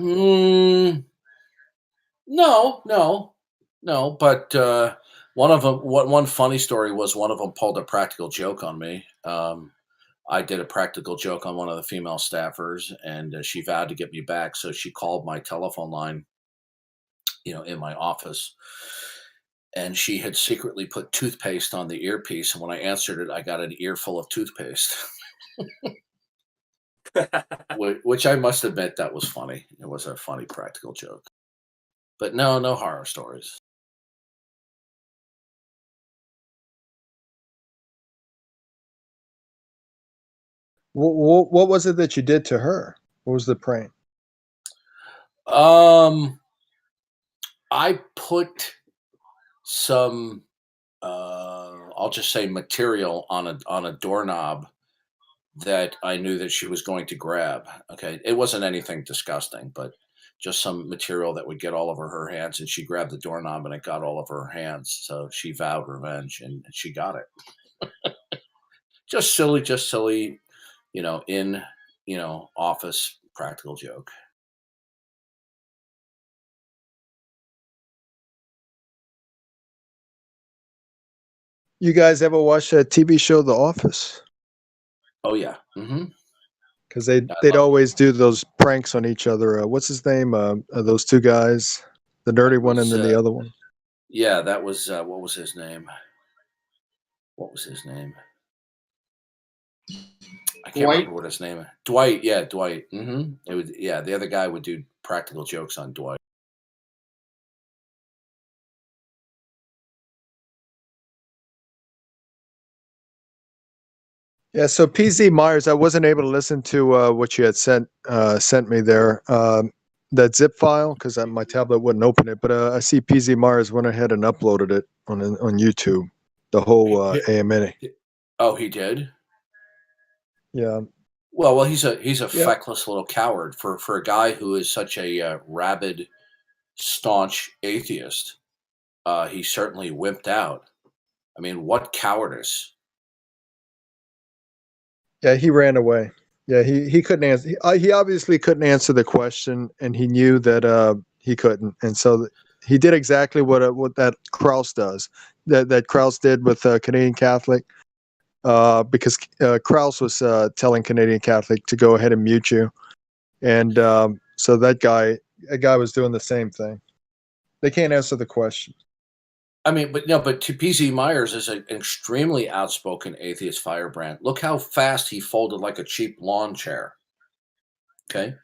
Mm, no, no, no. But one of them, one funny story was one of them pulled a practical joke on me. I did a practical joke on one of the female staffers, and she vowed to get me back. So she called my telephone line, in my office, and she had secretly put toothpaste on the earpiece. And when I answered it, I got an earful of toothpaste, which I must admit that was funny. It was a funny practical joke. But no, no horror stories. What was it that you did to her? What was the prank? Um, I put some, I'll just say material on a doorknob that I knew that she was going to grab. Okay, it wasn't anything disgusting, but just some material that would get all over her hands, and she grabbed the doorknob, and it got all over her hands. So she vowed revenge, and she got it. Just silly, in office practical joke. You guys ever watch that TV show, The Office? Oh yeah. Hmm. Because I they'd love always do those pranks on each other. What's his name? Those two guys, the that nerdy one and was then the other one. yeah, that was what was his name? What was his name? I can't Dwight. remember what his name. Dwight, yeah, Dwight. It would, yeah. The other guy would do practical jokes on Dwight. Yeah. So PZ Myers, I wasn't able to listen to what you had sent me there. That zip file because my tablet wouldn't open it. But I see PZ Myers went ahead and uploaded it on YouTube. The whole AMA. Oh, he did. Yeah. Well, he's a Yeah. feckless little coward for a guy who is such a rabid, staunch atheist. He certainly wimped out. I mean, what cowardice! Yeah, he ran away. Yeah, he couldn't answer. He obviously couldn't answer the question, and he knew that he couldn't, and so he did exactly what that Krause does. That Krause did with Canadian Catholic, because Krause was telling Canadian Catholic to go ahead and mute you, and so a guy was doing the same thing. They can't answer the question. I mean, but no, but to PZ Myers is an extremely outspoken atheist firebrand. Look how fast he folded like a cheap lawn chair. Okay,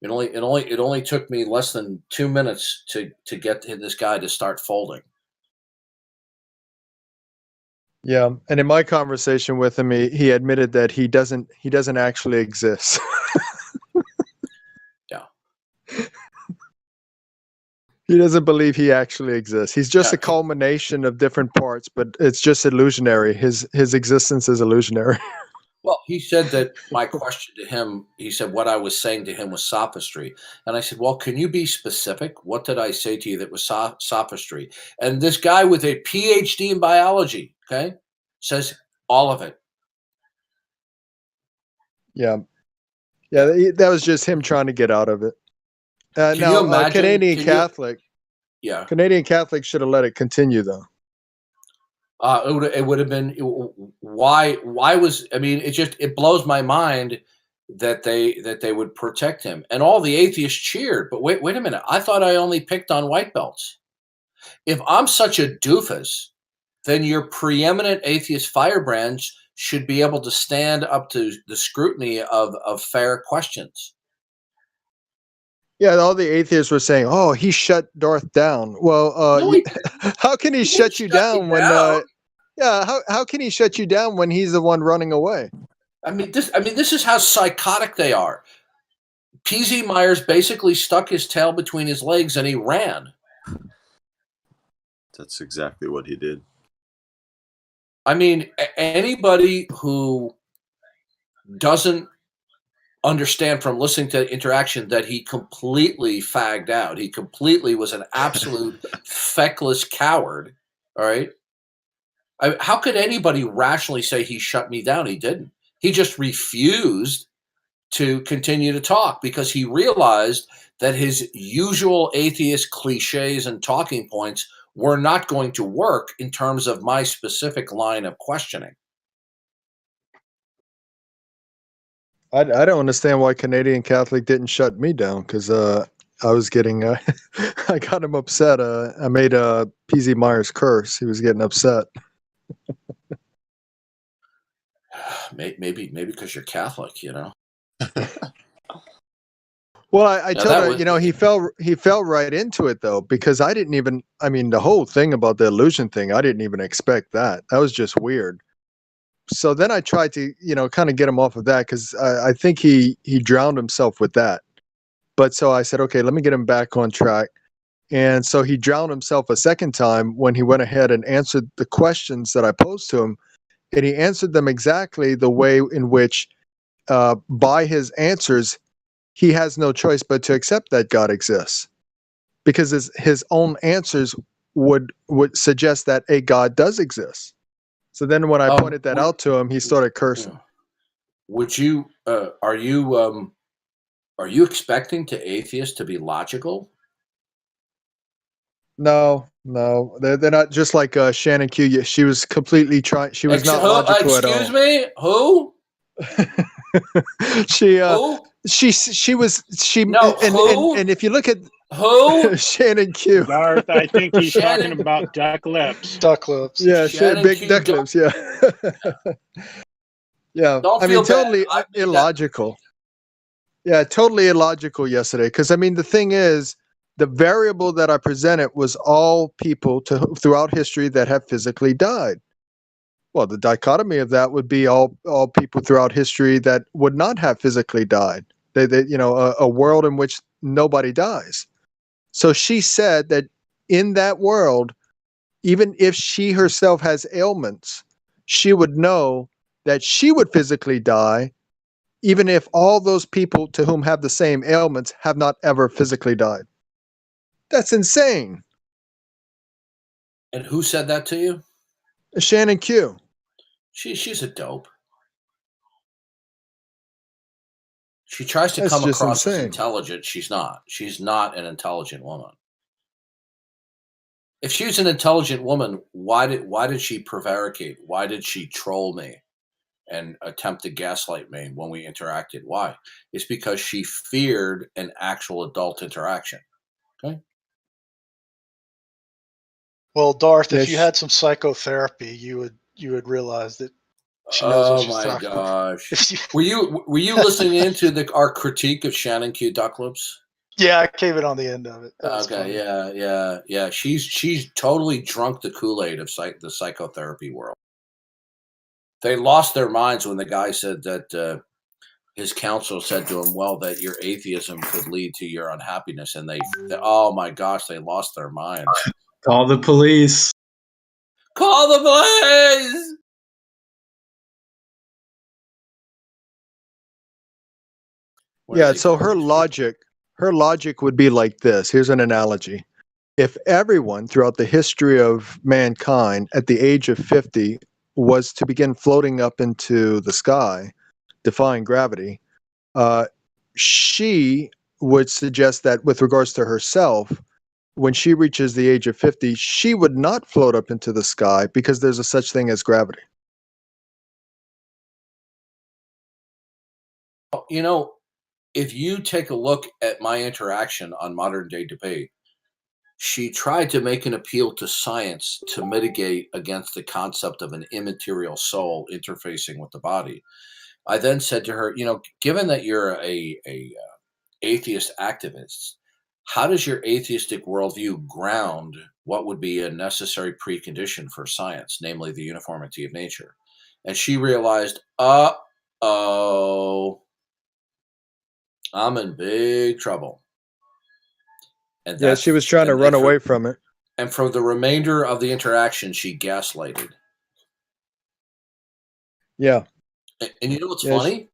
it only took me less than 2 minutes to get this guy to start folding. Yeah, and in my conversation with him, he admitted that he doesn't actually exist. Yeah. He doesn't believe he actually exists. He's just Yeah. a culmination of different parts, but it's just illusionary. His existence is illusionary. Well, he said that my question to him, he said what I was saying to him was sophistry. And I said, well, can you be specific? What did I say to you that was sophistry? And this guy with a PhD in biology, okay, says all of it. Yeah, that was just him trying to get out of it. Can you Now, imagine? Canadian Catholic should have let it continue, though. It would have been why was, I mean, it blows my mind that they would protect him, and all the atheists cheered. But wait a minute, I thought I only picked on white belts. If I'm such a doofus, then your preeminent atheist firebrands should be able to stand up to the scrutiny of fair questions. Yeah, all the atheists were saying, "Oh, he shut Darth down." Well, No, how can he shut you down when? How can he shut you down when he's the one running away? I mean, this is how psychotic they are. PZ Myers basically stuck his tail between his legs and he ran. That's exactly what he did. I mean, anybody who doesn't understand from listening to interaction that he completely fagged out, he completely was an absolute feckless coward. All right. How could anybody rationally say he shut me down? He didn't. He just refused to continue to talk because he realized that his usual atheist cliches and talking points were not going to work in terms of my specific line of questioning. I don't understand why Canadian Catholic didn't shut me down, because I was getting I got him upset. I made PZ Myers curse. He was getting upset. Maybe because you're Catholic, you know. Well, I Now told that her, was he fell right into it though, because I didn't even. I mean, the whole thing about the illusion thing, I didn't even expect that. That was just weird. So then I tried to, kind of get him off of that, because I think he drowned himself with that. But so I said, okay, let me get him back on track. And so he drowned himself a second time when he went ahead and answered the questions that I posed to him. And he answered them exactly the way in which, by his answers, he has no choice but to accept that God exists. Because his own answers would suggest that a God does exist. So then when I pointed that out to him, he started cursing. Would you are you expecting to atheists to be logical? No, they're not, just like Shannon Q. She was completely trying. She was not logical at all. Excuse me, who? she Who? she was No, who? and if you look at Who? Shannon Q. Darth, I think he's Shannon- talking about duck lips. Duck lips. Yeah, Shannon big Q. duck lips. Yeah, yeah. Don't I mean, feel bad. totally I mean that- illogical. Yeah, totally illogical yesterday. Because I mean, the thing is, the variable that I presented was all people throughout history that have physically died. Well, the dichotomy of that would be all people throughout history that would not have physically died. They a world in which nobody dies. So she said that in that world, even if she herself has ailments, she would know that she would physically die, even if all those people to whom have the same ailments have not ever physically died. That's insane. And who said that to you? Shannon Q. She's a dope. She tries to That's come just across as insane. intelligent. She's not. She's not an intelligent woman. If she was an intelligent woman, why did she prevaricate? Why did she troll me and attempt to gaslight me when we interacted? Why? It's because she feared an actual adult interaction. Okay. Well, Darth, Yeah, if you had some psychotherapy, you would realize that she knows what she's talking about. Gosh. Were you listening into our critique of Shannon Q. Ducklips? Yeah, I came in on the end of it. Okay, yeah. She's totally drunk the Kool-Aid of the psychotherapy world. They lost their minds when the guy said that his counsel said to him, "Well, that your atheism could lead to your unhappiness," and they oh my gosh, they lost their minds. Call the police. Call the police! Yeah, so her logic would be like this. Here's an analogy. If everyone throughout the history of mankind at the age of 50 was to begin floating up into the sky, defying gravity, she would suggest that with regards to herself, when she reaches the age of 50, she would not float up into the sky because there's a such thing as gravity. You know, if you take a look at my interaction on Modern Day Debate, she tried to make an appeal to science to mitigate against the concept of an immaterial soul interfacing with the body. I then said to her, given that you're a atheist activist, how does your atheistic worldview ground what would be a necessary precondition for science, namely the uniformity of nature? And she realized, uh-oh, I'm in big trouble. And Yeah, she was trying to run away from it. And for the remainder of the interaction, she gaslighted. Yeah. And you know what's funny?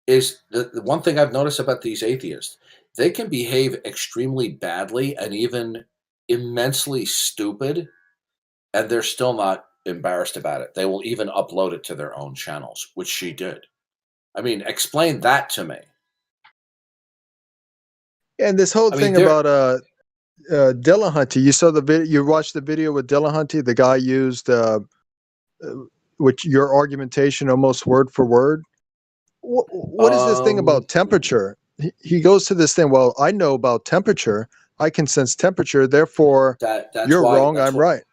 Is the one thing I've noticed about these atheists, they can behave extremely badly and even immensely stupid, and they're still not embarrassed about it. They will even upload it to their own channels, which she did. I mean, explain that to me. And this whole I mean, thing about Dillahunty, you saw the video, you watched the video with Dillahunty. The guy used which your argumentation almost word for word. What is this thing about temperature? He goes to this thing. Well, I know about temperature. I can sense temperature. Therefore, you're wrong. I'm right.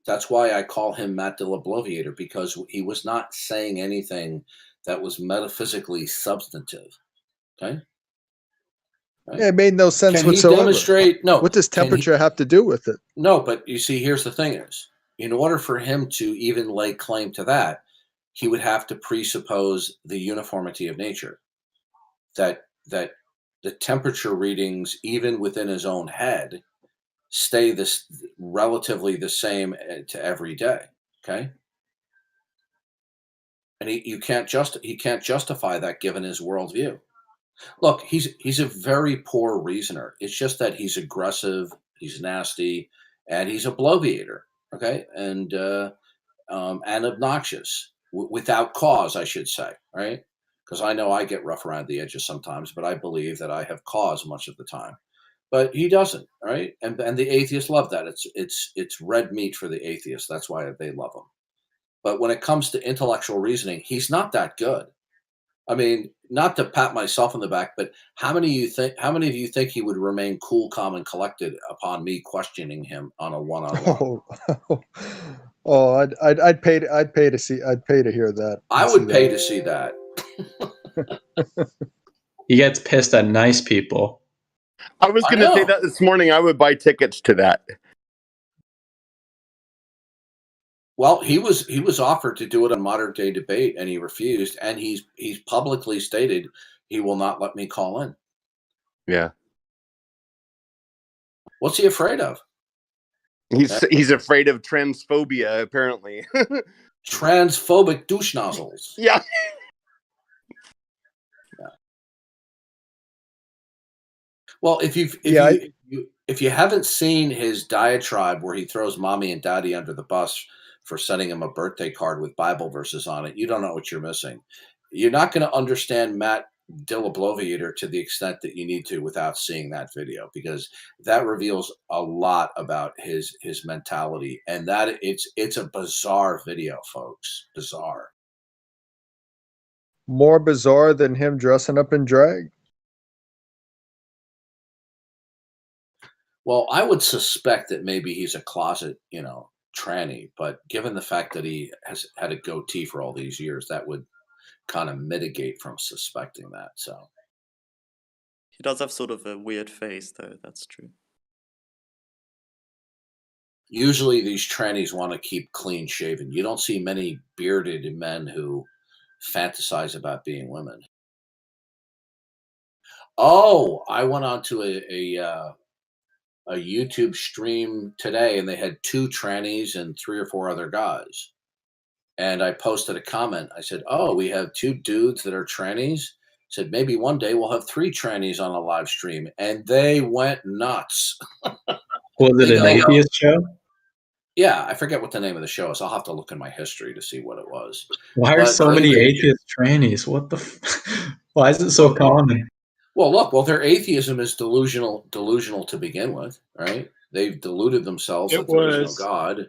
That's why I call him Matt the Bloviator, because he was not saying anything that was metaphysically substantive. Okay. Right? Yeah, it made no sense Can whatsoever. He demonstrate? No. What does temperature have to do with it? No, but you see, here's the thing: is in order for him to even lay claim to that, he would have to presuppose the uniformity of nature. That the temperature readings, even within his own head, stay this relatively the same to every day. Okay. And he can't justify that given his worldview. Look, he's a very poor reasoner. It's just that he's aggressive, he's nasty, and he's a bloviator. Okay, and obnoxious without cause, I should say, right? Because I know I get rough around the edges sometimes, but I believe that I have cause much of the time. But he doesn't, right? And the atheists love that. It's red meat for the atheists. That's why they love him. But when it comes to intellectual reasoning, he's not that good. I mean, not to pat myself on the back, but how many of you think he would remain cool, calm, and collected upon me questioning him on a one-on-one? I'd pay to hear that. I would pay to see that. He gets pissed at nice people. I was going to say that this morning. I would buy tickets to that. Well, he was offered to do it on Modern Day Debate, and he refused. And he's publicly stated he will not let me call in. Yeah. What's he afraid of? He's afraid of transphobia, apparently. Transphobic douche nozzles. Yeah. Well, if you haven't seen his diatribe where he throws mommy and daddy under the bus for sending him a birthday card with Bible verses on it, you don't know what you're missing. You're not going to understand Matt Dillabloviator to the extent that you need to without seeing that video, because that reveals a lot about his mentality, and that it's a bizarre video, folks. Bizarre. More bizarre than him dressing up in drag. Well, I would suspect that maybe he's a closet, tranny, but given the fact that he has had a goatee for all these years, that would kind of mitigate from suspecting that. So he does have sort of a weird face, though. That's true. Usually these trannies want to keep clean shaven. You don't see many bearded men who fantasize about being women. Oh, I went on to a YouTube stream today, and they had 2 trannies and 3 or 4 other guys. And I posted a comment. I said, "Oh, we have 2 dudes that are trannies." I said, "Maybe one day we'll have 3 trannies on a live stream." And they went nuts. Was it an atheist show? Yeah, I forget what the name of the show is. I'll have to look in my history to see what it was. Why are so many atheist trannies? What the? Why is it so common? Well, their atheism is delusional to begin with, right? They've deluded themselves that there is no God.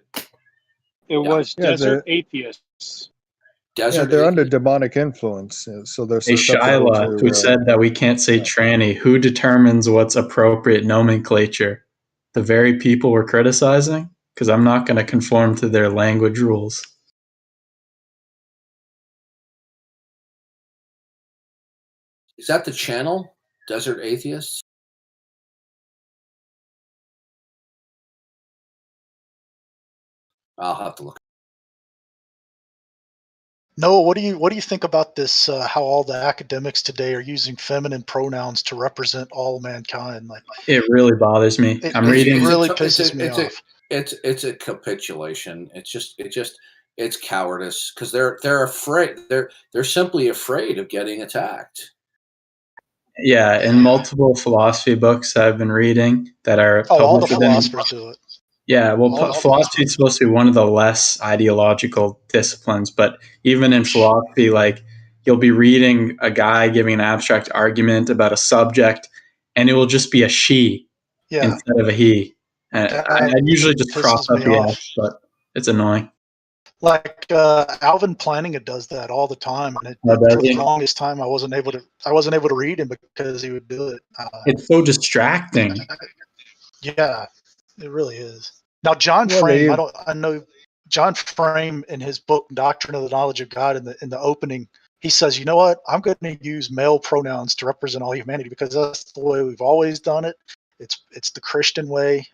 It was desert atheists. They're under demonic influence, so they're Shyla, who said that we can't say tranny. Who determines what's appropriate nomenclature? The very people we're criticizing? Because I'm not going to conform to their language rules. Is that the channel? Desert Atheists? I'll have to look. Noah, what do you think about this? How all the academics today are using feminine pronouns to represent all mankind? Like, it really bothers me. I'm reading. It really pisses me off. It's a capitulation. It's cowardice, because they're afraid. They're simply afraid of getting attacked. Yeah, in multiple philosophy books I've been reading that are all the philosophers do it. Yeah, well, philosophy is supposed to be one of the less ideological disciplines, but even in philosophy, like, you'll be reading a guy giving an abstract argument about a subject, and it will just be a she instead of a he. I usually just cross out the S, but it's annoying. Like Alvin Plantinga does that all the time, and for the longest time I wasn't able to read him because he would do it. It's so distracting. Yeah, it really is. Now John Frame, I know John Frame in his book Doctrine of the Knowledge of God in the opening, he says, you know what? I'm going to use male pronouns to represent all humanity because that's the way we've always done it. It's the Christian way.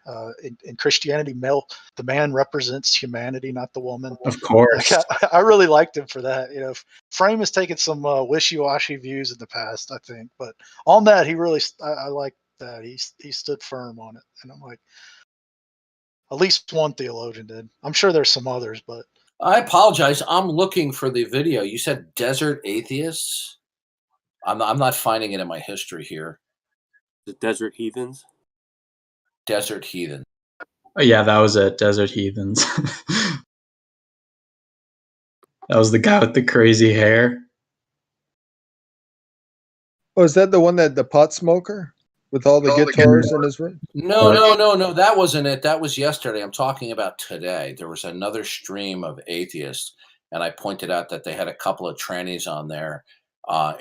In Christianity, the man represents humanity, not the woman. Of course. Like, I really liked him for that. You know, Frame has taken some wishy-washy views in the past, I think, but on that, I like that he stood firm on it, and I'm like, at least one theologian did. I'm sure there's some others, but I apologize. I'm looking for the video. You said Desert Atheists? I'm not finding it in my history here. The Desert Heathens? Desert Heathen. Oh, yeah, that was it. Desert Heathens. That was the guy with the crazy hair. Oh, is that the one the pot smoker with all the guitars in his room? No. That wasn't it. That was yesterday. I'm talking about today. There was another stream of atheists, and I pointed out that they had a couple of trannies on there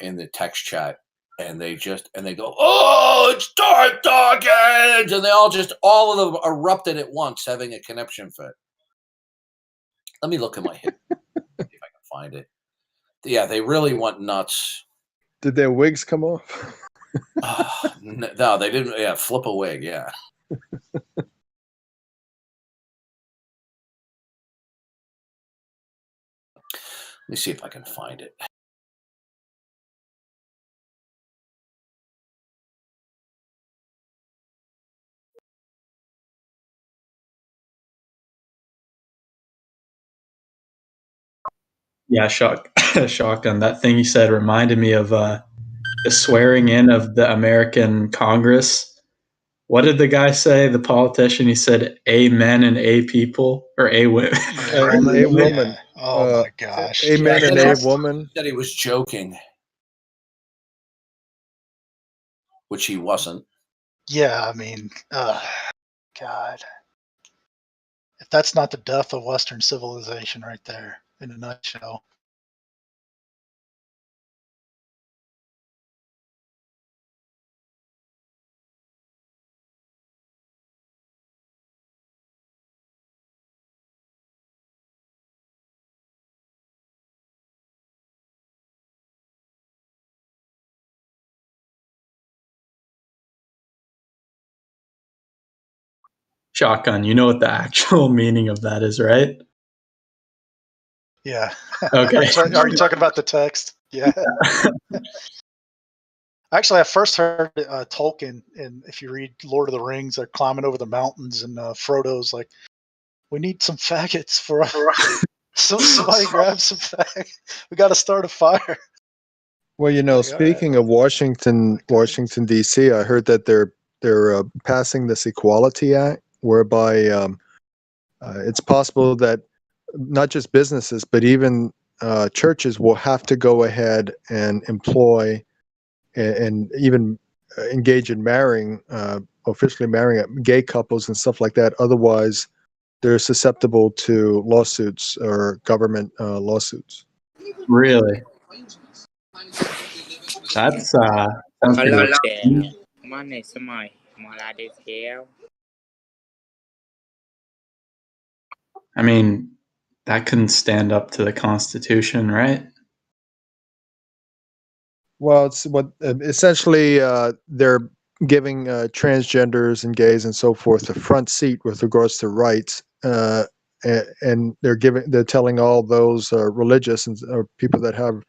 in the text chat, and they go, "Oh, it's Darth Dawkins!" And all of them erupted at once, having a conniption fit. Let me look at my hit, see if I can find it. Yeah, they really went nuts. Did their wigs come off? No, they didn't. Yeah, flip a wig. Yeah. Let me see if I can find it. Yeah, shotgun. That thing you said reminded me of the swearing in of the American Congress. What did the guy say? The politician? He said, "Amen and a people or a women." A woman. Oh my gosh. Amen and a woman. Said he was joking, which he wasn't. Yeah, I mean, God. If that's not the death of Western civilization right there in a nutshell. Shotgun. You know what the actual meaning of that is, right? Yeah. Okay. Are you talking about the text? Yeah. Actually, I first heard Tolkien, and if you read Lord of the Rings, they're climbing over the mountains, and Frodo's like, "We need some faggots for somebody grab some faggots. We got to start a fire." Well, you know, speaking of Washington D.C., I heard that they're passing this Equality Act, whereby it's possible that not just businesses, but even churches will have to go ahead and employ and even engage in officially marrying gay couples and stuff like that. Otherwise, they're susceptible to lawsuits or government lawsuits. Really? That's sounds pretty interesting. I mean, that couldn't stand up to the Constitution, right? Well, it's what essentially they're giving transgenders and gays and so forth a front seat with regards to rights, and they're telling all those religious or people that have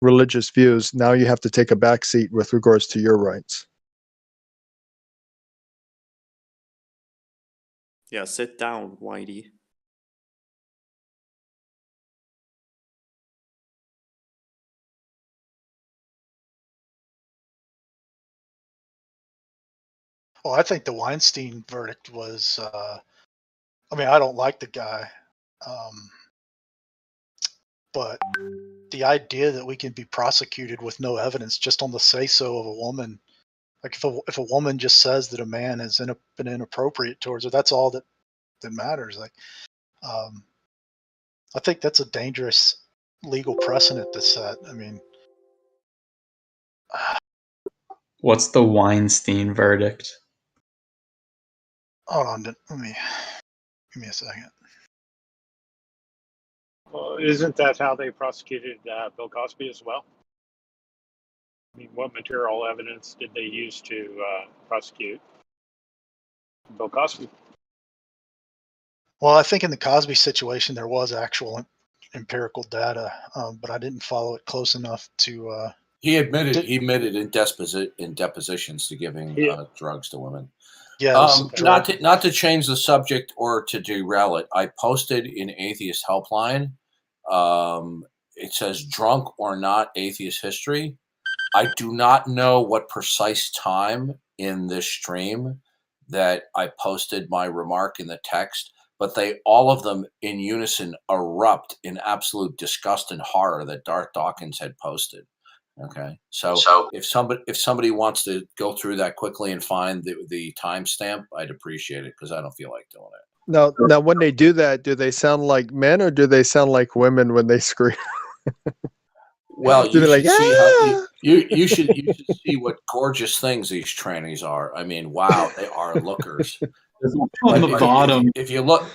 religious views, now you have to take a back seat with regards to your rights. Yeah, sit down, Whitey. Well, I think the Weinstein verdict was, I mean, I don't like the guy, but the idea that we can be prosecuted with no evidence just on the say-so of a woman, Like if a woman just says that a man has been inappropriate towards her, that's all that matters. Like, I think that's a dangerous legal precedent to set. I mean, What's the Weinstein verdict? hold on, give me a second. Well, isn't that how they prosecuted Bill Cosby as well? I mean, what material evidence did they use to prosecute Bill Cosby? Well, I think in the Cosby situation there was actual empirical data, but I didn't follow it close enough to. He admitted in depositions to giving drugs to women. Yeah, not to change the subject or to derail it. I posted in Atheist Helpline. It says drunk or not atheist history. I do not know what precise time in this stream that I posted my remark in the text, but they all of them in unison erupt in absolute disgust and horror that Darth Dawkins had posted. Okay, so if somebody wants to go through that quickly and find the timestamp, I'd appreciate it because I don't feel like doing it. Now, when they do that, do they sound like men or do they sound like women when they scream? Well, you should see how you should see what gorgeous things these trannies are. I mean, wow, they are lookers. On the bottom. If you look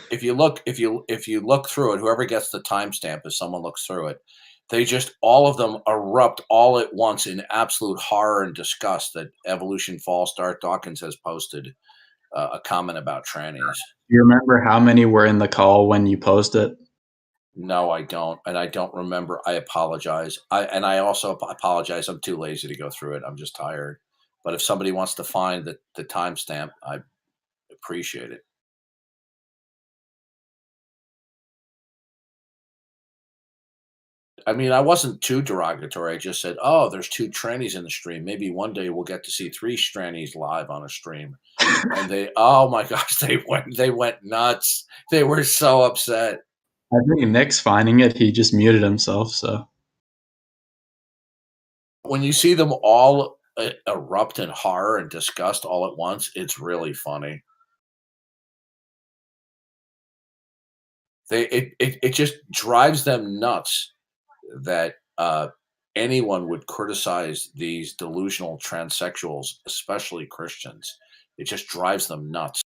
through it, whoever gets the timestamp, if someone looks through it, they just all of them erupt all at once in absolute horror and disgust that Evolution False Darth Dawkins has posted a comment about trannies. Do you remember how many were in the call when you posted? No, I don't, and I don't remember. I apologize. I also apologize. I'm too lazy to go through it. I'm just tired. But if somebody wants to find the timestamp, I appreciate it. I mean, I wasn't too derogatory. I just said, "Oh, there's 2 trannies in the stream. Maybe one day we'll get to see 3 trannies live on a stream." And they, oh my gosh, they went nuts. They were so upset. I think Nick's finding it. He just muted himself. So when you see them all erupt in horror and disgust all at once, it's really funny. It just drives them nuts that anyone would criticize these delusional transsexuals, especially Christians. It just drives them nuts.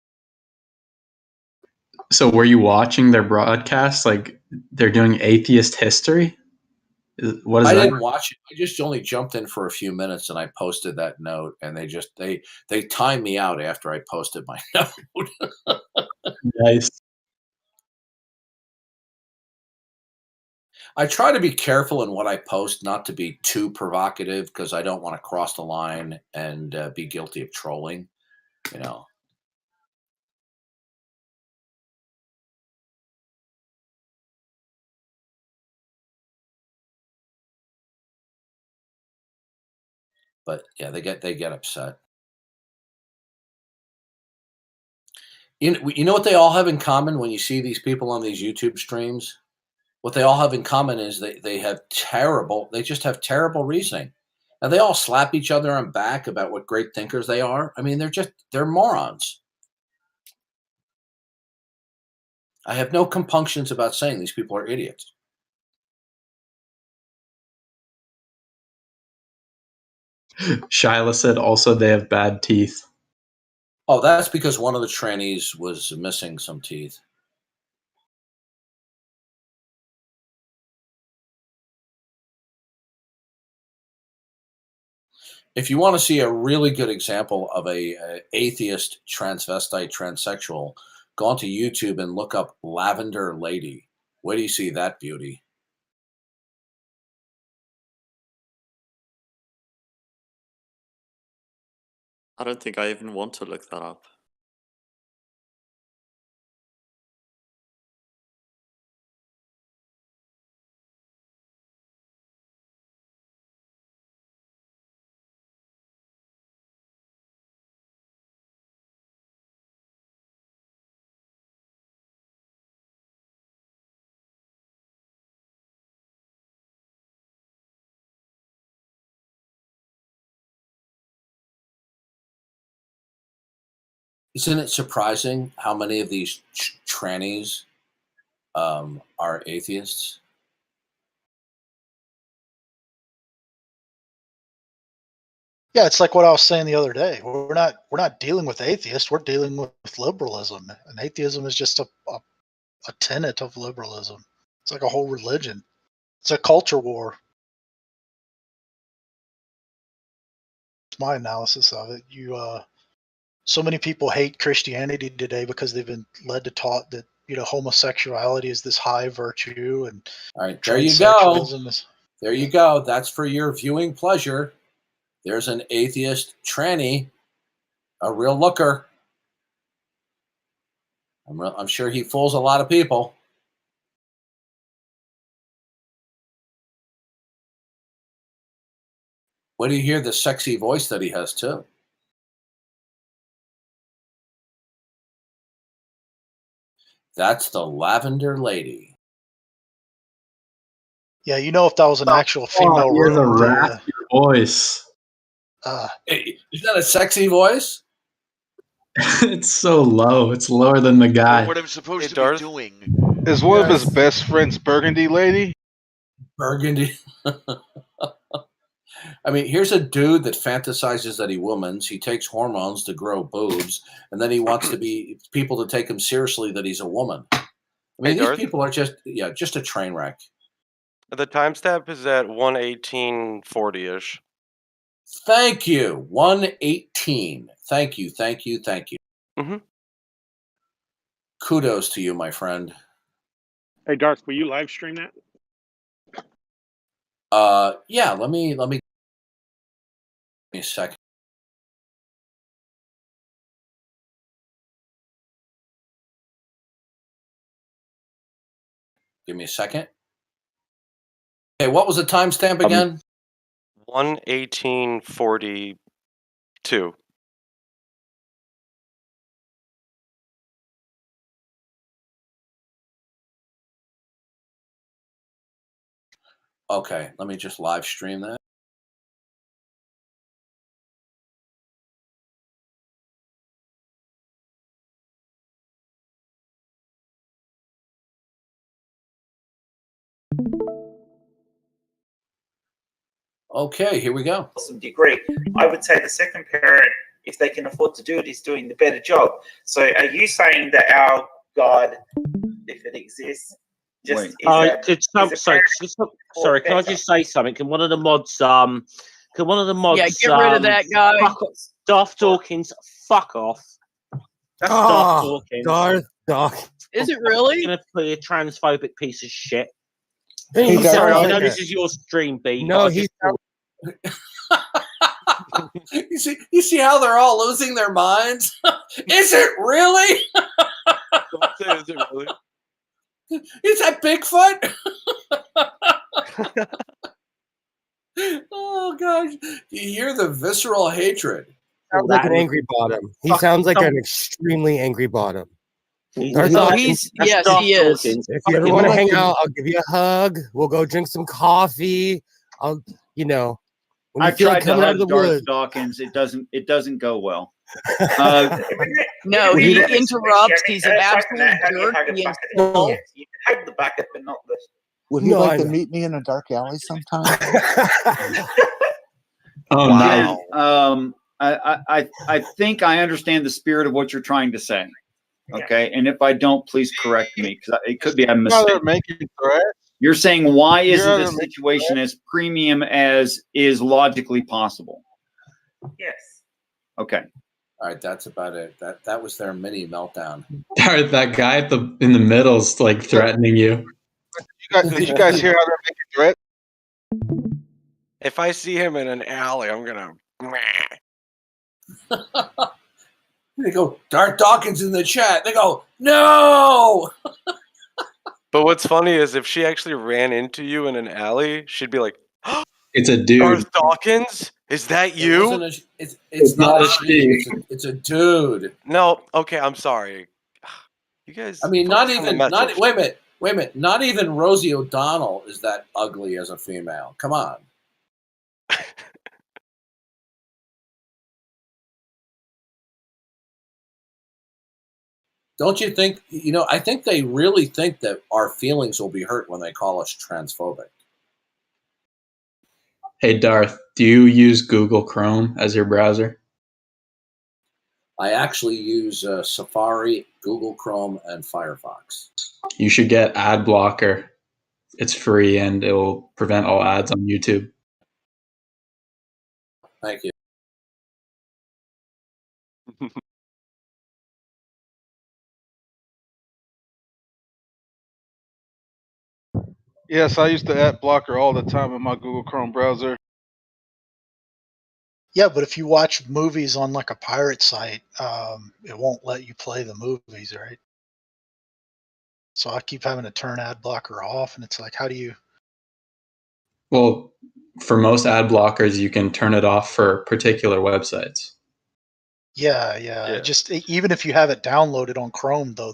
So were you watching their broadcast? Like they're doing atheist history? What is I that? didn't watch it. I just only jumped in for a few minutes and I posted that note, and they timed me out after I posted my note. Nice. I try to be careful in what I post, not to be too provocative, because I don't want to cross the line and be guilty of trolling, you know. But yeah, they get upset. You know what they all have in common when you see these people on these YouTube streams? What they all have in common is they just have terrible reasoning. And they all slap each other on back about what great thinkers they are. I mean, they're morons. I have no compunctions about saying these people are idiots. Shyla said also they have bad teeth. Oh, that's because one of the trannies was missing some teeth. If you want to see a really good example of a atheist transvestite transsexual, go onto YouTube and look up Lavender Lady. Where do you see that beauty? I don't think I even want to look that up. Isn't it surprising how many of these trannies are atheists? Yeah, it's like what I was saying the other day. We're not dealing with atheists. We're dealing with liberalism, and atheism is just a tenet of liberalism. It's like a whole religion. It's a culture war. It's my analysis of it. So many people hate Christianity today because they've been led to taught that homosexuality is this high virtue, and all right, there you go. transsexualism is. There you go. That's for your viewing pleasure. There's an atheist tranny, a real looker. I'm sure he fools a lot of people. What do you hear the sexy voice that he has too? That's the Lavender Lady. Yeah, if that was an actual female he has a room, raspy voice. Hey, is that a sexy voice? It's so low. It's lower than the guy. What I'm supposed to Darth? be doing. Is one of his best friends Burgundy Lady? Burgundy. I mean, here's a dude that fantasizes that he womans. He takes hormones to grow boobs, and then he wants people to take him seriously that he's a woman. I mean, these people are just a train wreck. The timestamp is at 1:18:40-ish. Thank you. 1:18. Thank you. Mm-hmm. Kudos to you, my friend. Hey, Darth, will you live stream that? Yeah. Let me give me a second. Give me a second. Okay, what was the timestamp again? 1:18:42. Okay, let me just live stream that. Okay, here we go. Some degree. I would say the second parent, if they can afford to do it, is doing the better job. So are you saying that our God, if it exists, just sorry, can I just say something? Can one of the mods Yeah, get rid of that guy. Darth Dawkins, fuck off. That's Darth Dawkins. Darth Dawkins. Is it really? Gonna play a transphobic piece of shit. He Sorry, I sounds know like this is your stream, B. No, he's. You see how they're all losing their minds? Is it really? Don't say, is it really? Is that Bigfoot? Oh gosh, you hear the visceral hatred. Sounds like an angry bottom. He sounds like an extremely angry bottom. Yes, he is. If you ever want to hang out, I'll give you a hug. We'll go drink some coffee. When you I've feel tried like to coming out hug of the Darth woods. Dawkins. It doesn't go well. No, he interrupts. He's an absolute jerk. You can hug the bucket, but not this. Would you like to meet me in a dark alley sometime? Oh, wow. I think I understand the spirit of what you're trying to say. Okay, and if I don't, please correct me because it could be a mistake. You're saying why isn't this situation as premium as is logically possible? Yes. Okay. All right, that's about it. That was their mini meltdown. Darth, that guy in the middle is like threatening you. Did you guys hear how they're making threat? If I see him in an alley, I'm gonna. They go, Darth Dawkins in the chat. They go, no. But what's funny is if she actually ran into you in an alley, she'd be like, "It's a dude." Darth Dawkins? Is that you? It's not a she. It's a dude. No. Okay, I'm sorry. You guys. I mean, wait a minute. Not even Rosie O'Donnell is that ugly as a female. Come on. Don't you think? I think they really think that our feelings will be hurt when they call us transphobic. Hey, Darth, do you use Google Chrome as your browser? I actually use Safari, Google Chrome, and Firefox. You should get ad blocker. It's free and it will prevent all ads on YouTube. Thank you. Yes, I use the ad blocker all the time in my Google Chrome browser. Yeah, but if you watch movies on like a pirate site, it won't let you play the movies, right? So I keep having to turn ad blocker off, and it's like, how do you? Well, for most ad blockers, you can turn it off for particular websites. Yeah. Just even if you have it downloaded on Chrome, though,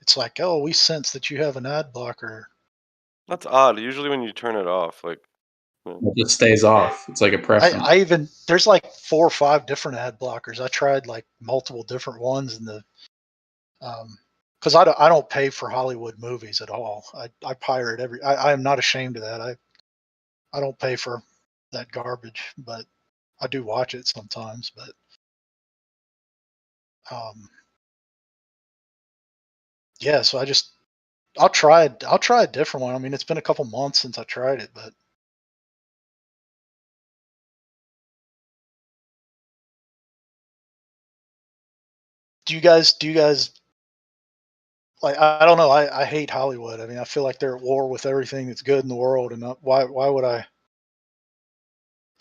it's like, oh, we sense that you have an ad blocker. That's odd. Usually when you turn it off, like it just stays off. It's like a preference. There's like 4 or 5 different ad blockers. I tried like multiple different ones, and because I don't pay for Hollywood movies at all. I pirate I am not ashamed of that. I don't pay for that garbage, but I do watch it sometimes. But yeah, so I'll try a different one. I mean, it's been a couple months since I tried it, but do you guys like, I don't know, I hate Hollywood. I mean, I feel like they're at war with everything that's good in the world, and why would I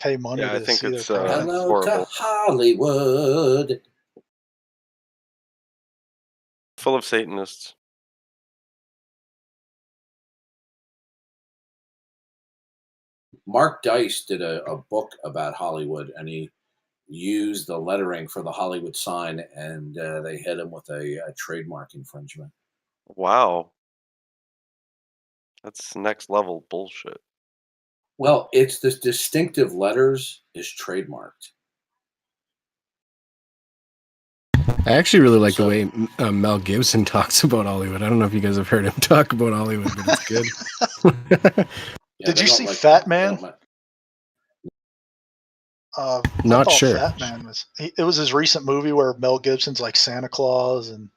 pay money I to think see their it's product? Hello horrible. to Hollywood. Full of Satanists. Mark Dice did a book about Hollywood, and he used the lettering for the Hollywood sign, and they hit him with a trademark infringement. Wow. That's next level bullshit. Well, it's this distinctive letters is trademarked. I actually really like the way Mel Gibson talks about Hollywood. I don't know if you guys have heard him talk about Hollywood, but it's good. Did you see Fat Man? Not sure. Fat Man it was his recent movie where Mel Gibson's like Santa Claus, and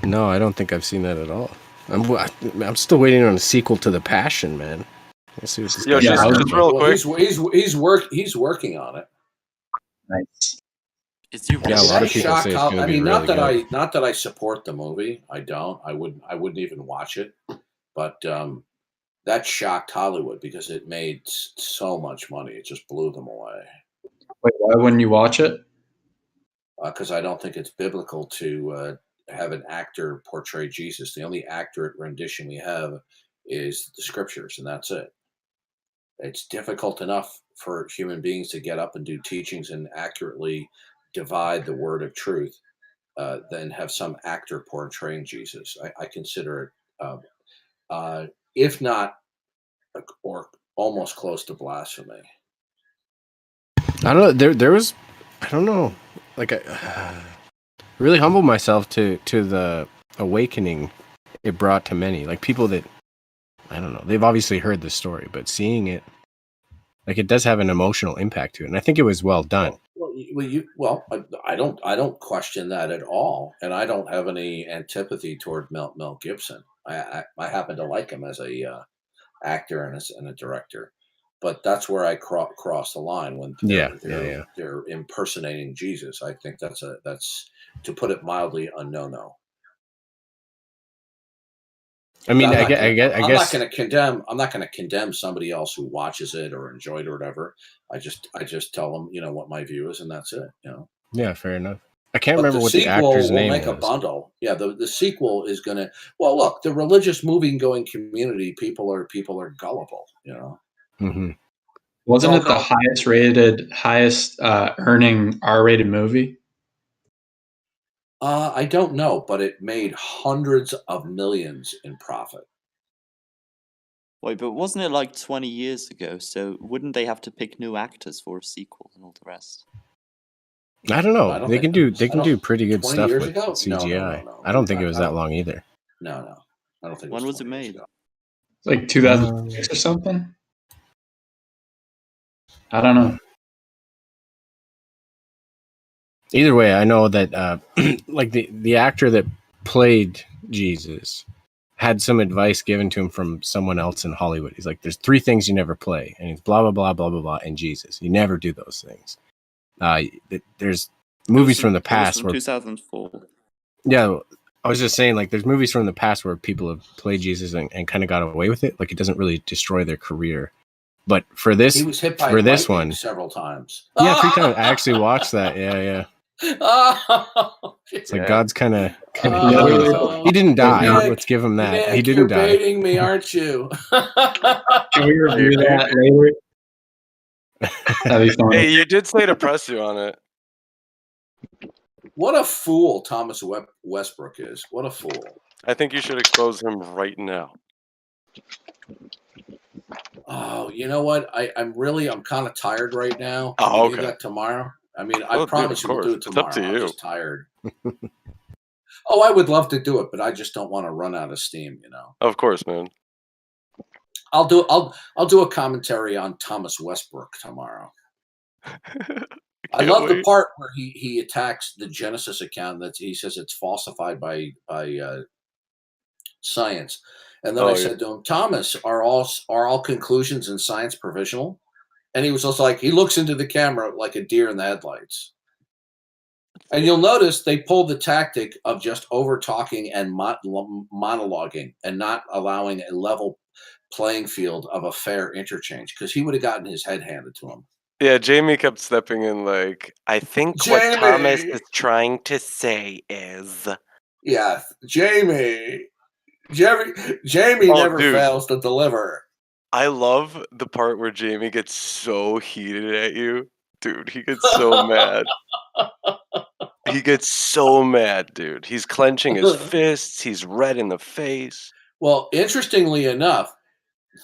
No, I don't think I've seen that at all. I'm still waiting on a sequel to The Passion, man. Let's see what this Yo, guy just real quick. He's working on it. Nice. Yeah, a lot of people say it's going to be really good. Not that I support the movie. I don't. I wouldn't even watch it. But that shocked Hollywood because it made so much money. It just blew them away. Wait, why wouldn't you watch it? Because I don't think it's biblical to have an actor portray Jesus. The only accurate rendition we have is the scriptures, and that's it. It's difficult enough for human beings to get up and do teachings and accurately divide the word of truth, than have some actor portraying Jesus. I consider it, if not, or almost close to blasphemy. I don't know. There was, I don't know, like I really humbled myself to the awakening it brought to many, like people that, I don't know, they've obviously heard the story, but seeing it, like, it does have an emotional impact to it, and I think it was well done. Well, I don't question that at all, and I don't have any antipathy toward Mel Gibson. I happen to like him as a actor and a director, but that's where I cross the line when they're impersonating Jesus. I think that's to put it mildly a no-no. I mean, I I'm guess not going to condemn somebody else who watches it or enjoyed it or whatever. I just tell them, what my view is, and that's it. Yeah, fair enough. I can't remember what the actor's name was. Make a bundle. Yeah, the sequel is going to. Well, look, the religious movie-going community, people are gullible. Mm-hmm. Wasn't it the highest earning R-rated movie? I don't know, but it made hundreds of millions in profit. Wait, but wasn't it like 20 years ago? So wouldn't they have to pick new actors for a sequel and all the rest? I don't know. I don't They think can do pretty good 20 stuff years with ago? CGI. No. I don't think it was that long either. No. I don't think When was it made? Like 2006 or something? I don't know. Either way, I know that like the actor that played Jesus had some advice given to him from someone else in Hollywood. He's like, there's 3 things you never play, and he's blah blah blah blah blah blah, and Jesus. You never do those things. There's movies from the past from where 2004. Yeah, I was just saying, like, there's movies from the past where people have played Jesus and kind of got away with it. Like, it doesn't really destroy their career. But for this, He was hit by for this lightning one, several times. yeah, 3 times. I actually watched that. Yeah. Oh, It's like God's kind of he didn't die. Nick, Let's give him that. Nick, He didn't you're die. baiting me, aren't you? Can we review that later? That'd be funny. Hey, you did say to press you on it. What a fool Thomas Westbrook is. What a fool. I think you should expose him right now. Oh, you know what? I'm kind of tired right now. Oh, Can we okay. do that tomorrow? I mean, Well, I promise dude, you we'll do it it's up tomorrow. to I'm you. just tired. Oh, I would love to do it, but I just don't want to run out of steam, you know. Of course, man. I'll do a commentary on Thomas Westbrook tomorrow. I love the part where he attacks the Genesis account that he says it's falsified by science. And then I said to him, Thomas, are all conclusions in science provisional? And he was just like, he looks into the camera like a deer in the headlights. And you'll notice they pulled the tactic of just over talking and monologuing and not allowing a level playing field of a fair interchange, because he would have gotten his head handed to him. Yeah, Jamie kept stepping in like, I think what Thomas is trying to say is... Yeah, Jamie never fails to deliver. I love the part where Jamie gets so heated at you. Dude, he gets so mad. He gets so mad, dude. He's clenching his fists. He's red in the face. Well, interestingly enough,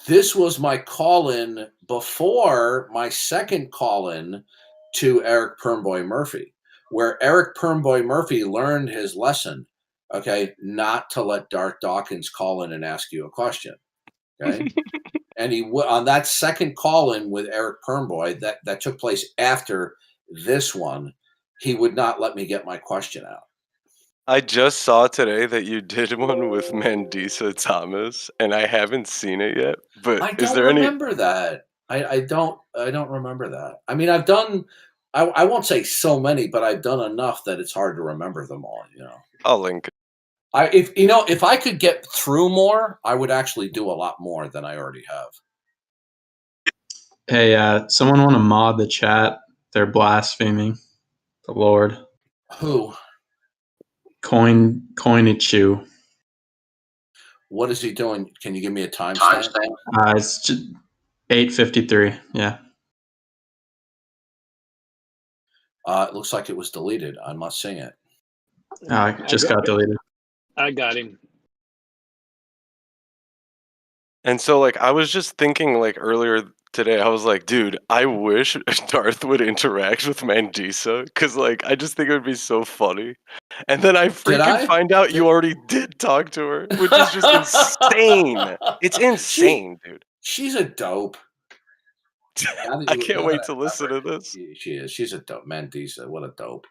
this was my call-in before my second call-in to Eric Permboy Murphy, where Eric Permboy Murphy learned his lesson, okay, not to let Darth Dawkins call in and ask you a question, okay? And on that second call-in with Eric Permboy that took place after this one, he would not let me get my question out. I just saw today that you did one with Mandisa Thomas, and I haven't seen it yet. But I is don't there remember that. I don't remember that. I mean, I've done. I won't say so many, but I've done enough that it's hard to remember them all. You know. I'll link it. If I could get through more, I would actually do a lot more than I already have. Hey, someone want to mod the chat? They're blaspheming the Lord. Who? Coinichu. What is he doing? Can you give me a timestamp? It's just 8:53. Yeah. It looks like it was deleted. I'm not seeing it. It just got deleted. I got him. And so, like, I was just thinking, like, earlier today, I was like, dude, I wish Darth would interact with Mandisa, because, like, I just think it would be so funny. And then I freaking find out you already did talk to her, which is just insane. It's insane, dude. She's a dope. I can't wait to listen to this. She is. She's a dope. Mandisa, what a dope.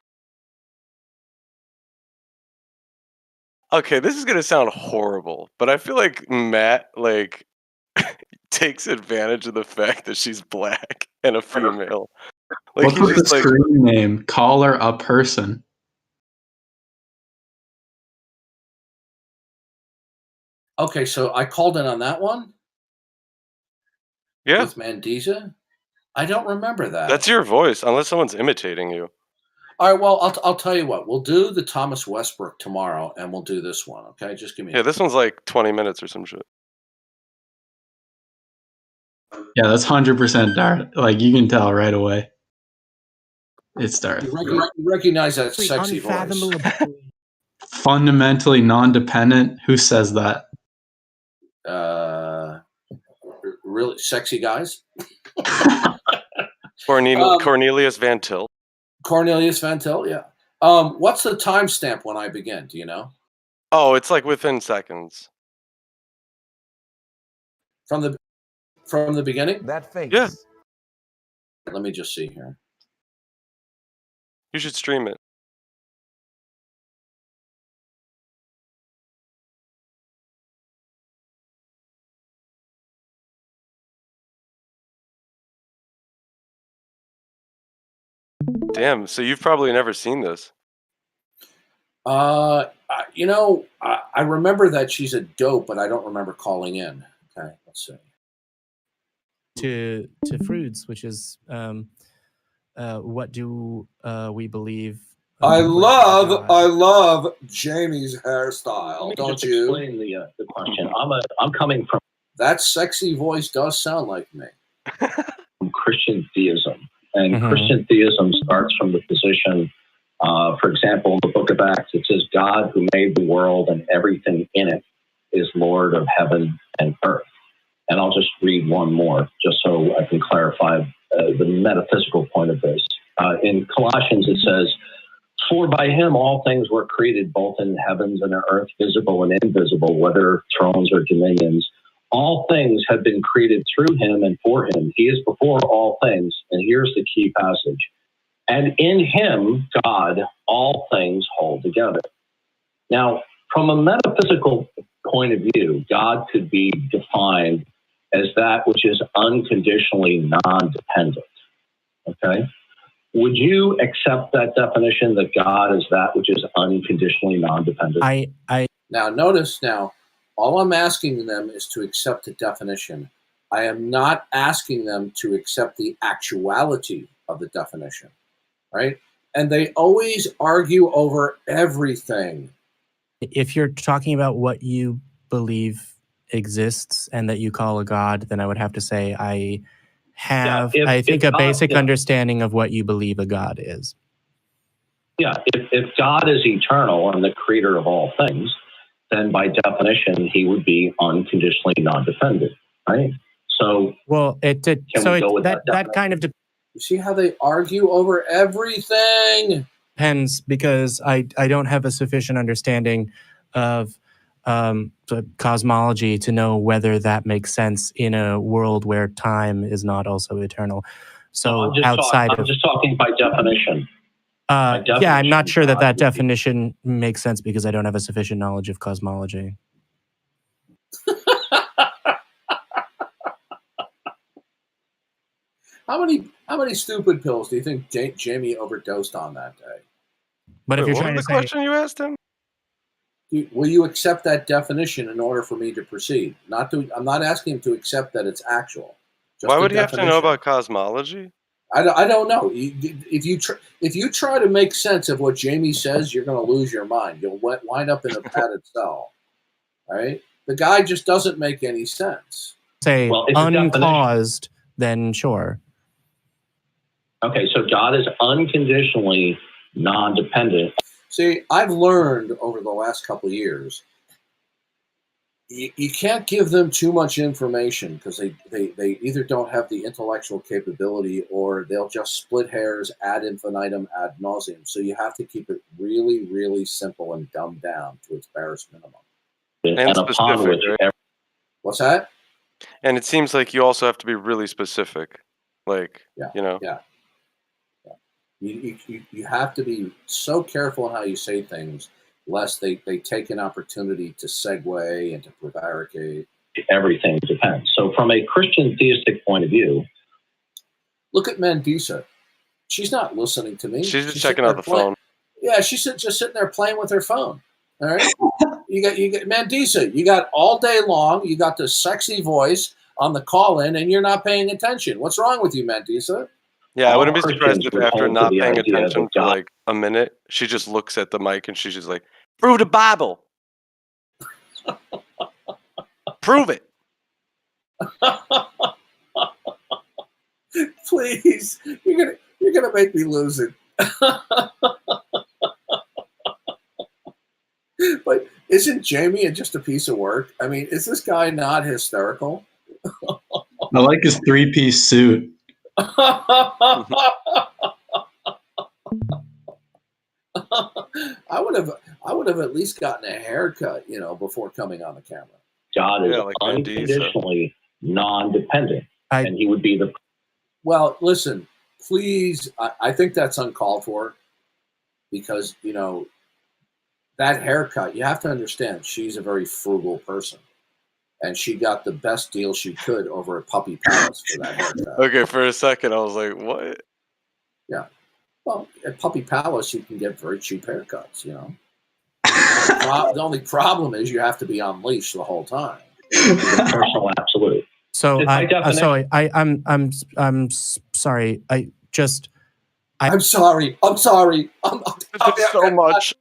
Okay, this is gonna sound horrible, but I feel like Matt, like, takes advantage of the fact that she's black and a female. Like, What's with the screen name? Call her a person. Okay, so I called in on that one? Yeah. With Mandisa? I don't remember that. That's your voice, unless someone's imitating you. All right, well, I'll tell you what. We'll do the Thomas Westbrook tomorrow, and we'll do this one, okay? Just give me Yeah, this one's like 20 minutes or some shit. Yeah, that's 100% Darth. Like, you can tell right away. It's Darth. You recognize that sexy voice. Fundamentally non-dependent. Who says that? really sexy guys. Cornelius Van Til. Cornelius Van Til, yeah. What's the timestamp when I begin? Do you know? Oh, it's like within seconds. From the beginning? That face. Yeah. Let me just see here. You should stream it. Damn, so you've probably never seen this. You know, I remember that she's a dope, but I don't remember calling in. Okay, let's see. To fruits, which is what do we believe? I love Jamie's hairstyle, don't you? Explain the question. I'm coming from That sexy voice does sound like me. Christian theism, and Christian theism starts from the position. For example, in the Book of Acts, it says, "God, who made the world and everything in it, is Lord of heaven and earth." And I'll just read one more, just so I can clarify the metaphysical point of this. In Colossians, it says, "For by him all things were created, both in heavens and earth, visible and invisible, whether thrones or dominions. All things have been created through him and for him. He is before all things." And here's the key passage. "And in him, God, all things hold together." Now, from a metaphysical point of view, God could be defined as that which is unconditionally non-dependent. Okay? Would you accept that definition, that God is that which is unconditionally non-dependent? Now, notice now, all I'm asking them is to accept the definition. I am not asking them to accept the actuality of the definition, right? And they always argue over everything. If you're talking about what you believe exists and that you call a god, then I would have to say I have, I think, a basic understanding of what you believe a god is. Yeah, if God is eternal and the creator of all things, then by definition, he would be unconditionally non-dependent, right? So, well, that kind of you see how they argue over everything? depends, because I don't have a sufficient understanding of the cosmology to know whether that makes sense in a world where time is not also eternal. So I'm just talking by definition. Yeah, I'm not sure that definition makes sense because I don't have a sufficient knowledge of cosmology. How many stupid pills do you think Jamie overdosed on that day? But if you're what trying was to the say, question you asked him? Will you accept that definition in order for me to proceed? I'm not asking him to accept that it's actual. Why would he have to know about cosmology? I don't know. If you try to make sense of what Jamie says, you're going to lose your mind. You'll wind up in a padded cell. Right? The guy just doesn't make any sense. Say uncaused, then sure. Okay, so God is unconditionally non-dependent. See, I've learned over the last couple of years, you can't give them too much information because they either don't have the intellectual capability or they'll just split hairs ad infinitum ad nauseum. So you have to keep it really, really simple and dumbed down to its barest minimum. And specific, right? What's that? And it seems like you also have to be really specific. Like, you know. Yeah. You have to be so careful in how you say things, lest they take an opportunity to segue and to prevaricate. Everything depends. So from a Christian theistic point of view, look at Mandisa. She's not listening to me. She's just checking out the phone. Yeah, she's just sitting there playing with her phone. All right. you got Mandisa. You got all day long. You got this sexy voice on the call in, and you're not paying attention. What's wrong with you, Mandisa? Yeah, I wouldn't be surprised if after not paying attention for like a minute, she just looks at the mic and she's just like, "Prove the Bible. Prove it." Please, you're gonna make me lose it. But isn't Jamie just a piece of work? I mean, is this guy not hysterical? I like his 3-piece suit. I would have at least gotten a haircut, before coming on the camera. God is like unconditionally non-dependent, and he would be the. Well, listen, please. I think that's uncalled for, because that haircut. You have to understand, she's a very frugal person, and she got the best deal she could over at Puppy Palace for that haircut. Okay, for a second, I was like, what? Yeah. Well, at Puppy Palace, you can get very cheap haircuts. The only problem is you have to be on leash the whole time. Personal absolute. So By definition. sorry. I'm sorry. I'm sorry. I'm sorry. I'm so much.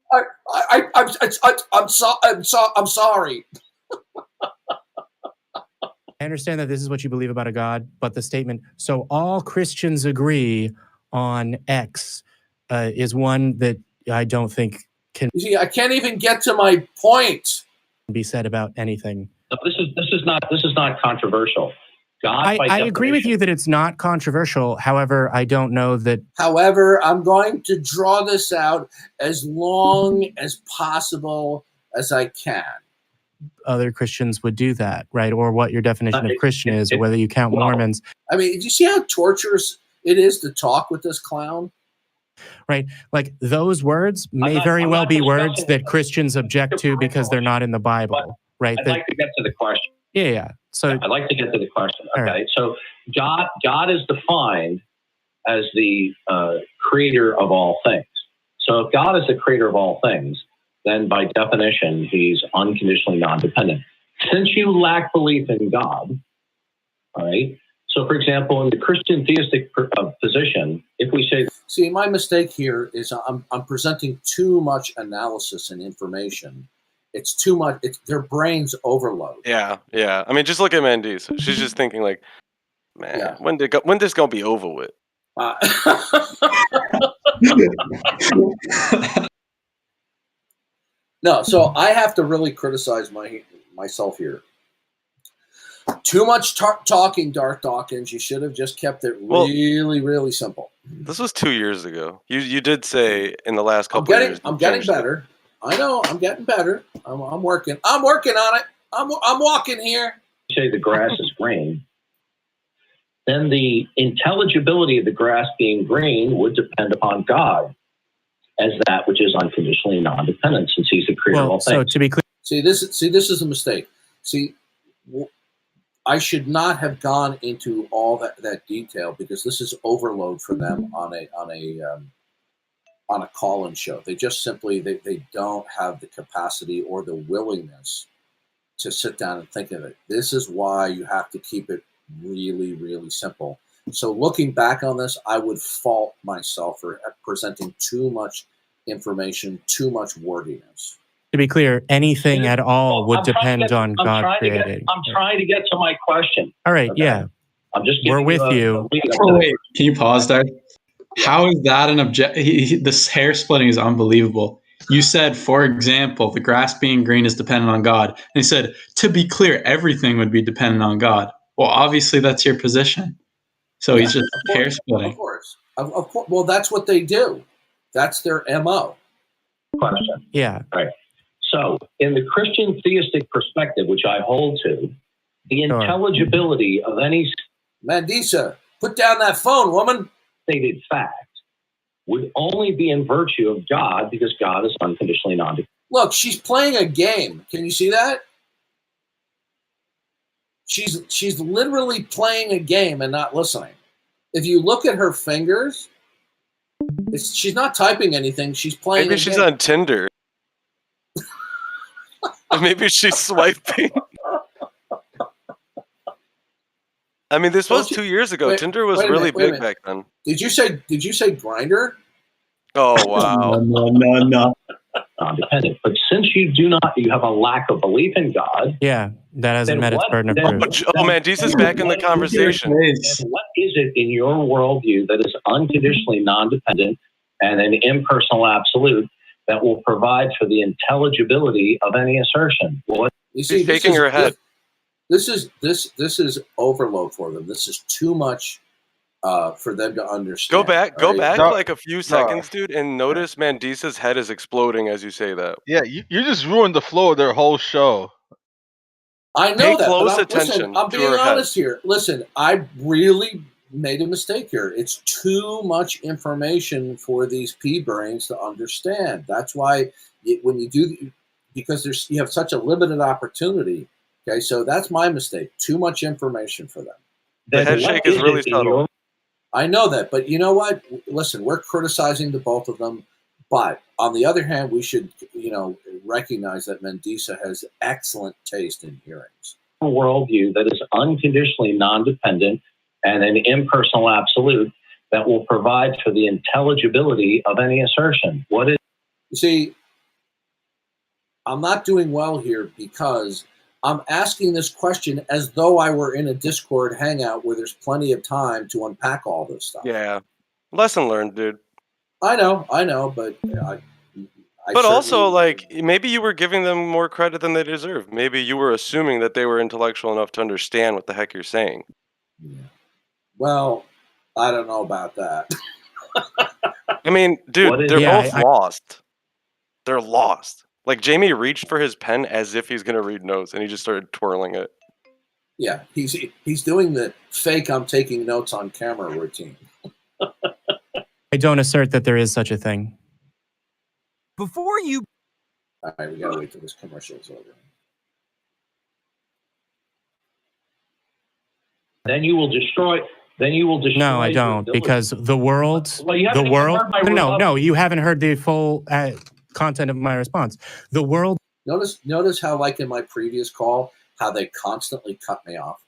I'm sorry. I understand that this is what you believe about a God, but the statement, so all Christians agree on X, is one that I don't think can. You see, I can't even get to my point. Be said about anything. No, this is not controversial. God, I agree with you that it's not controversial. However, I don't know that. However, I'm going to draw this out as long as possible as I can. Other Christians would do that, right? Or what your definition of Christian is, or whether you count Mormons. I mean, do you see how torturous it is to talk with this clown? Right. Like those words may very well be words that Christians object to because they're not in the Bible, right? I'd like to get to the question. Yeah. So I'd like to get to the question. Okay. So God is defined as the creator of all things. So if God is the creator of all things, then by definition, he's unconditionally non-dependent. Since you lack belief in God, all right? So, for example, in the Christian theistic position, if we say... See, my mistake here is I'm presenting too much analysis and information. It's too much. Their brains overload. Yeah. I mean, just look at Mandisa. She's just thinking like, man, when this gonna be over with? No, so I have to really criticize myself here. Too much talking, Darth Dawkins. You should have just kept it really, really simple. This was 2 years ago. You did say in the last couple of years. I'm getting better. I know. I'm getting better. I'm working. I'm working on it. I'm walking here. Say the grass is green, then the intelligibility of the grass being green would depend upon God as that which is unconditionally non-dependent, since he's the creator of all things. So to be clear, this is a mistake. See, I should not have gone into all that detail, because this is overload for them on a call-in show. They just simply they don't have the capacity or the willingness to sit down and think of it. This is why you have to keep it really, really simple. So looking back on this, I would fault myself for presenting too much information, too much wordiness. To be clear, anything at all would depend on God creating. I'm trying to get to my question. All right, yeah. I'm just We're with you. Wait, can you pause there? How is that an object? This hair splitting is unbelievable. You said, for example, the grass being green is dependent on God. And he said, to be clear, everything would be dependent on God. Well, obviously that's your position. So he's just hair splitting. Of course. Well, that's what they do. That's their MO. Question. Yeah. Right. So in the Christian theistic perspective, which I hold to, the intelligibility of any... Mandisa, put down that phone, woman. ...stated fact would only be in virtue of God, because God is unconditionally non-dependent. Look, she's playing a game. Can you see that? She's literally playing a game and not listening. If you look at her fingers, she's not typing anything. She's playing. Maybe she's on Tinder. Maybe she's swiping. I mean, this was 2 years ago. Tinder was really big back then. Did you say Grindr? Oh wow! No. Dependent. But since you have a lack of belief in God, yeah, that hasn't met its burden of proof. Oh man, Jesus back in the conversation. What is it in your worldview that is unconditionally non-dependent and an impersonal absolute that will provide for the intelligibility of any assertion? You see, shaking her head. This is overload for them. This is too much for them to understand. Go right? back like a few seconds, dude, and notice Mandisa's head is exploding as you say that. Yeah, you just ruined the flow of their whole show. I know Pay that, close but attention I'm to being her head. honest here. Listen, I really made a mistake here. It's too much information for these pea brains to understand. That's why when you do, because you have such a limited opportunity. Okay, so that's my mistake. Too much information for them. The head shake is really subtle. I know that, but you know what? Listen, we're criticizing the both of them, but on the other hand, we should, recognize that Mandisa has excellent taste in hearings. A worldview that is unconditionally non-dependent and an impersonal absolute that will provide for the intelligibility of any assertion. What is? You see, I'm not doing well here because I'm asking this question as though I were in a Discord hangout where there's plenty of time to unpack all this stuff. Yeah. Lesson learned, dude. I know, but but also, like, maybe you were giving them more credit than they deserve. Maybe you were assuming that they were intellectual enough to understand what the heck you're saying. Yeah. Well, I don't know about that. I mean, dude, they're both lost. They're lost. Like, Jamie reached for his pen as if he's going to read notes, and he just started twirling it. Yeah, he's doing the fake I'm taking notes on camera routine. I don't assert that there is such a thing. Before you... All right, we got to wait till this commercial is over. Then you will destroy... No, I don't, because the world... Well, you haven't even heard my No, you haven't heard the full content of my response. The world... Notice how, like in my previous call, how they constantly cut me off.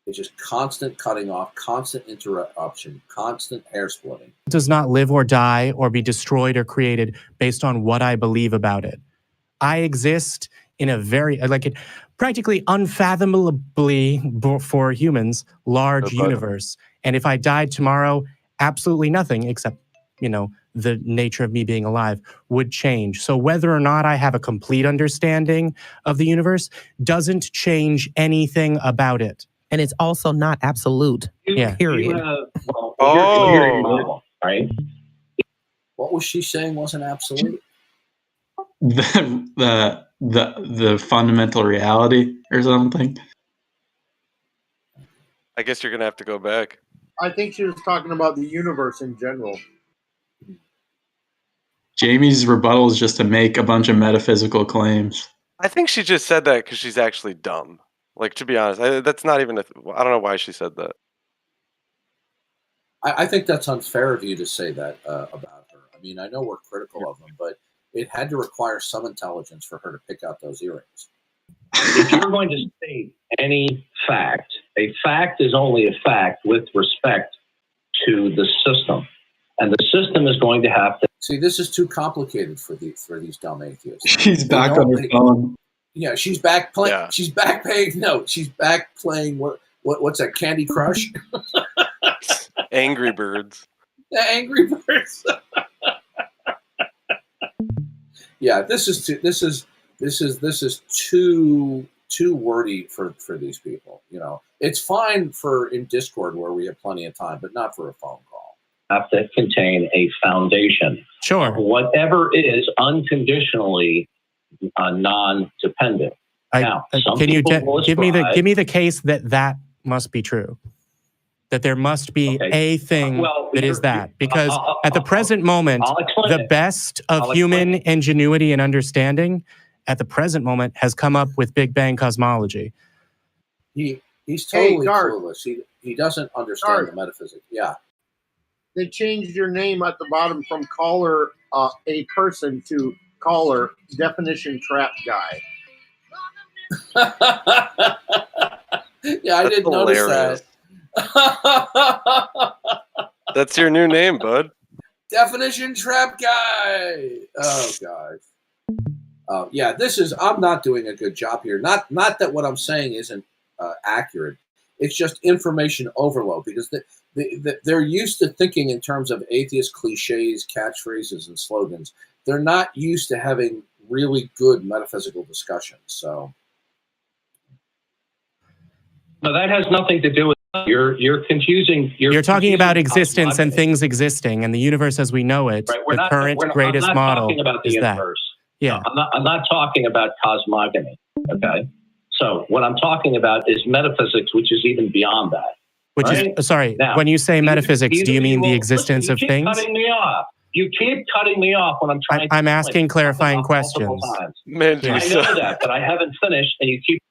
It's just constant cutting off, constant interruption, constant hair splitting. does not live or die or be destroyed or created based on what I believe about it. I exist in a very, practically unfathomably for humans, large universe. And if I died tomorrow, absolutely nothing except, the nature of me being alive would change. So whether or not I have a complete understanding of the universe doesn't change anything about it. And it's also not absolute. Period. Right? What was she saying wasn't absolute? The fundamental reality or something. I guess you're going to have to go back. I think she was talking about the universe in general. Jamie's rebuttal is just to make a bunch of metaphysical claims. I think she just said that because she's actually dumb. Like, to be honest, that's not even I don't know why she said that. I think that's unfair of you to say that about her. I mean, I know we're critical of them, but it had to require some intelligence for her to pick out those earrings. If you're going to state any fact, a fact is only a fact with respect to the system. And the system is going to have to... See, this is too complicated for these dumb atheists. She's back on her phone. Yeah, she's back playing. Yeah. She's back playing. No, she's back playing. What's that? Candy Crush. Angry Birds. The Angry Birds. Yeah, this is too wordy for these people. It's fine in Discord where we have plenty of time, but not for a phone call. Have to contain a foundation. Sure. Whatever is unconditionally non-dependent. Now, can you give me the case that must be true? That there must be a thing that is that. Because at the present moment, the best of human ingenuity and understanding at the present moment has come up with Big Bang cosmology. He's totally clueless. He doesn't understand the metaphysics. Yeah. They changed your name at the bottom from caller a person to caller definition trap guy. Yeah, I didn't notice that. That's your new name, bud. Definition trap guy. Oh God. Yeah, I'm not doing a good job here. Not that what I'm saying isn't accurate. It's just information overload because they're used to thinking in terms of atheist cliches, catchphrases, and slogans. They're not used to having really good metaphysical discussions. So, No, that has nothing to do with. You're confusing. You're talking confusing about existence and cosmogony. things existing and the universe as we know it. Right, The current greatest I'm not model talking about the is that. universe. Yeah. No, I'm not talking about cosmogony. Okay. So what I'm talking about is metaphysics, which is even beyond that. Which right? is sorry. Now, when you say metaphysics, do you mean the existence of things? Cutting me off. You keep cutting me off when I'm trying. I'm asking clarifying questions. I know that, but I haven't finished, and you keep.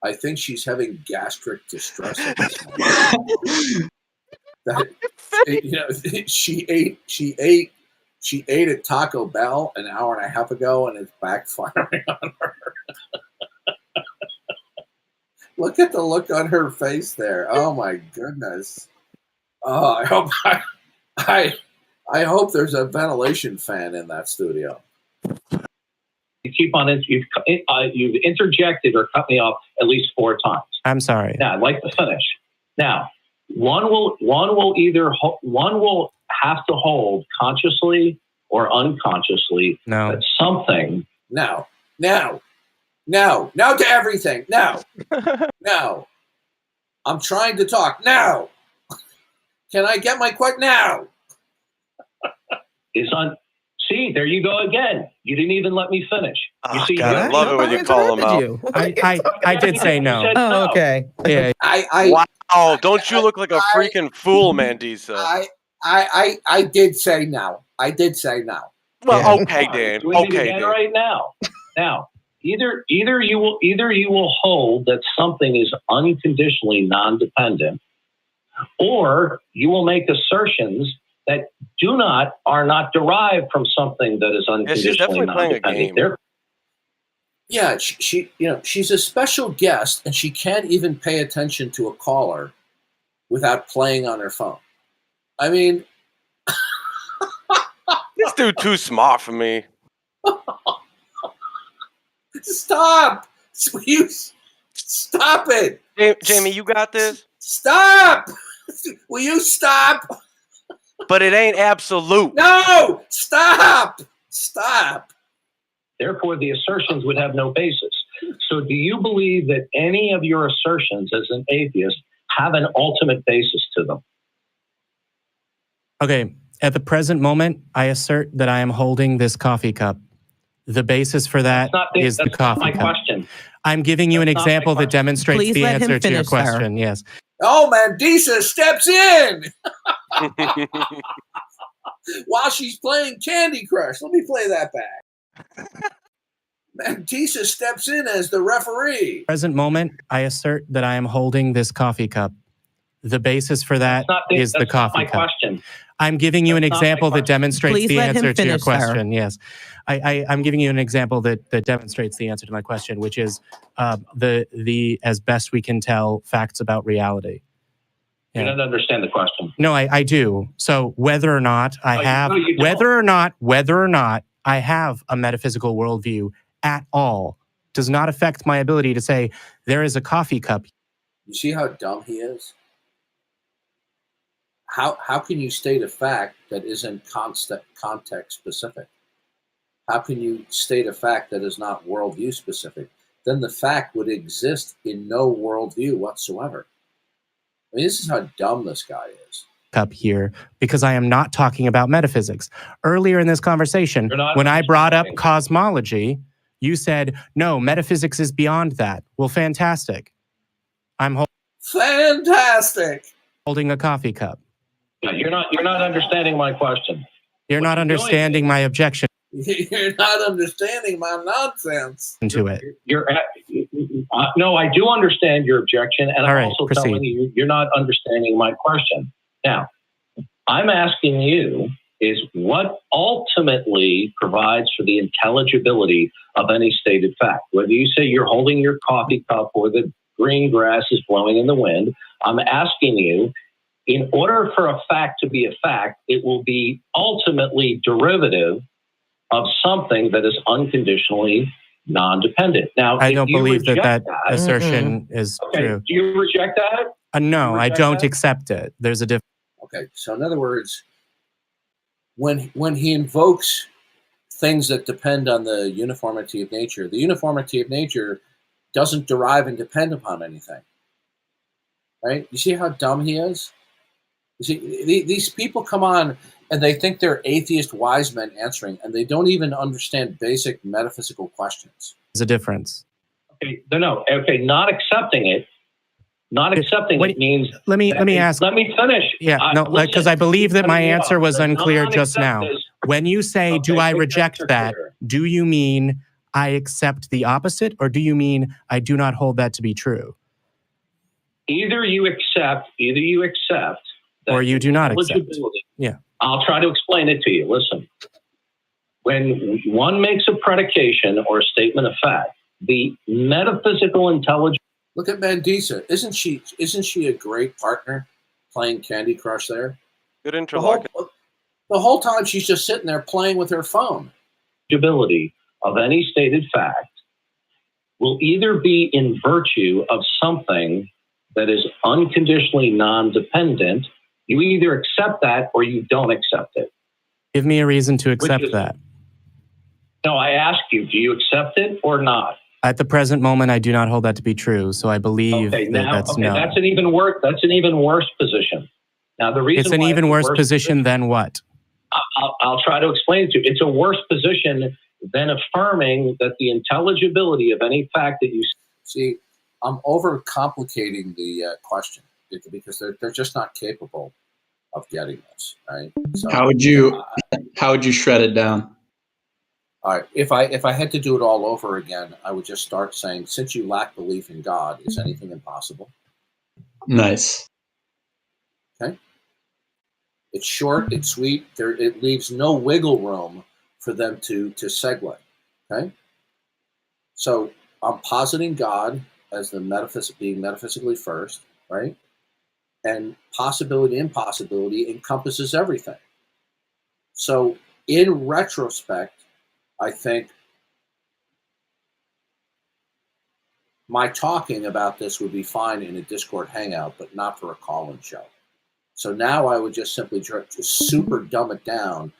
I think she's having gastric distress at this moment. You know, she ate at Taco Bell an hour and a half ago, and it's backfiring on her. Look at the look on her face there. Oh my goodness. Oh, I hope there's a ventilation fan in that studio. You keep on you've interjected or cut me off at least 4 times. I'm sorry. Now I'd like to finish. Now, one will have to hold consciously or unconsciously that something. Now to everything. Now. I'm trying to talk now. Can I get my question now? See, there you go again. You didn't even let me finish. You see, God, I love it when you call him out. I did say no. Oh, okay. Yeah. Wow, don't you look like a freaking fool, Mandisa? I did say no. I did say no. Well, okay, Dan. Doing it Okay, again Dan. right now. Now, either you will hold that something is unconditionally non-dependent, or you will make assertions that are not derived from something that is unconditionally non-dependent. Yeah, she's a special guest, and she can't even pay attention to a caller without playing on her phone. I mean, this dude too smart for me. Stop! Stop it! Jamie, you got this? Stop! Will you stop? But it ain't absolute. No! Stop! Stop! Therefore, the assertions would have no basis. So do you believe that any of your assertions as an atheist have an ultimate basis to them? Okay. At the present moment, I assert that I am holding this coffee cup. The basis for that is the coffee my cup. question. I'm giving you an example that demonstrates Please the let him answer to your finish, sir. question. Yes. Oh, Mandisa steps in while she's playing Candy Crush. Let me play that back. Mandisa steps in as the referee. Present moment, I assert that I am holding this coffee cup. The basis for that is the coffee my cup. question. I'm giving you an example that demonstrates Please the let him answer to your finish, sir. question. Yes. I'm giving you an example that demonstrates the answer to my question, which is the as best we can tell, facts about reality. You don't understand the question. No, I do. So whether or not I have whether or not I have a metaphysical worldview at all does not affect my ability to say there is a coffee cup. You see how dumb he is? How can you state a fact that isn't context specific? How can you state a fact that is not worldview specific? Then the fact would exist in no worldview whatsoever. I mean, this is how dumb this guy is. Up here because I am not talking about metaphysics. Earlier in this conversation, when I brought up cosmology, you said, no, metaphysics is beyond that. Well, fantastic. I'm fantastic. Holding a coffee cup. Yeah, you're not understanding my question. You're not understanding my objection You're not understanding my nonsense. to it. No, I do understand your objection, and All I'm right, also proceed. telling you you're not understanding my question. Now, I'm asking you is what ultimately provides for the intelligibility of any stated fact. Whether you say you're holding your coffee cup or the green grass is blowing in the wind, I'm asking you, in order for a fact to be a fact, it will be ultimately derivative of something that is unconditionally non-dependent. Now, I if don't you believe that reject assertion is true. Do you reject that? No, I reject don't that? accept it. There's a difference. Okay, so in other words, when he invokes things that depend on the uniformity of nature doesn't derive and depend upon anything. Right? You see how dumb he is? You see, these people come on and they think they're atheist wise men answering, and they don't even understand basic metaphysical questions. There's a difference. Okay, no. Okay, not accepting it. Not accepting it means. Let me ask. Let me finish. Yeah, no, because I believe that my answer was unclear just now. When you say, "Do I reject that?" Do you mean I accept the opposite, or do you mean I do not hold that to be true? Either you accept, or you do not accept. Yeah. I'll try to explain it to you. Listen, when one makes a predication or a statement of fact, the metaphysical intelligence. Look at Mandisa. Isn't she a great partner playing Candy Crush there? Good interlocutor. The whole time she's just sitting there playing with her phone. Ability of any stated fact will either be in virtue of something that is unconditionally non-dependent. You either accept that or you don't accept it. Give me a reason to accept that. No, I ask you, do you accept it or not? At the present moment, I do not hold that to be true, so I believe that's no. That's an even worse position. Now, the reason it's an even worse position than what? I'll try to explain it to you. It's a worse position than affirming that the intelligibility of any fact that you see. I'm overcomplicating the question because they're just not capable of getting this, right? So, how would you shred it down? All right. If I had to do it all over again, I would just start saying, since you lack belief in God, is anything impossible? Nice. Okay. It's short, it's sweet. It leaves no wiggle room for them to segue. Okay. So I'm positing God as the being metaphysically first, right? And possibility, impossibility encompasses everything. So in retrospect, I think my talking about this would be fine in a Discord hangout, but not for a call-in show. So now I would just simply just super dumb it down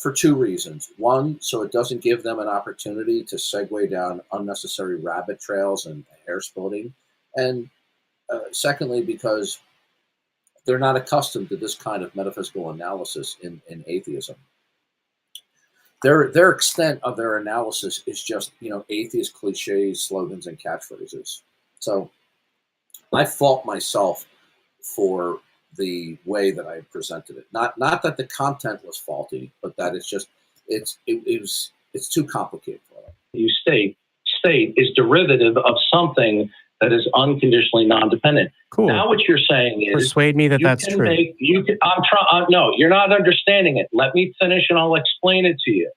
for two reasons. One, so it doesn't give them an opportunity to segue down unnecessary rabbit trails and hair splitting. And secondly, because they're not accustomed to this kind of metaphysical analysis in atheism. Their extent of their analysis is just, atheist cliches, slogans, and catchphrases. So I fault myself for the way that I presented it. Not that the content was faulty, but that it's too complicated for them. You state is derivative of something that is unconditionally non-dependent. Cool. Now what you're saying is persuade me that that's true. No, you're not understanding it. Let me finish and I'll explain it to you.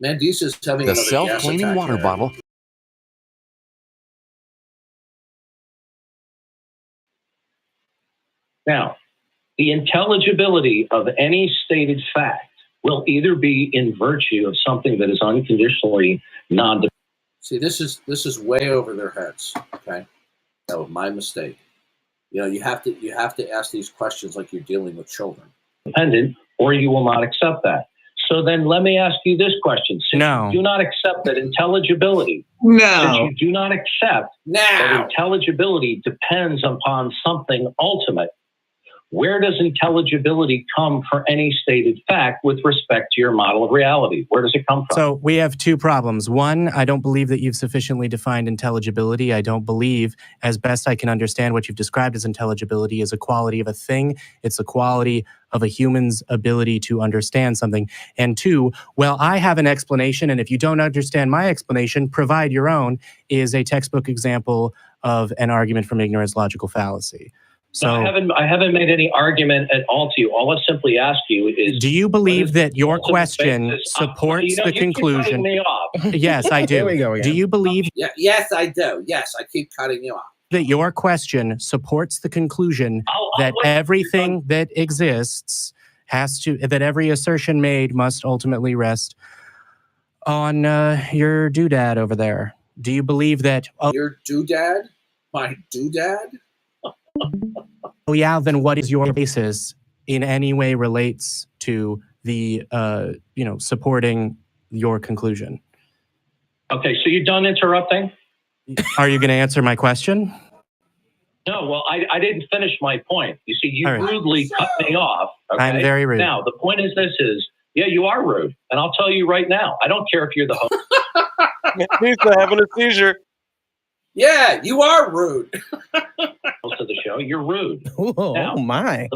Mandisa's having the another self-cleaning water here. bottle. Now, the intelligibility of any stated fact will either be in virtue of something that is unconditionally non-dependent. See, this is way over their heads. Okay, that was my mistake. You have to ask these questions like you're dealing with children. Dependent, or you will not accept that. So then let me ask you this question. Since you do not accept that intelligibility, since you do not accept that intelligibility depends upon something ultimate, where does intelligibility come for any stated fact with respect to your model of reality? Where does it come from? So we have two problems. One, I don't believe that you've sufficiently defined intelligibility. I don't believe, as best I can understand, what you've described as intelligibility is a quality of a thing. It's a quality of a human's ability to understand something. And two, well, I have an explanation, and if you don't understand my explanation, provide your own, is a textbook example of an argument from ignorance logical fallacy. So I haven't made any argument at all to you. All I've simply asked you is, do you believe that your question supports the conclusion? Me off. Yes, I do. There we go again. Do you believe? Yeah, yes, I do. Yes, I keep cutting you off. That your question supports the conclusion that everything that exists that every assertion made must ultimately rest on your doodad over there. Do you believe that? Your doodad? My doodad? Oh yeah, then what is your basis in any way relates to the supporting your conclusion? Okay, so you're done interrupting? Are you going to answer my question? No, well, I didn't finish my point. You see, you All right. rudely cut me off. Okay? I'm very rude. Now, the point is yeah, you are rude. And I'll tell you right now, I don't care if you're the host. He's having a seizure. Yeah, you are rude. Host of the show, you're rude. Oh, Now, my.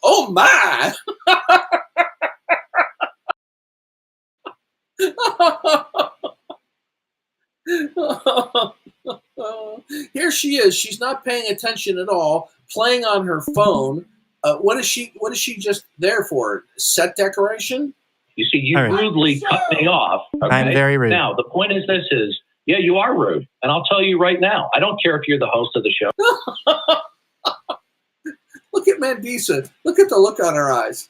Oh, my. Here she is. She's not paying attention at all, playing on her phone. What is she just there for? Set decoration? You see, you All right. rudely cut me off. Okay? I'm very rude. Now, the point is yeah, you are rude. And I'll tell you right now, I don't care if you're the host of the show. Look at Mandisa. Look at the look on her eyes.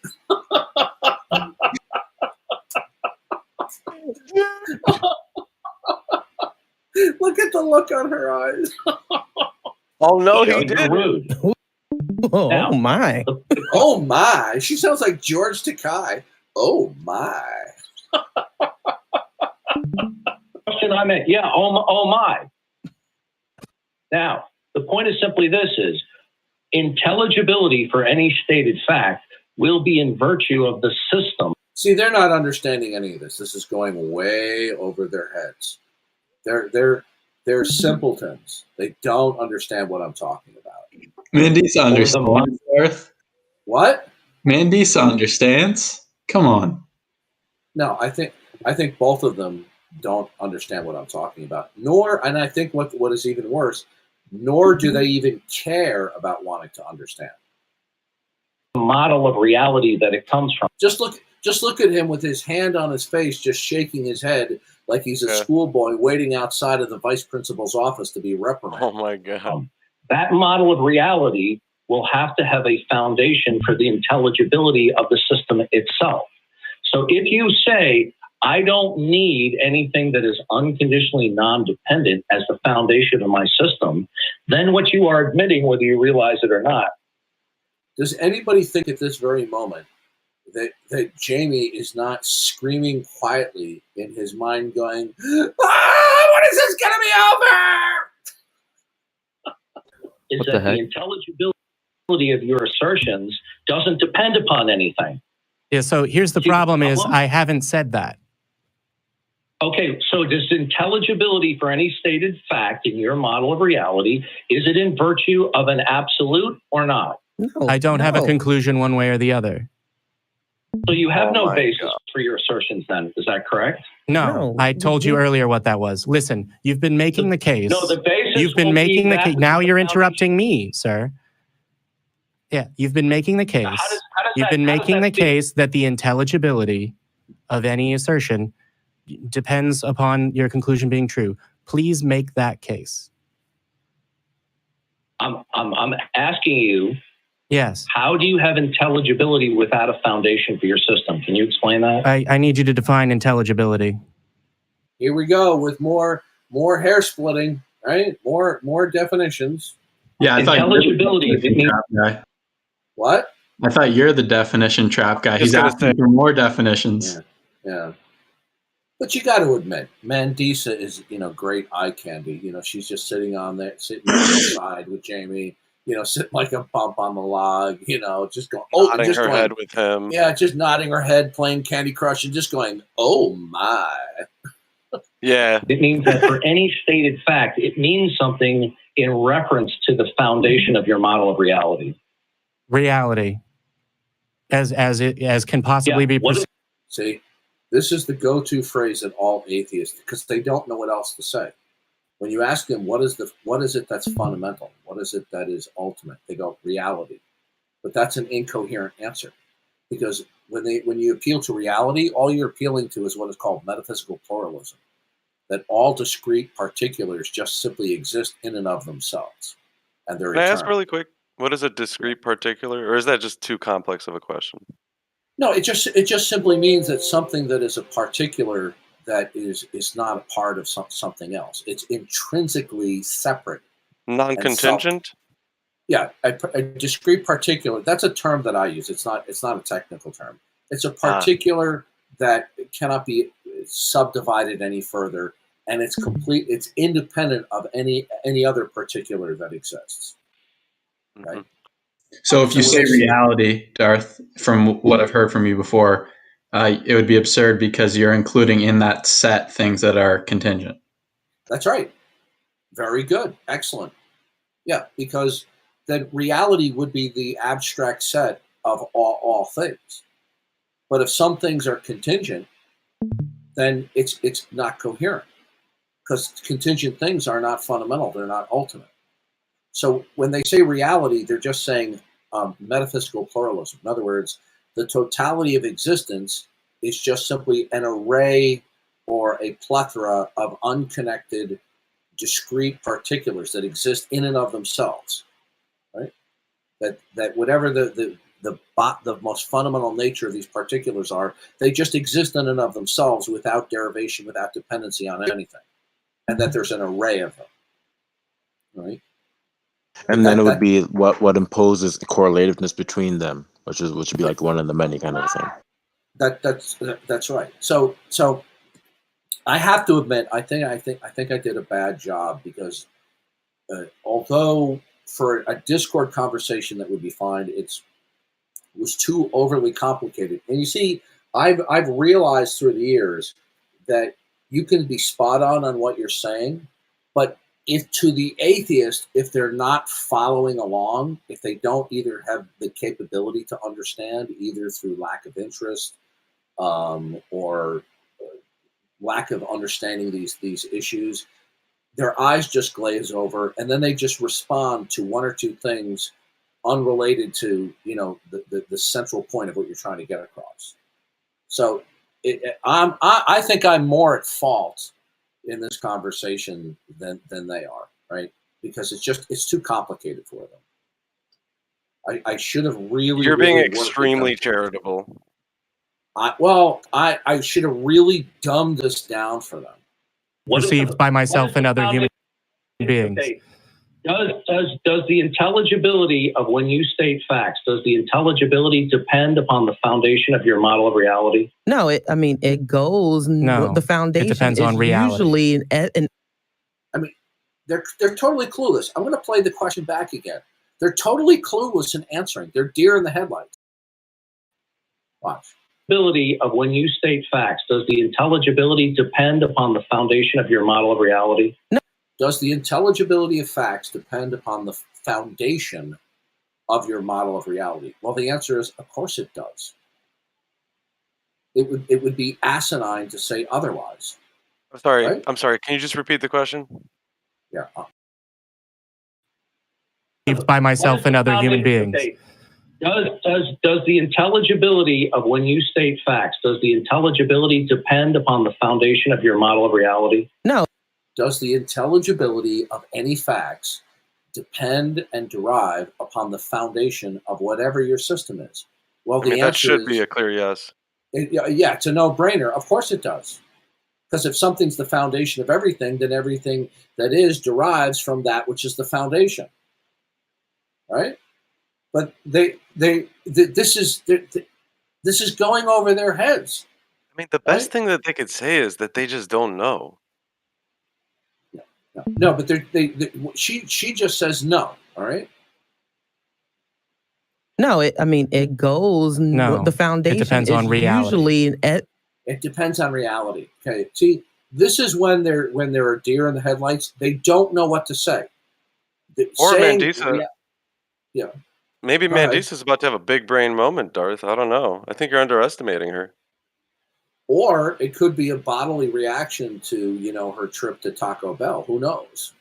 Look at the look on her eyes. Oh, no, he You're did. rude. Oh, Now, my. Oh, my. She sounds like George Takei. Oh, my. Question I meant, yeah, oh my. Now, the point is simply intelligibility for any stated fact will be in virtue of the system. See, they're not understanding any of this. This is going way over their heads. They're simpletons. They don't understand what I'm talking about. Mandisa understands, Darth. What? Mandisa understands? Come on. No, I think both of them don't understand what I'm talking about. And I think what is even worse, nor do they even care about wanting to understand. The model of reality that it comes from. Just look at him with his hand on his face, just shaking his head like he's a schoolboy waiting outside of the vice principal's office to be reprimanded. Oh my God. That model of reality will have to have a foundation for the intelligibility of the system itself. So if you say, I don't need anything that is unconditionally non-dependent as the foundation of my system, then what you are admitting, whether you realize it or not. Does anybody think at this very moment that Jamie is not screaming quietly in his mind going, when is this going to be over? Is that the intelligibility of your assertions doesn't depend upon anything. Yeah, so here's the problem is I haven't said that. Okay, so does intelligibility for any stated fact in your model of reality, is it in virtue of an absolute or not? No, I don't have a conclusion one way or the other. So you have no basis for your assertions then, is that correct? No, I told you earlier what that was. Listen, you've been making the case. No, the basis You've been will making be the case. that Now you're interrupting me, sir. Yeah, you've been making the case. You've been making the case that the intelligibility of any assertion depends upon your conclusion being true. Please make that case. I'm asking you. Yes. How do you have intelligibility without a foundation for your system? Can you explain that? I need you to define intelligibility. Here we go with more hair splitting, right? More definitions. Yeah, I thought intelligibility. Guy. What? I thought you're the definition trap guy. He's asking for more definitions. Yeah. But you got to admit, Mandisa is, great eye candy. She's just sitting on the side with Jamie, sitting like a bump on the log, just going, nodding her head with him. Yeah, just nodding her head, playing Candy Crush, and just going, oh my. Yeah. It means that for any stated fact, it means something in reference to the foundation of your model of reality. Reality. As can possibly be perceived. See, this is the go-to phrase in all atheists because they don't know what else to say. When you ask them, what is it that's fundamental? What is it that is ultimate? They go, reality. But that's an incoherent answer because when you appeal to reality, all you're appealing to is what is called metaphysical pluralism, that all discrete particulars just simply exist in and of themselves. And they're Can I ask eternal. really quick, what is a discrete particular, or is that just too complex of a question? No, it just simply means that something that is a particular that is not a part of something else. It's intrinsically separate. Non-contingent? Yeah, a discrete particular. That's a term that I use. It's not a technical term. It's a particular that cannot be subdivided any further and it's complete. It's independent of any other particular that exists. Right. So if you say reality, Darth, from what I've heard from you before, it would be absurd because you're including in that set things that are contingent. That's right. Very good. Excellent. Yeah, because then reality would be the abstract set of all things. But if some things are contingent, then it's not coherent, because contingent things are not fundamental. They're not ultimate. So when they say reality, they're just saying metaphysical pluralism. In other words, the totality of existence is just simply an array or a plethora of unconnected, discrete particulars that exist in and of themselves, right? That whatever the most fundamental nature of these particulars are, they just exist in and of themselves without derivation, without dependency on anything, and that there's an array of them, right? And then it would be what imposes the correlativeness between them, which would be like one of the many kind of thing. That's right. So I have to admit, I think I did a bad job, because although for a Discord conversation that would be fine, it was too overly complicated. And you see, I've realized through the years that you can be spot on what you're saying, but if to the atheist, if they're not following along, if they don't either have the capability to understand, either through lack of interest or lack of understanding these issues, their eyes just glaze over, and then they just respond to one or two things unrelated to the central point of what you're trying to get across. So I think I'm more at fault in this conversation than they are, right? Because it's too complicated for them. I should have really. You're being really extremely charitable. I should have really dumbed this down for them. Perceived by myself and other human beings. Okay. Does the intelligibility of when you state facts, does the intelligibility depend upon the foundation of your model of reality? No, it goes. No, the foundation. It depends on reality. Usually, they're totally clueless. I'm going to play the question back again. They're totally clueless in answering. They're deer in the headlights. Watch. Ability of when you state facts, does the intelligibility depend upon the foundation of your model of reality? No. Does the intelligibility of facts depend upon the foundation of your model of reality? Well, the answer is, of course it does. It would be asinine to say otherwise. I'm sorry. Right? I'm sorry. Can you just repeat the question? Yeah. By myself and other human beings. Okay. Does the intelligibility of when you state facts, does the intelligibility depend upon the foundation of your model of reality? No. Does the intelligibility of any facts depend and derive upon the foundation of whatever your system is? Well, the answer that should is, be a clear yes. Yeah, it's a no-brainer. Of course it does. Because if something's the foundation of everything, then everything that is derives from that which is the foundation. Right? But this is going over their heads. I mean, the best thing that they could say is that they just don't know. No, but she just says no. All right. No, it goes. No, the foundation. It depends on reality. Usually, it depends on reality. Okay. See, this is when there are deer in the headlights. They don't know what to say. Or Mandisa. Yeah. Maybe Mandisa's about to have a big brain moment, Darth. I don't know. I think you're underestimating her. Or it could be a bodily reaction to, her trip to Taco Bell. Who knows?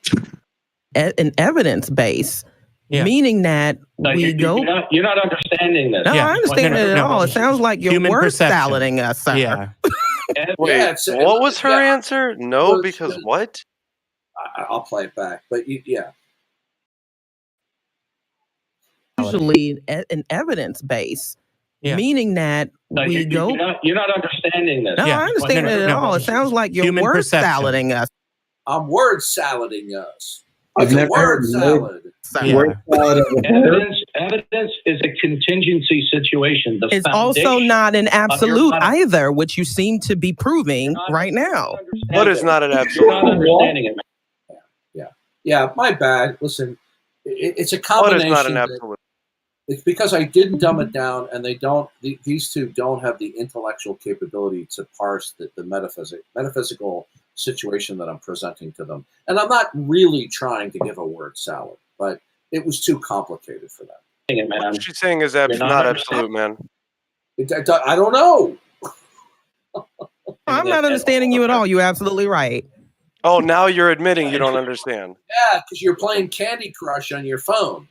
An evidence base, meaning that You're not understanding this. No, I understand it at all. It sounds like you're word salading us, sir. Yeah. Wait, what was her answer? No, because what? I'll play it back. But yeah. Usually an evidence base, meaning that You're not understanding this. No, I understand it at all. It sounds like you're word salading us. I'm word salading us. I've It's a never word heard salad. word salad. Evidence is a contingency situation. The It's also foundation not an of your absolute model- either, which you seem to be proving right now. What is not an You're absolute? not understanding it, man. Yeah, my bad. Listen, it's a What combination. is not an that- absolute? It's because I didn't dumb it down, and they don't. These two don't have the intellectual capability to parse the metaphysical situation that I'm presenting to them. And I'm not really trying to give a word salad, but it was too complicated for them. What she's saying is not not absolute, man. I don't know. I'm not understanding you at all. You're absolutely right. Oh, now you're admitting you don't understand. Yeah, because you're playing Candy Crush on your phone.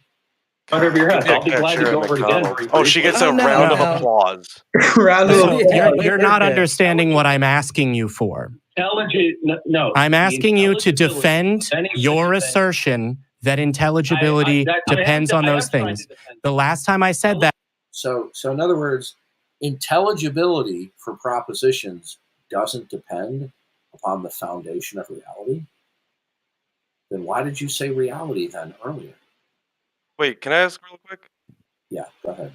Out of your head. I'll be Yeah, glad to sure, go over it again. McDonald's. Oh, she gets a Oh, no, round of no. applause. Round of So applause. you're not understanding what I'm asking you for. No. I'm asking you to Intelligibility. defend your assertion that intelligibility depends on those things. The last time I said that. So in other words, intelligibility for propositions doesn't depend upon the foundation of reality. Then why did you say reality then earlier? Wait, can I ask real quick? Yeah, go ahead.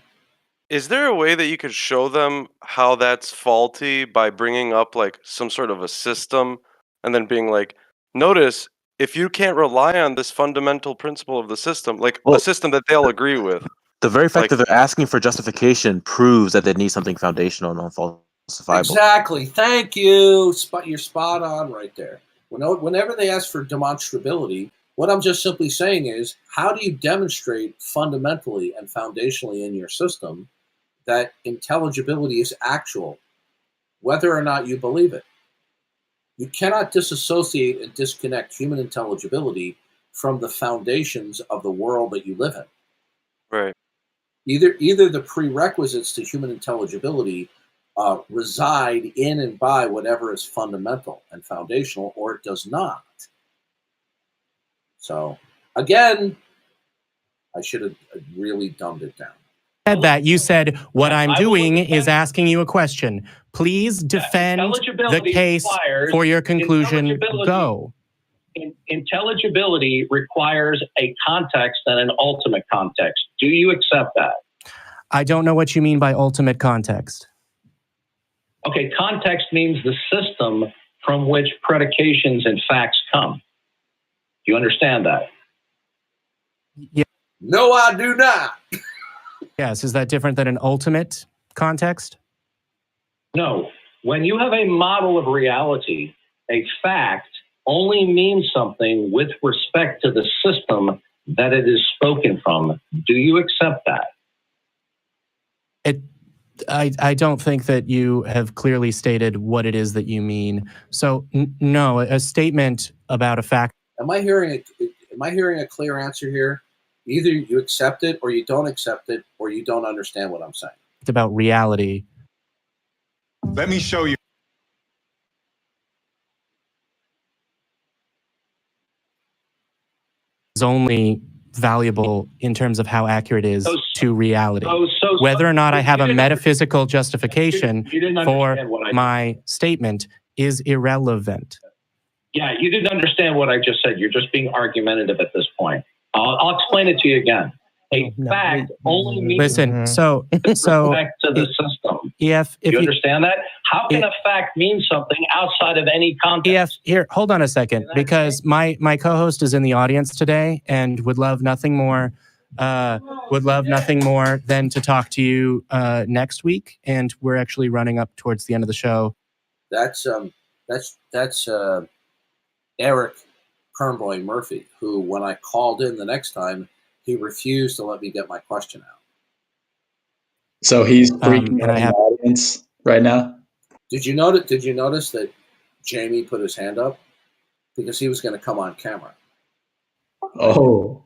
Is there a way that you could show them how that's faulty by bringing up like some sort of a system and then being like, notice if you can't rely on this fundamental principle of the system, like a system that they'll agree with. The very fact Like- that they're asking for justification proves that they need something foundational and unfalsifiable. Exactly. Thank you. You're spot on right there. Whenever they ask for demonstrability, what I'm just simply saying is, how do you demonstrate fundamentally and foundationally in your system that intelligibility is actual, whether or not you believe it? You cannot disassociate and disconnect human intelligibility from the foundations of the world that you live in. Right. Either the prerequisites to human intelligibility reside in and by whatever is fundamental and foundational, or it does not. So, again, I should have really dumbed it down. Said that you said what I'm doing is asking you a question. Please defend the case for your conclusion. Go. Intelligibility requires a context and an ultimate context. Do you accept that? I don't know what you mean by ultimate context. Okay, context means the system from which predications and facts come. Do you understand that? Yeah. No, I do not. Yes, is that different than an ultimate context? No. When you have a model of reality, a fact only means something with respect to the system that it is spoken from. Do you accept that? I don't think that you have clearly stated what it is that you mean. So no, a statement about a fact. Am I hearing a clear answer here? Either you accept it, or you don't accept it, or you don't understand what I'm saying. It's about reality. Let me show you. Is only valuable in terms of how accurate it is to reality. Whether or not I have a metaphysical justification for my statement is irrelevant. Yeah, you didn't understand what I just said. You're just being argumentative at this point. I'll explain it to you again. A fact only means Listen, so respect to the system. If you understand that? How can a fact mean something outside of any context? Here, hold on a second, because my co-host is in the audience today and would love nothing more than to talk to you next week. And we're actually running up towards the end of the show. That's Eric Kernboy Murphy, who, when I called in the next time, he refused to let me get my question out. So he's freaking out in the audience right now. Did you notice that Jamie put his hand up because he was going to come on camera? Oh.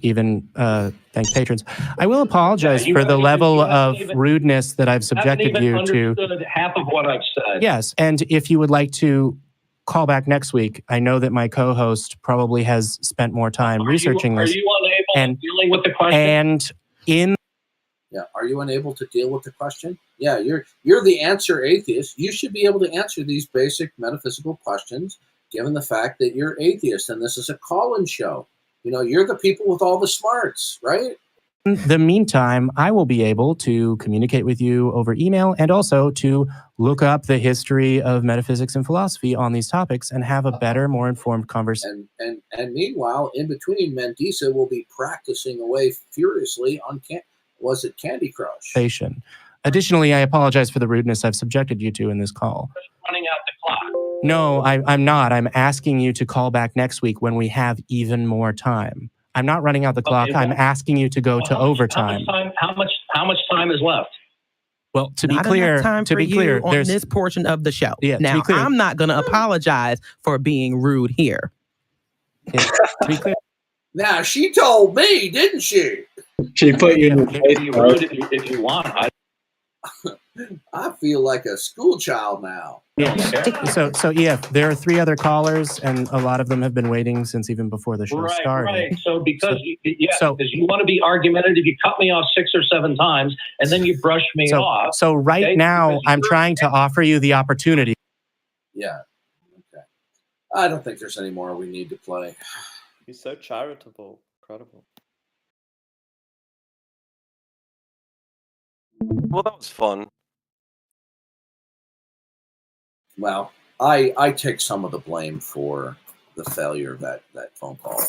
Even thank patrons. I will apologize for the level of rudeness that I've subjected you to. Half of what I've said. Yes, and if you would like to call back next week, I know that my co-host probably has spent more time researching this. Are you unable to dealing with the question? Are you unable to deal with the question? Yeah, you're the answer atheist. You should be able to answer these basic metaphysical questions given the fact that you're atheist and this is a call-in show. You're the people with all the smarts, right? In the meantime, I will be able to communicate with you over email and also to look up the history of metaphysics and philosophy on these topics and have a better, more informed conversation. And meanwhile, in between, Mandisa will be practicing away furiously on Candy Crush. Additionally, I apologize for the rudeness I've subjected you to in this call. Running out the clock. No, I'm not. I'm asking you to call back next week when we have even more time. I'm not running out the clock. Okay, well, I'm asking you to go to overtime. How much time is left? Well, to be Not clear, enough time for you on there's this portion of the show. Yeah, to now, be clear- I'm not going to apologize for being rude here. to be clear. Now, she told me, didn't she? She put you in your You can be rude if you want. I feel like a school child now. Yeah. So EF, there are 3 other callers, and a lot of them have been waiting since even before the show started. Right. So because you want to be argumentative, you cut me off 6 or 7 times, and then you brush me off. So right now, I'm trying to offer you the opportunity. Yeah. Okay. I don't think there's any more we need to play. He's so charitable. Incredible. Well, that was fun. Well, I take some of the blame for the failure of that phone call.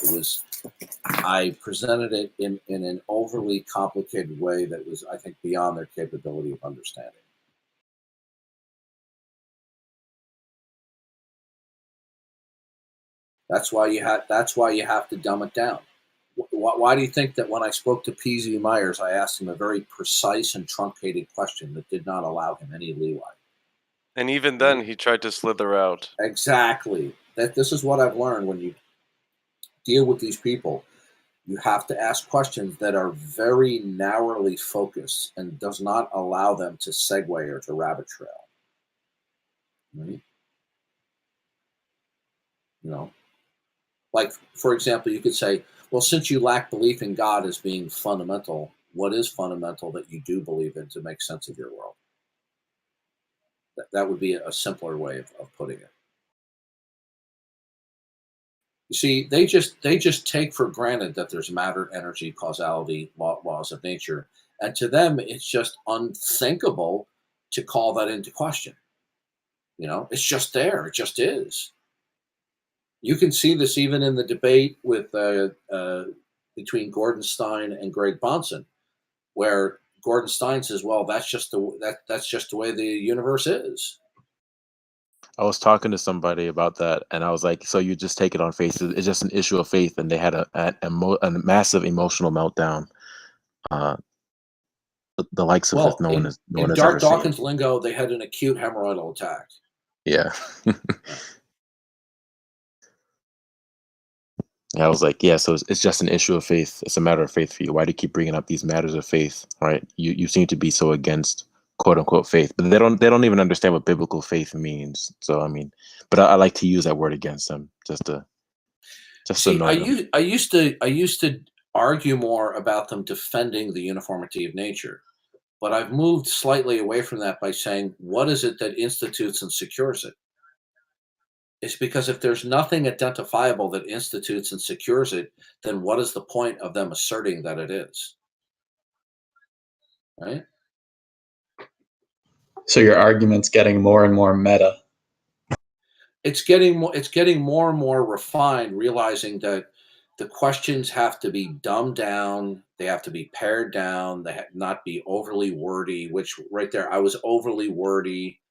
I presented it in an overly complicated way that was, I think, beyond their capability of understanding. That's why you have to dumb it down. Why do you think that when I spoke to P.Z. Myers, I asked him a very precise and truncated question that did not allow him any leeway? And even then, he tried to slither out. Exactly. This is what I've learned when you deal with these people. You have to ask questions that are very narrowly focused and does not allow them to segue or to rabbit trail. Right? Like, for example, you could say, well, since you lack belief in God as being fundamental, what is fundamental that you do believe in to make sense of your world? That would be a simpler way of putting it. You see, they just take for granted that there's matter, energy, causality, laws of nature, and to them, it's just unthinkable to call that into question. It's just there. It just is. You can see this even in the debate with between Gordon Stein and Greg Bonson, where Gordon Stein says, "Well, that's just the way the universe is." I was talking to somebody about that, and I was like, "So you just take it on faith? It's just an issue of faith?" And they had a massive emotional meltdown. The likes of it, no one has Darth ever Dawkins seen. lingo, they had an acute hemorrhoidal attack. Yeah. I was like, yeah, so it's just an issue of faith. It's a matter of faith for you. Why do you keep bringing up these matters of faith, right? You seem to be so against quote unquote faith, but they don't even understand what biblical faith means. So I mean, but I like to use that word against them just to annoy them. I used to argue more about them defending the uniformity of nature, but I've moved slightly away from that by saying, what is it that institutes and secures it? It's because if there's nothing identifiable that institutes and secures it, then what is the point of them asserting that it is? Right? So your argument's getting more and more meta. It's getting more and more refined, realizing that the questions have to be dumbed down, they have to be pared down, they have not be overly wordy, which right there, I was overly wordy,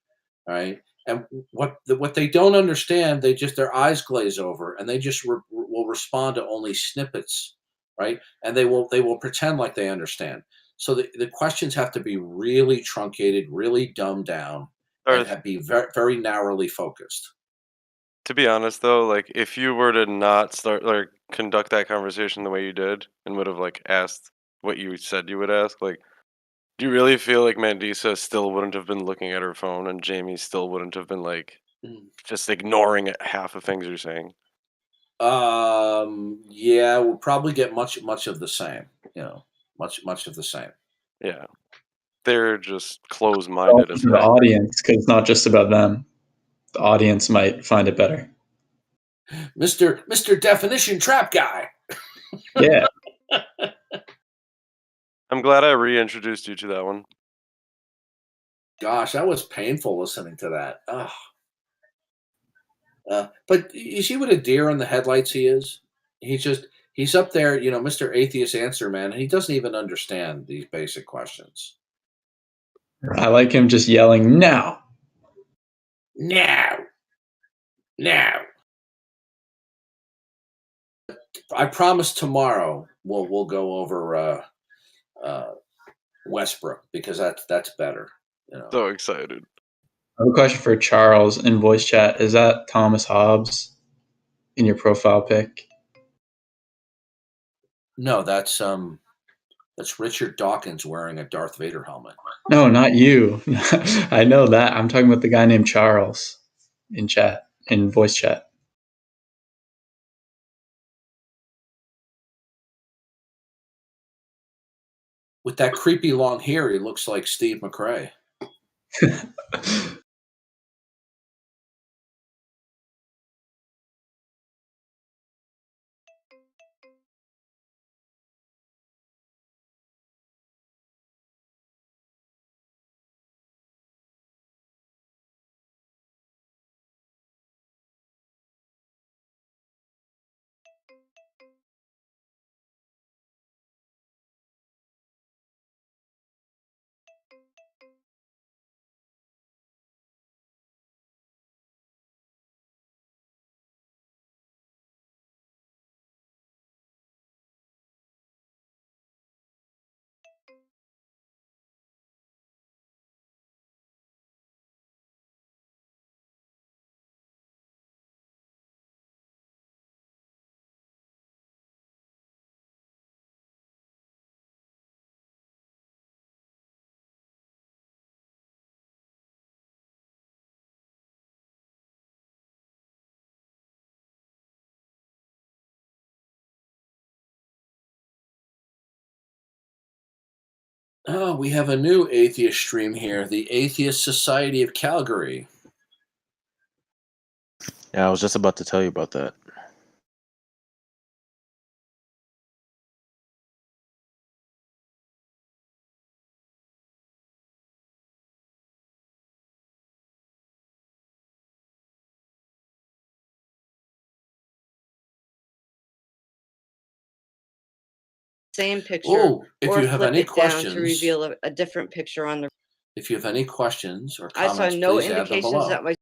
right? And what they don't understand, their eyes glaze over, and they just will respond to only snippets, right? And they will pretend like they understand. So the questions have to be really truncated, really dumbed down, and be very, very narrowly focused. To be honest, though, like if you were to not conduct that conversation the way you did and would have asked what you said you would ask, do you really feel like Mandisa still wouldn't have been looking at her phone and Jamie still wouldn't have been just ignoring half of things you're saying? Yeah, we'll probably get much of the same. Much of the same. Yeah, they're just closed-minded as the audience, because it's not just about them. The audience might find it better. Mr. Definition Trap Guy. Yeah. I'm glad I reintroduced you to that one. Gosh, that was painful listening to that. Ugh. But you see what a deer in the headlights he is? He's up there, Mr. Atheist Answer Man, and he doesn't even understand these basic questions. I like him just yelling, now. Now. I promise tomorrow we'll go over Westbrook because that's better. So excited. I have a question for Charles in voice chat. Is that Thomas Hobbes in your profile pic? No, that's Richard Dawkins wearing a Darth Vader helmet. No, not you. I know that. I'm talking about the guy named Charles in chat, in voice chat. With that creepy long hair, he looks like Steve McRae. Oh, we have a new atheist stream here, the Atheist Society of Calgary. Yeah, I was just about to tell you about that. Same picture, Oh, if or you have flip any it down to questions, reveal a different picture on the. if you have any questions or I saw comments, no please add them indications below. that my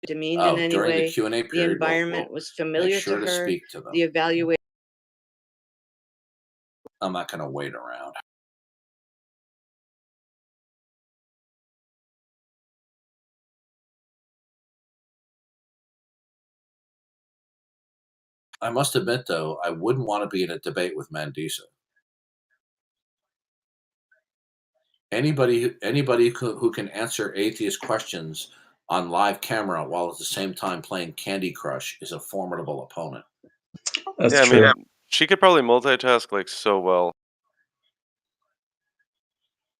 demeaned in any During the way. Q&A The period, environment was we'll familiar make sure to to her. speak to them. The evaluation. I'm not going to wait around. I must admit, though, I wouldn't want to be in a debate with Mandisa. Anybody who can answer atheist questions on live camera while at the same time playing Candy Crush is a formidable opponent. That's yeah, true. I mean, she could probably multitask like so well.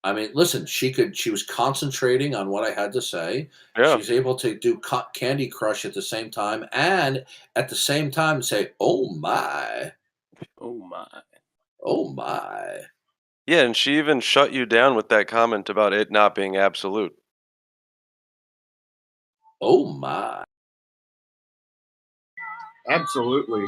I mean, listen, she was concentrating on what I had to say. Yeah. She's able to do Candy Crush at the same time and at the same time say, oh my. Oh my. Oh my. Yeah, and she even shut you down with that comment about it not being absolute. Oh my. Absolutely.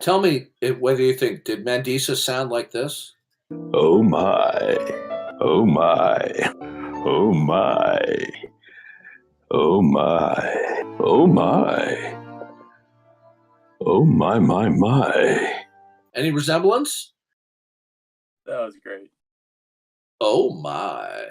Tell me whether you think, did Mandisa sound like this? Oh my. Oh my. Oh my. Oh my. Oh my. Oh my. Any resemblance? That was great. Oh my.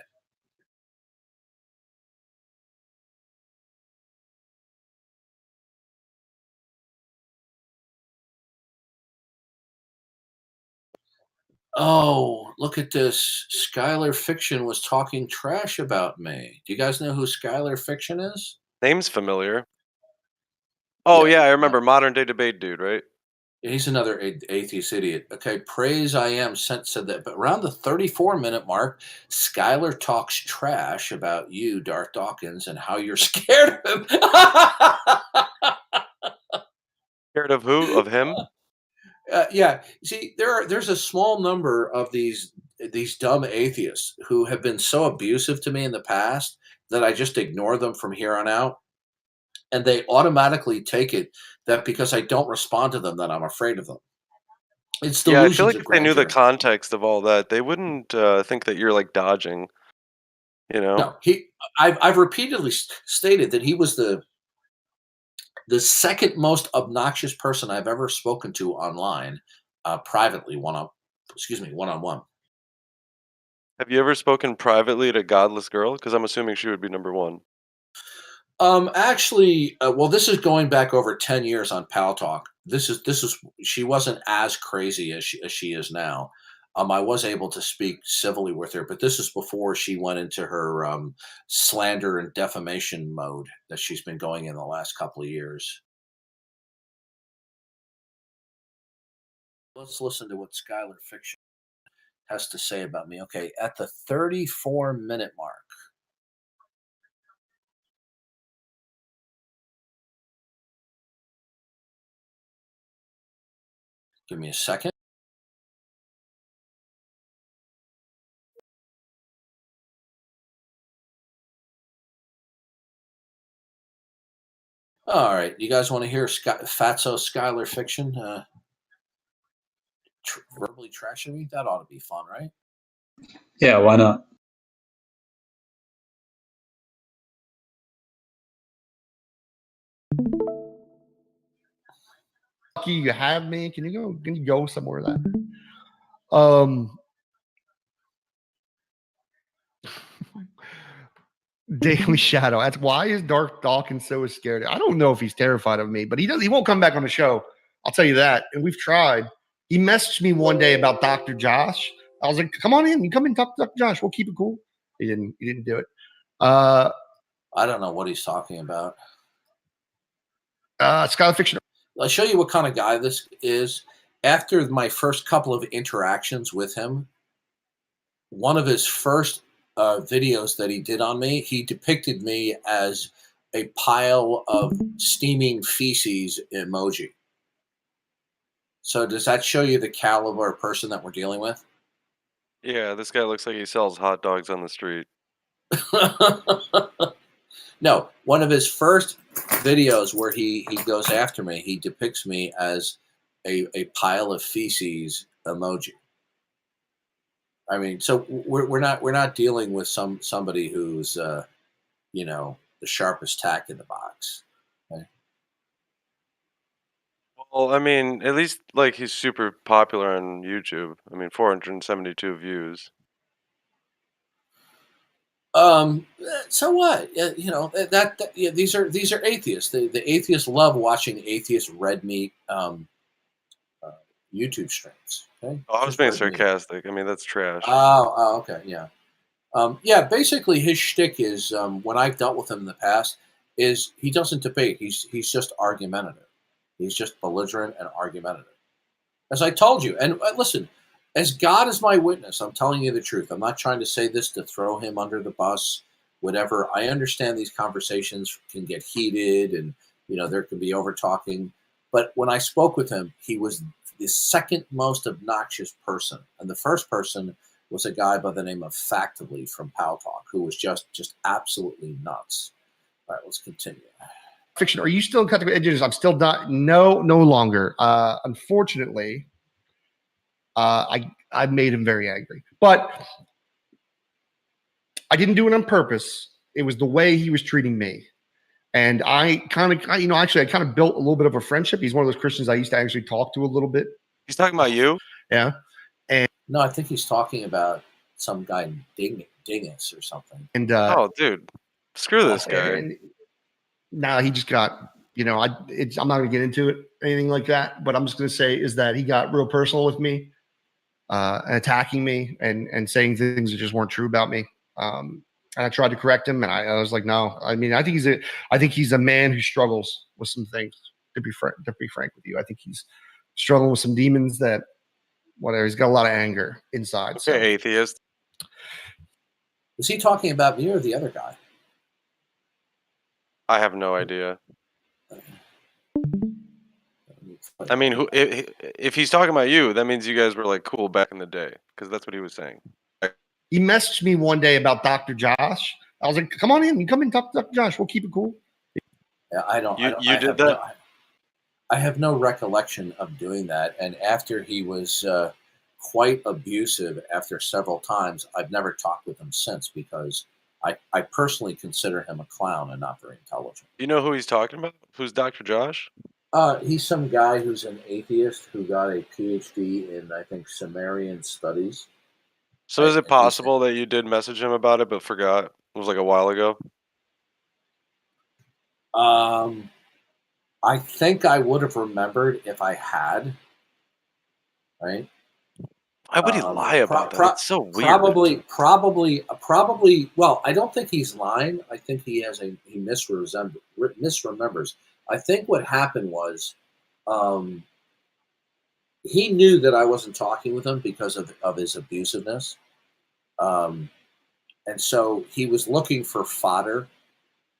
Oh, look at this. Skylar Fiction was talking trash about me. Do you guys know who Skylar Fiction is? Name's familiar. Oh yeah, I remember modern day debate dude, right? He's another atheist idiot. Okay, praise I am said that, but around the 34-minute mark, Skylar talks trash about you, Darth Dawkins, and how you're scared of him. Scared of who? Of him? Yeah. See, there's a small number of these dumb atheists who have been so abusive to me in the past that I just ignore them from here on out, and they automatically take it that because I don't respond to them, that I'm afraid of them. It's Yeah, I delusions feel like of if they knew the grandeur. context of all that, they wouldn't think that you're like dodging. You know? No, I've repeatedly stated that he was the second most obnoxious person I've ever spoken to online, privately, one-on-one. Have you ever spoken privately to Godless Girl? Because I'm assuming she would be number one. Actually, well, this is going back over 10 years on Pal Talk. This is she wasn't as crazy as she is now. I was able to speak civilly with her, but this is before she went into her slander and defamation mode that she's been going in the last couple of years. Let's listen to what Skylar Fiction has to say about me. Okay, at the 34-minute mark. Give me a second. All right, you guys want to hear Fatso Skylar Fiction verbally trashing me? That ought to be fun, right? Yeah, why not? Lucky you have me. Can you go somewhere with that? Daily Shadow. That's why is Darth Dawkins so scared? I don't know if he's terrified of me, but he won't come back on the show. I'll tell you that. And we've tried. He messaged me one day about Dr. Josh. I was like, come on in. You come in, talk to Dr. Josh. We'll keep it cool. He didn't do it. I don't know what he's talking about. Skylar Fiction. I'll show you what kind of guy this is. After my first couple of interactions with him, one of his first videos that he did on me, he depicted me as a pile of steaming feces emoji. So does that show you the caliber of person that we're dealing with? Yeah, this guy looks like he sells hot dogs on the street. No, one of his first videos where he goes after me, he depicts me as a pile of feces emoji. I mean, so we're not dealing with somebody who's the sharpest tack in the box. Okay? Well, I mean, at least like he's super popular on YouTube. I mean, 472 views. So what? Yeah, these are atheists. The atheists love watching atheist red meat YouTube streams. Okay? Oh, I was Just being red meat. sarcastic. I mean, that's trash. Oh, okay, yeah. Yeah, basically his shtick is when I've dealt with him in the past is he doesn't debate. He's just argumentative. He's just belligerent and argumentative. As I told you, and listen, as God is my witness, I'm telling you the truth. I'm not trying to say this to throw him under the bus, whatever. I understand these conversations can get heated and, there can be over talking. But when I spoke with him, he was the second most obnoxious person. And the first person was a guy by the name of Factively from Pal Talk, who was just absolutely nuts. All right, let's continue. Fiction. Are you still cutting edges? I'm still not. No longer. Unfortunately, I made him very angry, but I didn't do it on purpose. It was the way he was treating me, and I kind of built a little bit of a friendship. He's one of those Christians I used to actually talk to a little bit. He's talking about you? Yeah. And no, I think he's talking about some guy Dingus or something. And oh, dude, screw this guy. Now he just got, I'm not going to get into it, anything like that, but I'm just going to say is that he got real personal with me, and attacking me and saying things that just weren't true about me. And I tried to correct him, and I was like, no. I mean, I think he's a man who struggles with some things. To be frank with you, I think he's struggling with some demons that whatever. He's got a lot of anger inside. Okay, So atheist. Was he talking about me or the other guy? I have no idea. I mean, if he's talking about you, that means you guys were like cool back in the day, because that's what he was saying. he messaged me one day about Dr. Josh. I was like, come on in. You come in, talk to Dr. Josh. We'll keep it cool. Yeah, I don't. You did that? I have no recollection of doing that. And after he was quite abusive after several times, I've never talked with him since because I personally consider him a clown and not very intelligent. You know who he's talking about? Who's Dr. Josh? He's some guy who's an atheist who got a PhD in, I think, Sumerian studies. So is it possible that you did message him about it but forgot? It was like a while ago. I think I would have remembered if I had. Right? Why would he lie about that? It's so weird. Probably. Well, I don't think he's lying. I think he misremembers. I think what happened was, he knew that I wasn't talking with him because of his abusiveness, and so he was looking for fodder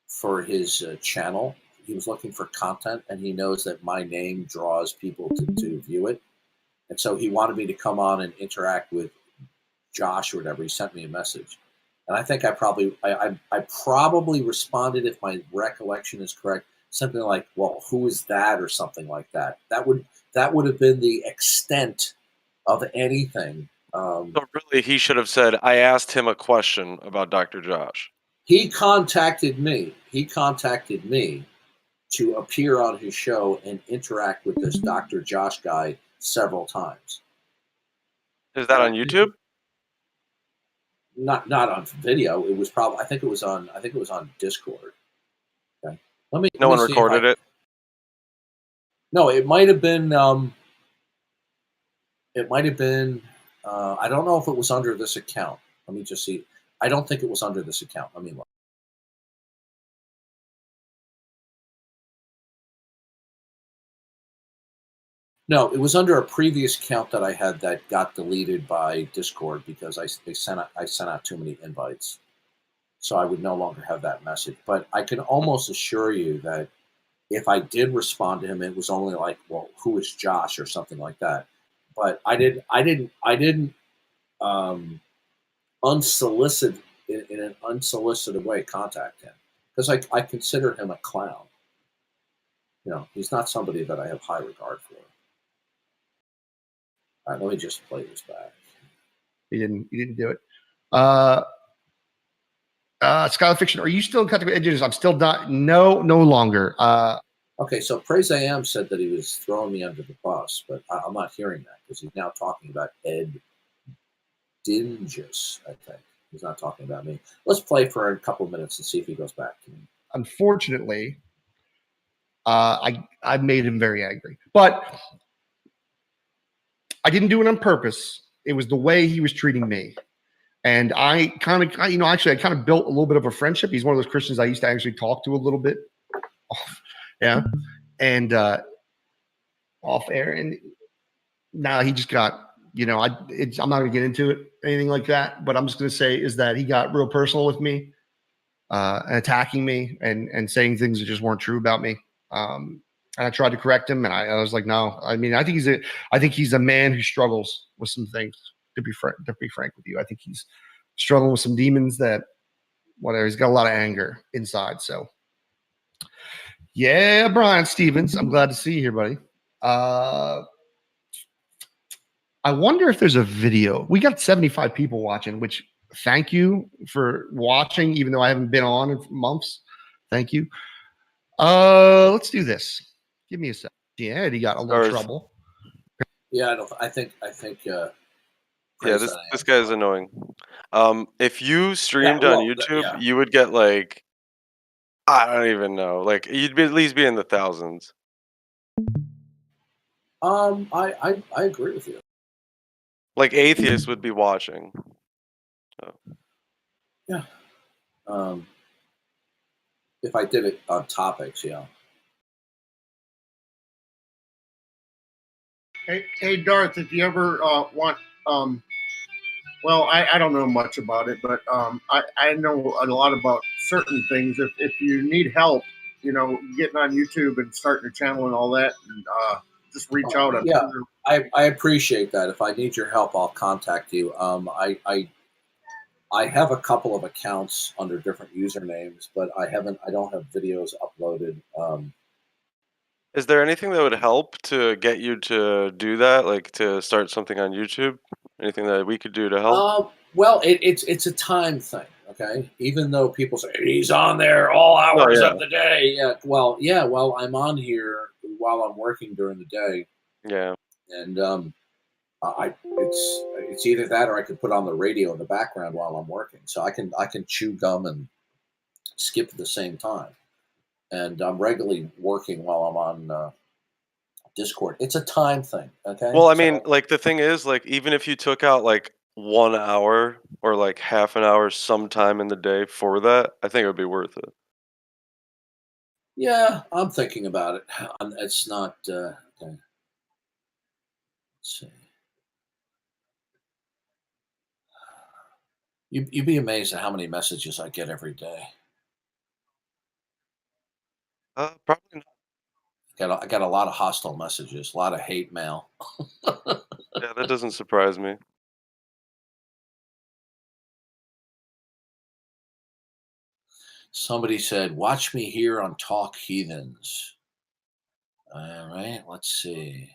for his channel. He was looking for content, and he knows that my name draws people to view it. And so he wanted me to come on and interact with Josh or whatever. He sent me a message. And I think I probably responded, if my recollection is correct, something like, well, who is that? Or something like that. That would have been the extent of anything. So really, he should have said, I asked him a question about Dr. Josh. He contacted me to appear on his show and interact with this Dr. Josh guy several times. Is that on YouTube? Not on video. It was probably. I think it was on Discord. Okay. No one recorded it. No, it might have been. It might have been. I don't know if it was under this account. Let me just see. I don't think it was under this account. Let me look. No, it was under a previous account that I had that got deleted by Discord because I sent out too many invites, so I would no longer have that message. But I can almost assure you that if I did respond to him, it was only like, "Well, who is Josh?" or something like that. But I didn't unsolicited in an unsolicited way contact him because I consider him a clown. You know, he's not somebody that I have high regard for. All right, let me just play this back. You didn't do it. Skylar Fiction, are you still in contact with engineers? I'm still not. No longer. Okay, so Praise I Am said that he was throwing me under the bus, but I'm not hearing that because he's now talking about Ed Dingus, I think. He's not talking about me. Let's play for a couple of minutes and see if he goes back to me. Unfortunately, I made him very angry, but I didn't do it on purpose. It was the way he was treating me. And I kind of built a little bit of a friendship. He's one of those Christians I used to actually talk to a little bit. Yeah. And off air. And now he just got, I'm not going to get into it, anything like that. But I'm just going to say is that he got real personal with me, and attacking me and saying things that just weren't true about me. And I tried to correct him, and I was like, no. I mean, I think he's a man who struggles with some things. To be frank with you, I think he's struggling with some demons that, whatever. He's got a lot of anger inside. So, yeah, Brian Stevens, I'm glad to see you here, buddy. I wonder if there's a video. We got 75 people watching, which thank you for watching, even though I haven't been on in months. Thank you. Let's do this. Give me a sec. Yeah, he got a little trouble. Yeah, I think. Yeah, this guy is annoying. If you streamed on YouTube, you would get like, I don't even know. Like you'd at least be in the thousands. I agree with you. Like Atheist would be watching. So. Yeah. If I did it on topics, yeah. Hey, Darth, if you ever want, well, I don't know much about it, but I know a lot about certain things. If you need help, getting on YouTube and starting a channel and all that, and just reach out. Yeah, I appreciate that. If I need your help, I'll contact you. I have a couple of accounts under different usernames, but I don't have videos uploaded. Is there anything that would help to get you to do that, like to start something on YouTube? Anything that we could do to help? Well, it's a time thing, okay? Even though people say he's on there all Oh, hours yeah. of the day. Yeah, well, I'm on here while I'm working during the day, Yeah. and it's either that or I could put on the radio in the background while I'm working, so I can chew gum and skip at the same time. And I'm regularly working while I'm on Discord. It's a time thing, okay? Well, I mean, So like, the thing is, like, even if you took out, like, 1 hour or, like, half an hour sometime in the day for that, I think it would be worth it. yeah, I'm thinking about it. It's not. Okay. Let's see. You'd be amazed at how many messages I get every day. Probably not. I got a lot of hostile messages, a lot of hate mail. Yeah, that doesn't surprise me. Somebody said, "Watch me here on Talk Heathens." All right, let's see.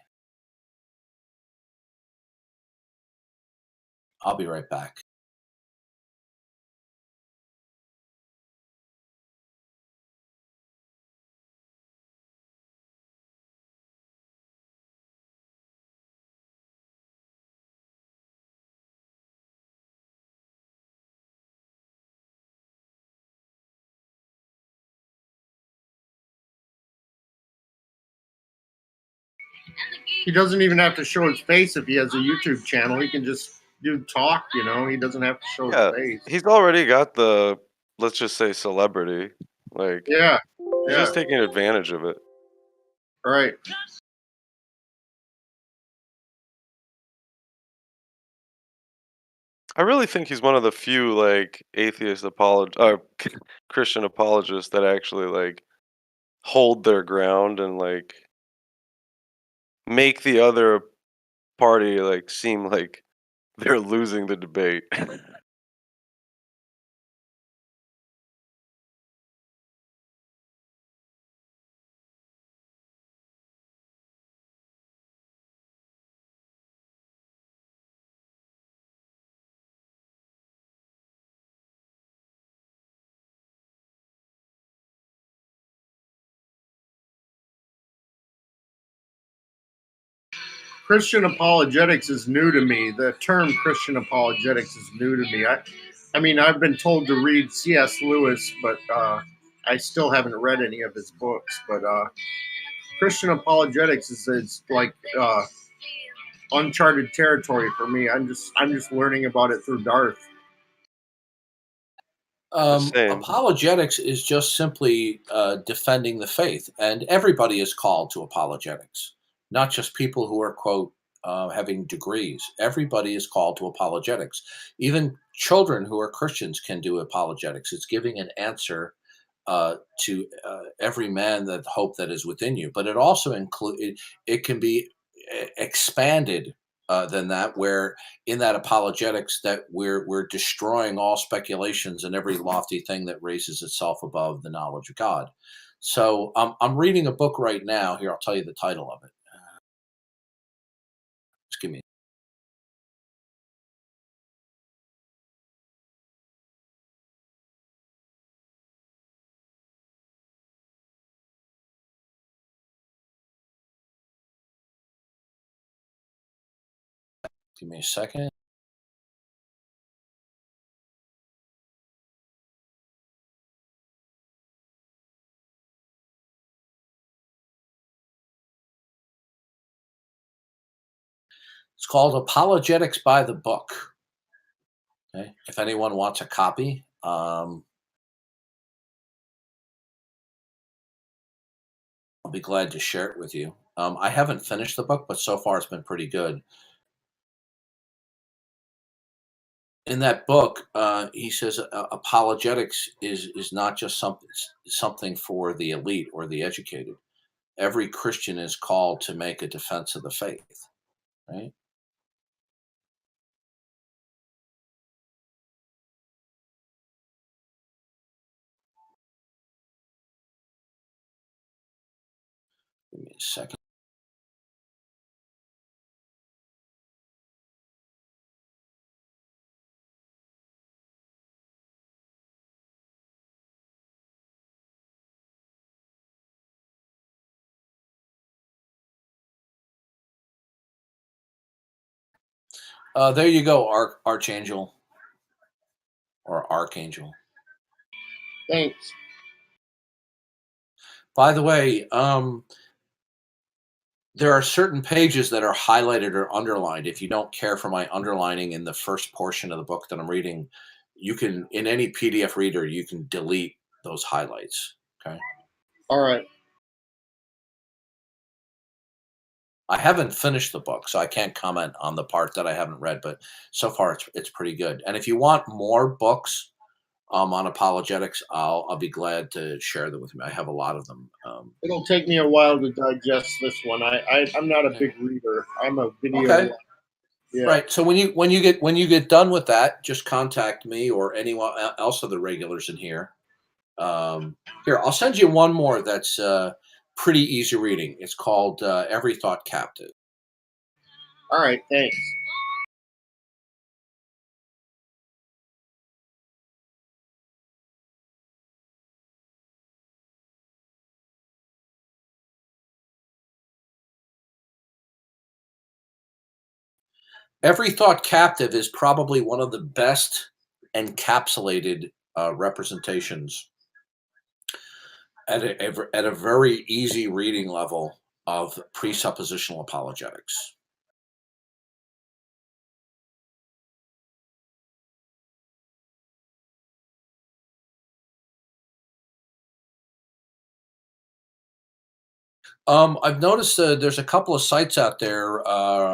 I'll be right back. He doesn't even have to show his face if he has a YouTube channel. He can just do talk. He doesn't have to show Yeah, his face. he's already got the, let's just say, celebrity. Like, Yeah, he's yeah, just taking advantage of it. right. I really think he's one of the few, like, Christian apologists that actually, like, hold their ground and, like, make the other party, like, seem like they're losing the debate. Christian apologetics is new to me. The term Christian apologetics is new to me. I mean, I've been told to read C.S. Lewis, but I still haven't read any of his books. But Christian apologetics is like uncharted territory for me. I'm just learning about it through Darth. Same. Apologetics is just simply defending the faith, and everybody is called to apologetics, not just people who are, quote, having degrees. Everybody is called to apologetics. Even children who are Christians can do apologetics. It's giving an answer to every man that hope that is within you, but it also it can be expanded than that, where in that apologetics that we're destroying all speculations and every lofty thing that raises itself above the knowledge of God. So I'm reading a book right now. Here, I'll tell you the title of it. Just give me. Give me a second. It's called Apologetics by the Book. Okay. If anyone wants a copy, I'll be glad to share it with you. I haven't finished the book, but so far it's been pretty good. In that book, he says apologetics is not just something for the elite or the educated. Every Christian is called to make a defense of the faith, right? Give me a second. There you go, Archangel or Archangel. Thanks. By the way, there are certain pages that are highlighted or underlined. If you don't care for my underlining in the first portion of the book that I'm reading, you can, in any PDF reader, you can delete those highlights. Okay. All right. I haven't finished the book, so I can't comment on the part that I haven't read, but so far it's pretty good. And if you want more books on apologetics, I'll be glad to share them with you. I have a lot of them. It'll take me a while to digest this one. I'm not a big reader. I'm a video. Okay. Yeah. Right. So when you get done with that, just contact me or anyone else of the regulars in here. Here, I'll send you one more that's pretty easy reading. It's called Every Thought Captive. All right. Thanks. Every Thought Captive is probably one of the best encapsulated representations at a very easy reading level of presuppositional apologetics. I've noticed there's a couple of sites out there,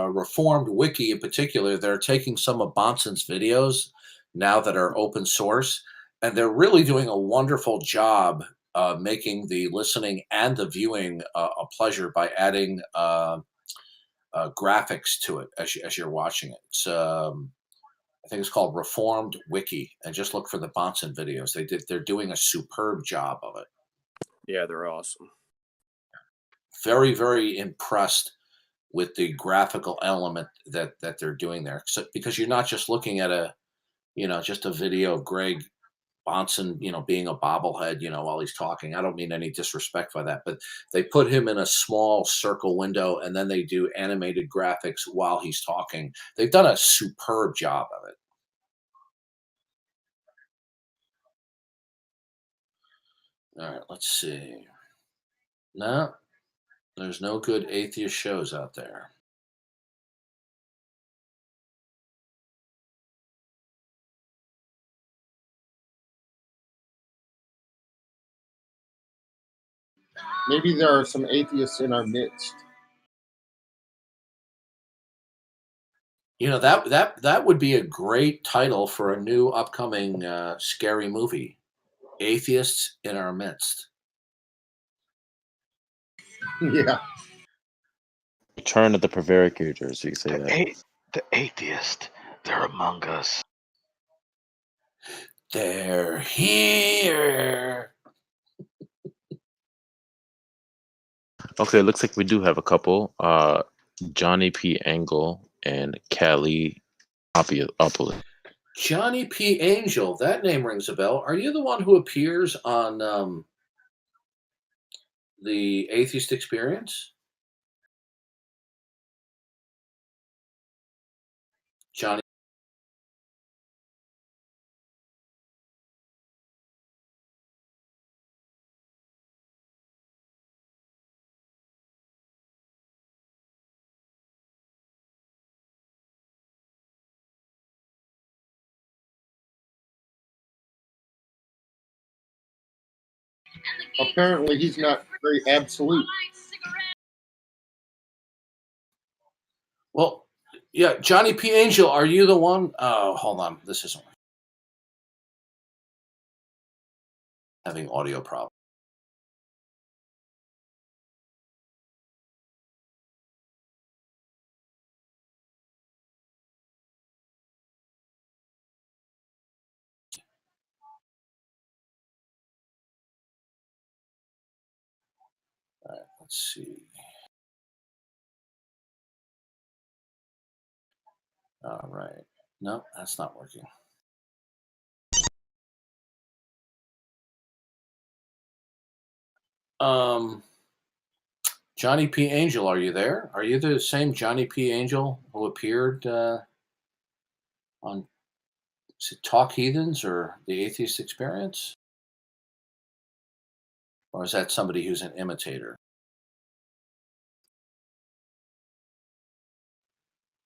Reformed Wiki in particular, they're taking some of Bonson's videos now that are open source, and they're really doing a wonderful job making the listening and the viewing a pleasure by adding graphics to it as you're watching it. It's, I think it's called Reformed Wiki, and just look for the Bonson videos. They're doing a superb job of it. Yeah, they're awesome. Very, very impressed with the graphical element that they're doing there. So, because you're not just looking at just a video of Greg Bonson, being a bobblehead, while he's talking. I don't mean any disrespect by that, but they put him in a small circle window and then they do animated graphics while he's talking. They've done a superb job of it. All right, let's see. No, there's no good atheist shows out there. Maybe there are some atheists in our midst. That would be a great title for a new upcoming scary movie. Atheists in Our Midst. Yeah. Return of the Prevaricators, you could say that. The atheist, they're among us. They're here. Okay, it looks like we do have a couple. Johnny P. Angle and Callie Opolis. Johnny P. Angel, that name rings a bell. Are you the one who appears on the Atheist Experience? Johnny. Apparently, he's not very absolute. Well, yeah, Johnny P. Angel, are you the one? Oh, hold on. This isn't having audio problem. All right, let's see. All right. No, that's not working. Johnny P. Angel, are you there? Are you the same Johnny P. Angel who appeared on is it Talk Heathens or the Atheist Experience? Or is that somebody who's an imitator?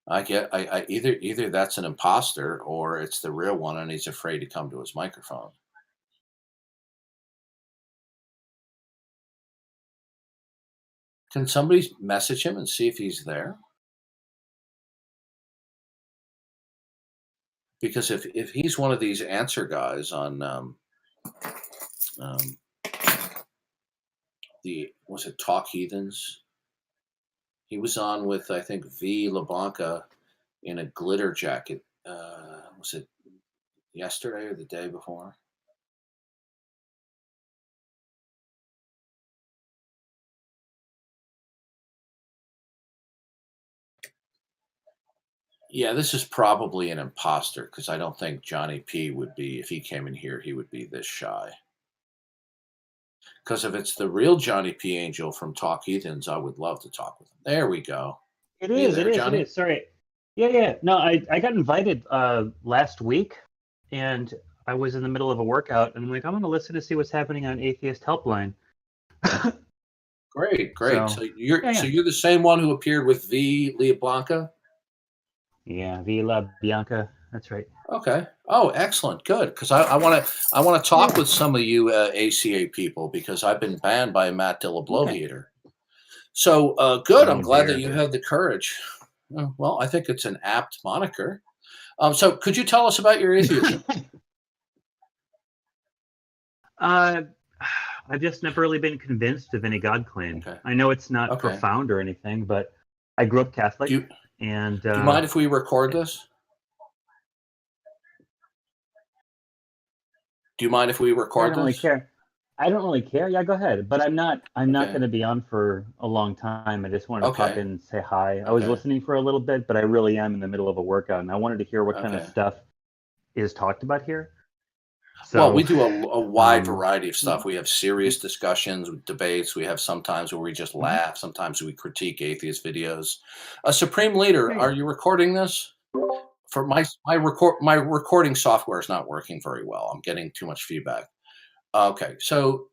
I either that's an imposter or it's the real one and he's afraid to come to his microphone. Can somebody message him and see if he's there? Because if he's one of these answer guys on was it Talk Heathens? He was on with I think V. LeBlanca in a glitter jacket. Was it yesterday or the day before? Yeah, this is probably an imposter because I don't think Johnny P would be, if he came in here, he would be this shy. Because if it's the real Johnny P Angel from Talk Heathens, I would love to talk with him. There we go. It Are you is, there, it is, Johnny? it is. Sorry. Yeah. No, I got invited last week and I was in the middle of a workout and I'm like, I'm gonna listen to see what's happening on Atheist Helpline. Great. So you're yeah. so you're the same one who appeared with V. LeBlanca? Yeah, Vila Bianca. That's right. Okay. Oh, excellent. Good. Because I want to talk with some of you ACA people because I've been banned by Matt Dillablohater. So good. I'm glad that you have the courage. Well, I think it's an apt moniker. So could you tell us about your atheism? I've just never really been convinced of any God claim. Okay. I know it's not profound or anything, but I grew up Catholic. Do you mind if we record this? Do you mind if we record I don't really care. I don't really care. Yeah, go ahead. But I'm not going to be on for a long time. I just wanted to pop in and say hi. I was listening for a little bit, but I really am in the middle of a workout, and I wanted to hear what kind of stuff is talked about here. So, well, we do a wide variety of stuff. We have serious discussions, debates. We have sometimes where we just laugh. Sometimes we critique atheist videos. Supreme Leader, are you recording this? For my recording software is not working very well. I'm getting too much feedback. Okay, so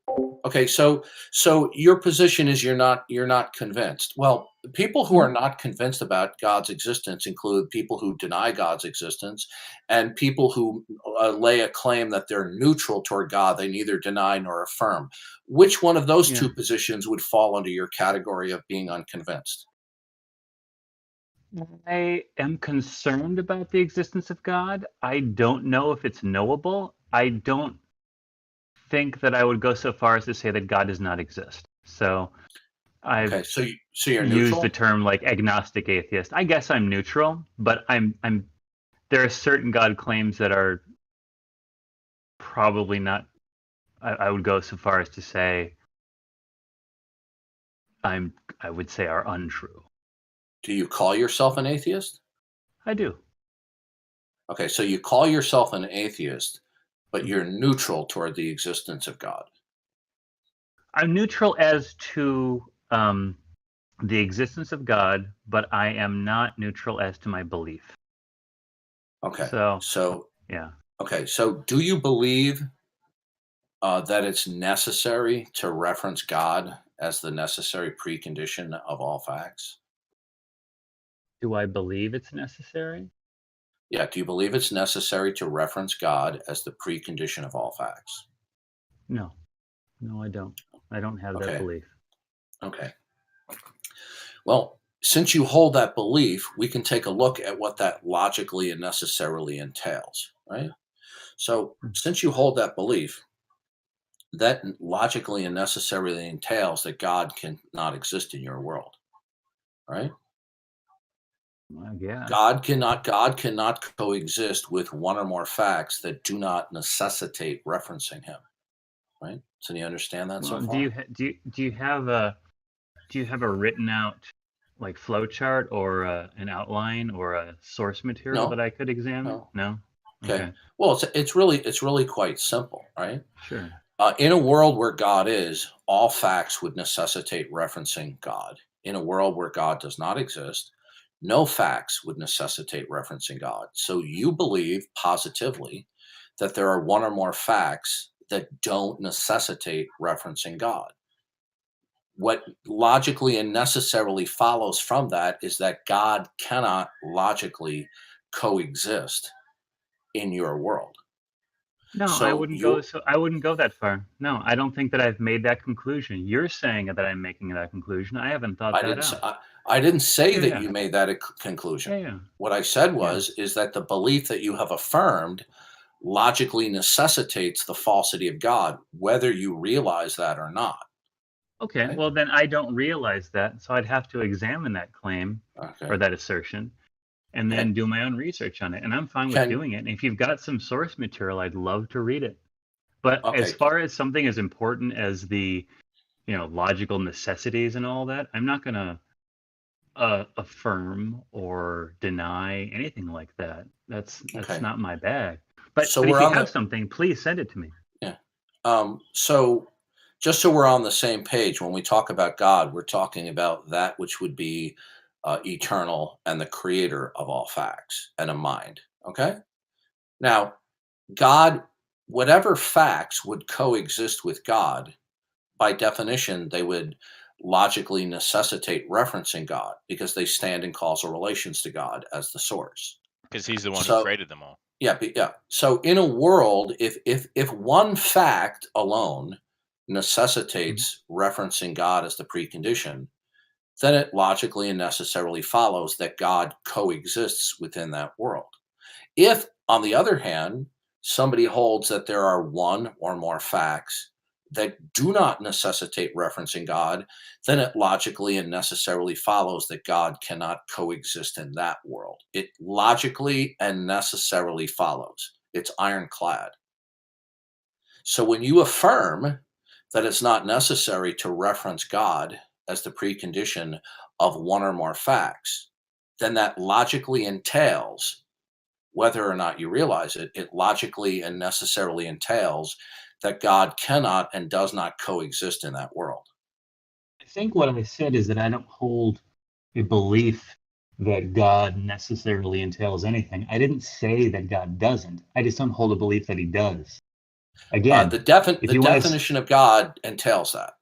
your position is you're not convinced. Well, people who are not convinced about God's existence include people who deny God's existence and people who lay a claim that they're neutral toward God. They neither deny nor affirm. Which one of those two positions would fall under your category of being unconvinced? I am concerned about the existence of God. I don't know if it's knowable. I don't think that I would go so far as to say that God does not exist. So I've so you're used neutral? the term like agnostic atheist. I guess I'm neutral, but I'm there are certain God claims that are probably not. I would go so far as to say I would say are untrue. Do you call yourself an atheist? I do. Okay, so you call yourself an atheist, but you're neutral toward the existence of God. I'm neutral as to the existence of God, but I am not neutral as to my belief. Okay. So yeah. Okay, so do you believe that it's necessary to reference God as the necessary precondition of all facts? Do I believe it's necessary? Yeah, do you believe it's necessary to reference God as the precondition of all facts? No. No, I don't. I don't have that belief. Okay. Well, since you hold that belief, we can take a look at what that logically and necessarily entails, right? So since you hold that belief, that logically and necessarily entails that God cannot exist in your world, right? Yeah. God cannot coexist with one or more facts that do not necessitate referencing him, right? So do you understand that so Well, far? do you have a written out like flow chart or an outline or a source material No. that I could examine? No. No. Okay. Well, it's really quite simple, right? Sure. In a world where God is, all facts would necessitate referencing God. In a world where God does not exist, no facts would necessitate referencing God. So you believe positively that there are one or more facts that don't necessitate referencing God. What logically and necessarily follows from that is that God cannot logically coexist in your world. No, I wouldn't go that far. No, I don't think that I've made that conclusion. You're saying that I'm making that conclusion. I haven't thought that out. I didn't say that Yeah. you made that a conclusion. Yeah. What I said is that the belief that you have affirmed logically necessitates the falsity of God, whether you realize that or not. Okay, Right? well then I don't realize that, so I'd have to examine that claim or that assertion and then do my own research on it. And I'm fine with doing it. And if you've got some source material, I'd love to read it. But as far as something as important as the, logical necessities and all that, I'm not going to affirm or deny anything like that. That's not my bag. But, So but if we're you on have the- something, please send it to me. Yeah. So just so we're on the same page, when we talk about God, we're talking about that which would be eternal and the creator of all facts and a mind. Okay. Now, God, whatever facts would coexist with God, by definition, they would logically necessitate referencing God because they stand in causal relations to God as the source. Because he's the one who created them all. Yeah, yeah. So in a world, if one fact alone necessitates referencing God as the precondition, then it logically and necessarily follows that God coexists within that world. If, on the other hand, somebody holds that there are one or more facts that do not necessitate referencing God, then it logically and necessarily follows that God cannot coexist in that world. It logically and necessarily follows. It's ironclad. So when you affirm that it's not necessary to reference God as the precondition of one or more facts, then that logically entails, whether or not you realize it, it logically and necessarily entails that God cannot and does not coexist in that world. I think what I said is that I don't hold a belief that God necessarily entails anything. I didn't say that God doesn't. I just don't hold a belief that he does. Again, the definition of God entails that.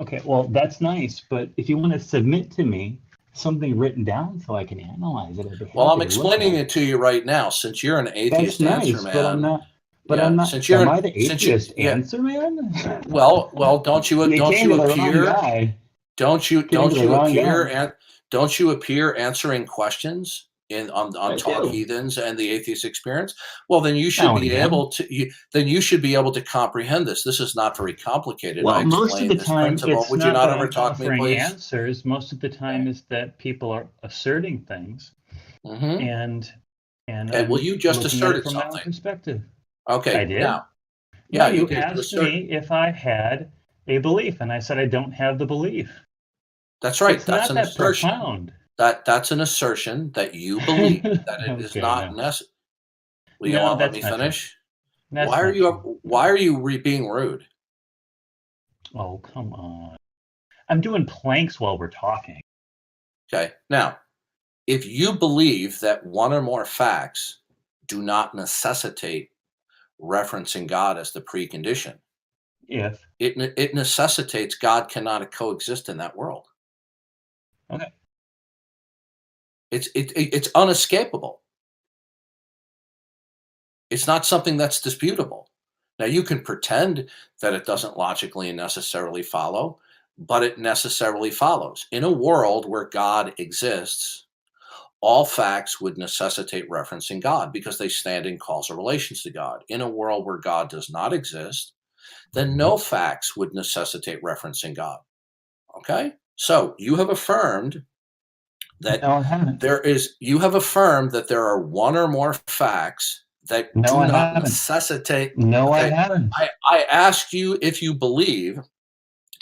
Okay, well, that's nice, but if you want to submit to me something written down so I can analyze it, I'd be happy Well, I'm to look explaining at it to you right now, since you're an atheist That's answer nice, man. but I'm not. But Yeah, I'm not. Since you're Am an- I the since you- atheist yeah. answer man? Well, don't you came to the wrong appear? guy. Don't you Came to the wrong appear guy. and don't you appear answering questions on I Talk do. Heathens and the Atheist Experience? Well, then you should Now and be again. able to. Then you should be able to comprehend this. This is not very complicated. Well, I most of explained the this time, principle. it's Would you not not that I'm overtalk me, offering please? answers. Most of the time is that people are asserting things, Mhm. and Okay, well, I'm you just looking at it asserted from my own something. perspective. Okay, I did. now, No, yeah, you you did. You asked assert. me if I had a belief, and I said I don't have the belief. That's right. It's That's not an that assertion. profound. That's an assertion that you believe that it is Okay, not no. necessary. Well, you No, want to let that's me not true. finish? That's Why are not you true. Why are you being rude? Oh, come on. I'm doing planks while we're talking. Okay. Now, if you believe that one or more facts do not necessitate referencing God as the precondition, If. it necessitates God cannot coexist in that world. Okay. It's unescapable. It's not something that's disputable. Now, you can pretend that it doesn't logically and necessarily follow, but it necessarily follows. In a world where God exists, all facts would necessitate referencing God because they stand in causal relations to God. In a world where God does not exist, then no facts would necessitate referencing God. Okay? So you have affirmed that No, I haven't. you have affirmed that there are one or more facts that No, do I not haven't. necessitate. No, I Okay, haven't. I asked you if you believe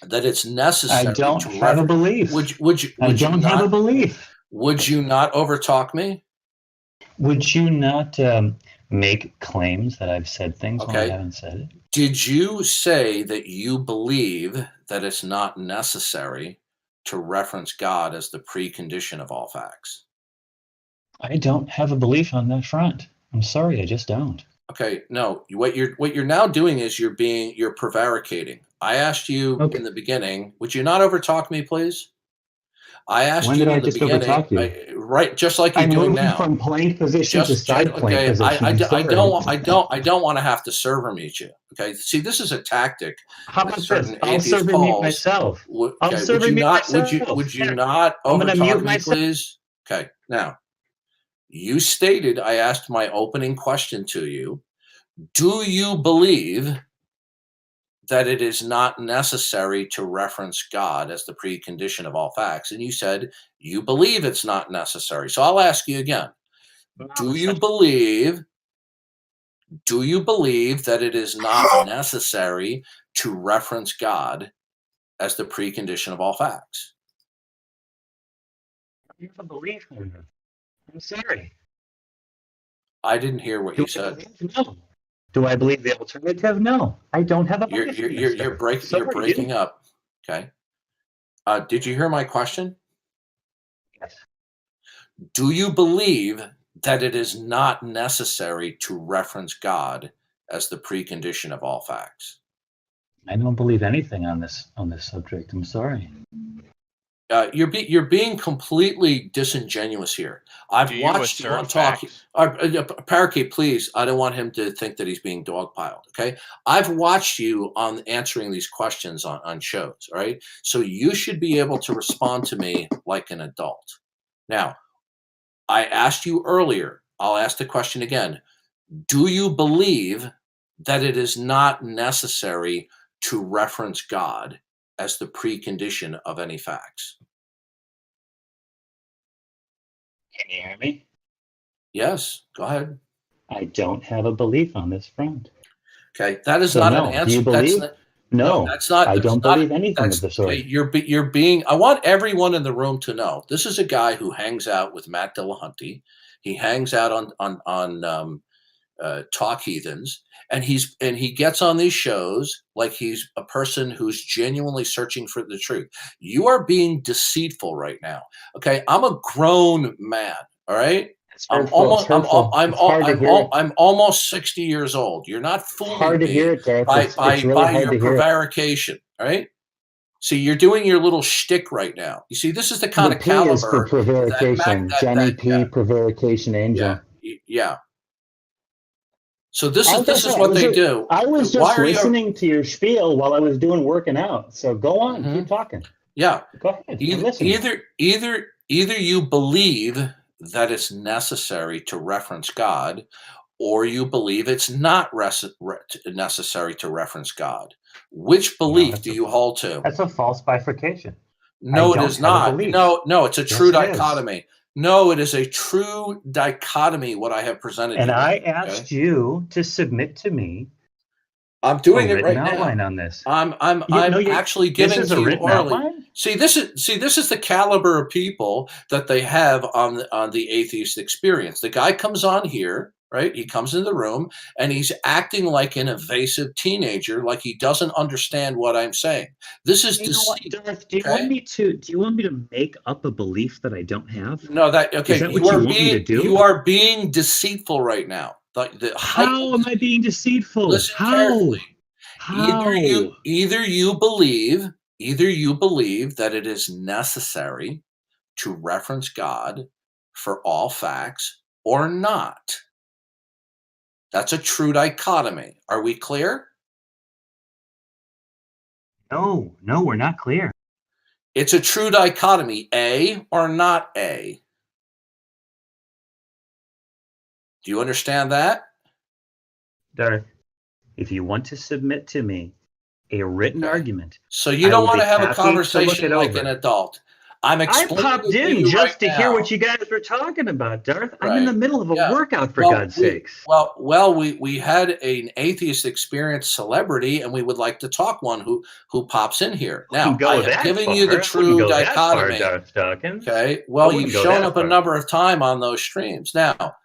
that it's necessary I don't to have a belief. I don't have a belief. Would you not overtalk me? Would you not make claims that I've said things when I Okay. haven't said it? Did you say that you believe that it's not necessary to reference God as the precondition of all facts? I don't have a belief on that front. I'm sorry, I just don't. Okay, no. What you're now doing is you're prevaricating. I asked you in the beginning. Would you not overtalk me, please? I asked When you did I in the just beginning, overtalk you? right? Just like you're I'm doing moving now. from plank position to side plank Okay. position. I'm sorry. I don't want to have to server meet you. Okay. See, this is a tactic. How that about certain this? I'll atheist server meet calls. myself. I'll Okay. server meet myself. Would you Here, not I'm gonna mute overtalk me, myself. please? Okay. Now, you stated I asked my opening question to you. Do you believe that it is not necessary to reference God as the precondition of all facts? And you said you believe it's not necessary. So I'll ask you again. Do you believe that it is not necessary to reference God as the precondition of all facts? You have a belief in it. I'm sorry. I didn't hear what you said. No. Do I believe the alternative? No. I don't have a belief in this You're stuff. you're breaking up. Okay. Did you hear my question? Yes. Do you believe that it is not necessary to reference God as the precondition of all facts? I don't believe anything on this subject. I'm sorry. You're being completely disingenuous here. I've Do you watched you assert on talk. facts? Parakeet, please. I don't want him to think that he's being dogpiled. Okay. I've watched you on answering these questions on shows. All right. So you should be able to respond to me like an adult. Now, I asked you earlier. I'll ask the question again. Do you believe that it is not necessary to reference God as the precondition of any facts? Can you hear me? Yes, go ahead. I don't have a belief on this front. Okay, that is So not no. an answer. Do you believe? No, that's not. I That's don't not, believe anything that's, of the sort. okay, you're being. I want everyone in the room to know this is a guy who hangs out with Matt Dillahunty. He hangs out on Talk Heathens, and he gets on these shows like he's a person who's genuinely searching for the truth. You are being deceitful right now. Okay, I'm a grown man. All right. I'm almost 60 years old. You're not fooling me by your prevarication. All right. See, you're doing your little shtick right now. You see, this is the kind of caliber is for prevarication. Jenny P. Prevarication Angel. Yeah. So this is what they do. I was just listening to your spiel while I was doing working out. So go on, keep talking. Yeah. Go ahead. Either you believe that it's necessary to reference God, or you believe it's not necessary to reference God. Which belief do you hold to? That's a false bifurcation. No, it is not. No, it's a true dichotomy. No, it is a true dichotomy, what I have presented and you. And I asked you to submit to me. I'm doing it right now. Outline on this. I'm actually giving to you orally. See, this is the caliber of people that they have on the atheist experience. The guy comes on here, right? He comes in the room and he's acting like an evasive teenager, like he doesn't understand what I'm saying. This is deceit. Darth, do you want me to make up a belief that I don't have? No, Is that what you want me to do? You are being deceitful right now. How am I being deceitful? Listen carefully. Either you believe that it is necessary to reference God for all facts or not. That's a true dichotomy. Are we clear? No, we're not clear. It's a true dichotomy, A or not A. Do you understand that? Darth, if you want to submit to me a written argument, so you I don't will want be to have a happy to look conversation it like over. an adult. I'm I explaining popped it to in you just right to hear now. what you guys were talking about, Darth. I'm in Right. the middle of a Yeah. workout, for Well, God's sakes. we had an atheist experience celebrity, and we would like to talk one who pops in here. Now, Wouldn't go I have that given far. you the I wouldn't true go that far, dichotomy. Darth Dawkins. Okay. I Well, wouldn't you've go shown that up a far. number of time on those streams. Now,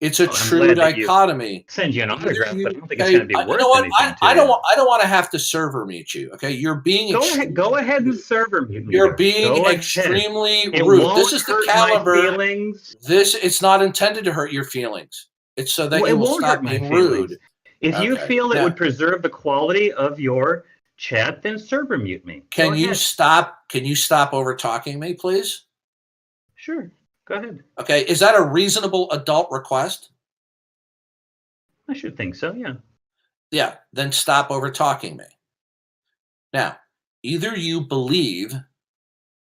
it's a Well, I'm true glad that you dichotomy. send you an autograph, but I don't think it's Okay, going to be you worth know what? anything to I you. don't want to have to server mute you. Okay, you're being Go ahead and server mute me. You're Darth. being Go ahead. extremely It rude. won't This is the hurt caliber. my feelings. It's not intended to hurt your feelings. It's so that Well, you it will won't stop hurt my being feelings. rude. If you Okay, feel it now, would preserve the quality of your chat, then server mute me. Can Go you ahead. stop? Can you stop over talking me, please? Sure. Go ahead. Okay, is that a reasonable adult request? I should think so, yeah. Yeah, then stop over talking me. Now, either you believe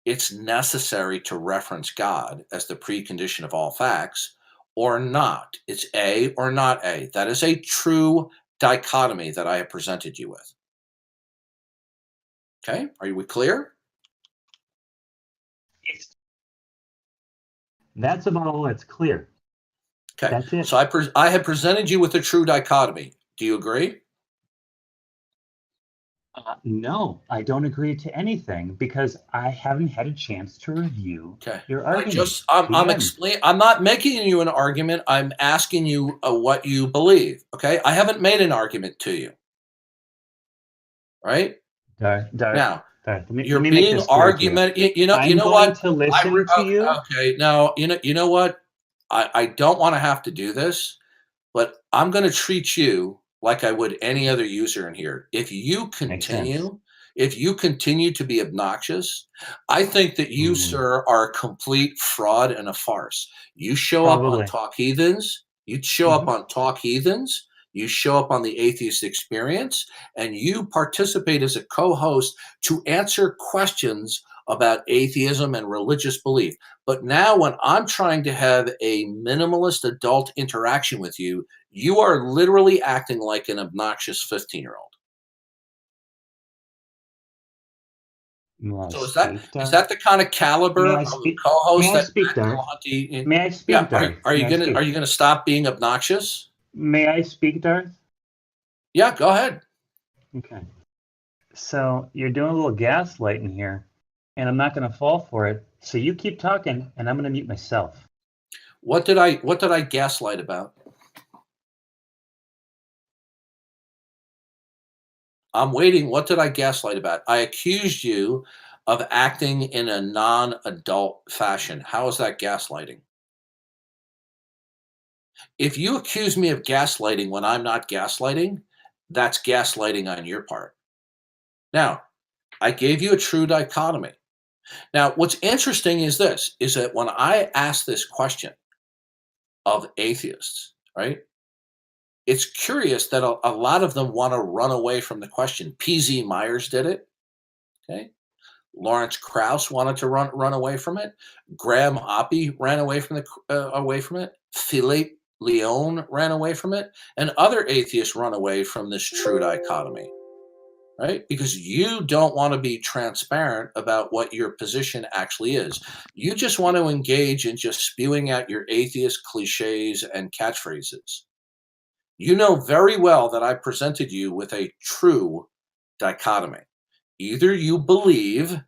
it's necessary to reference God as the precondition of all facts, or not. It's A or not A. That is a true dichotomy that I have presented you with. Okay, are we clear? That's about all that's clear. Okay, That's it. so I have presented you with a true dichotomy. Do you agree? No, I don't agree to anything because I haven't had a chance to review your argument. I'm not making you an argument. I'm asking you what you believe. Okay, I haven't made an argument to you. Right? Now, you're being argument. You know what? To listen to you. Okay, now you know what? I don't want to have to do this, but I'm going to treat you like I would any other user in here. If you continue to be obnoxious, I think that you, sir, are a complete fraud and a farce. You show up on Talk Heathens. You show up on Talk Heathens. You show up on the Atheist Experience, and you participate as a co-host to answer questions about atheism and religious belief. But now when I'm trying to have a minimalist adult interaction with you, you are literally acting like an obnoxious 15-year-old. So is that the kind of caliber of co-host that May I speak, Darth? Are you gonna stop being obnoxious? May I speak, Darth? Yeah, go ahead. Okay. So you're doing a little gaslighting here, and I'm not going to fall for it. So you keep talking, and I'm going to mute myself. What did I gaslight about? I'm waiting. What did I gaslight about? I accused you of acting in a non-adult fashion. How is that gaslighting? If you accuse me of gaslighting when I'm not gaslighting, that's gaslighting on your part. Now, I gave you a true dichotomy. Now, what's interesting is that when I ask this question of atheists, right, it's curious that a lot of them want to run away from the question. P.Z. Myers did it. Okay. Lawrence Krauss wanted to run away from it. Graham Oppie ran away from it. Philippe Leon ran away from it. And other atheists run away from this true dichotomy. Right? Because you don't want to be transparent about what your position actually is. You just want to engage in just spewing out your atheist cliches and catchphrases. You know very well that I presented you with a true dichotomy. Either you believe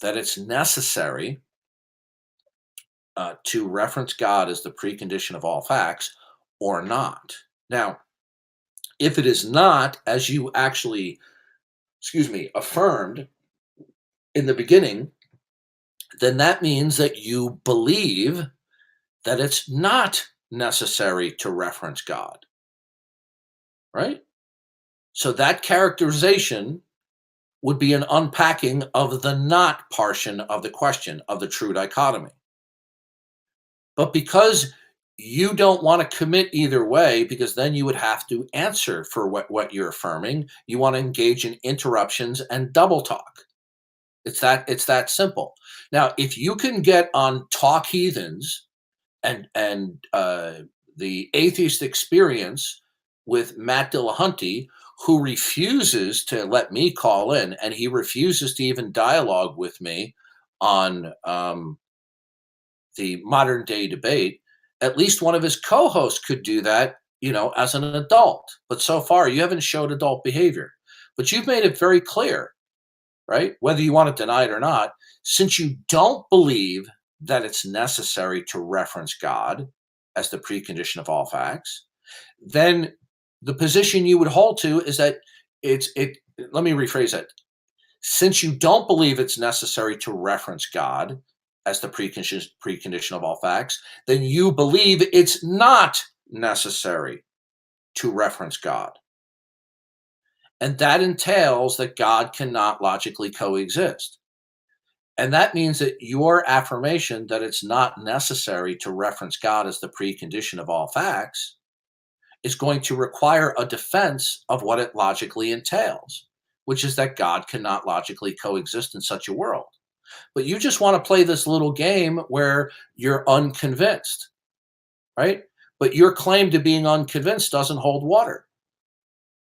that it's necessary to reference God as the precondition of all facts or not. Now, if it is not, as you actually affirmed in the beginning, then that means that you believe that it's not necessary to reference God. Right? So that characterization would be an unpacking of the not portion of the question of the true dichotomy. But because you don't want to commit either way, because then you would have to answer for what you're affirming, you want to engage in interruptions and double talk. It's that simple. Now, if you can get on Talk Heathens and the Atheist Experience with Matt Dillahunty, who refuses to let me call in, and he refuses to even dialogue with me on the modern day debate, at least one of his co-hosts could do that, as an adult. But so far, you haven't showed adult behavior. But you've made it very clear, right? Whether you want to deny it or not, since you don't believe that it's necessary to reference God as the precondition of all facts, then the position you would hold to is that let me rephrase that. Since you don't believe it's necessary to reference God as the precondition of all facts, then you believe it's not necessary to reference God. And that entails that God cannot logically coexist. And that means that your affirmation that it's not necessary to reference God as the precondition of all facts is going to require a defense of what it logically entails, which is that God cannot logically coexist in such a world. But you just want to play this little game where you're unconvinced, right? But your claim to being unconvinced doesn't hold water.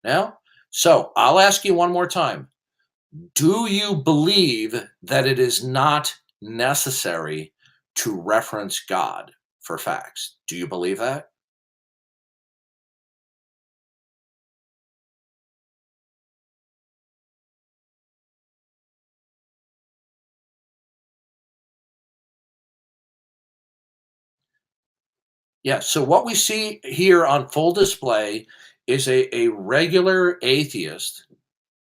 Now, so I'll ask you one more time. Do you believe that it is not necessary to reference God for facts? Do you believe that? Yeah, so what we see here on full display is a regular atheist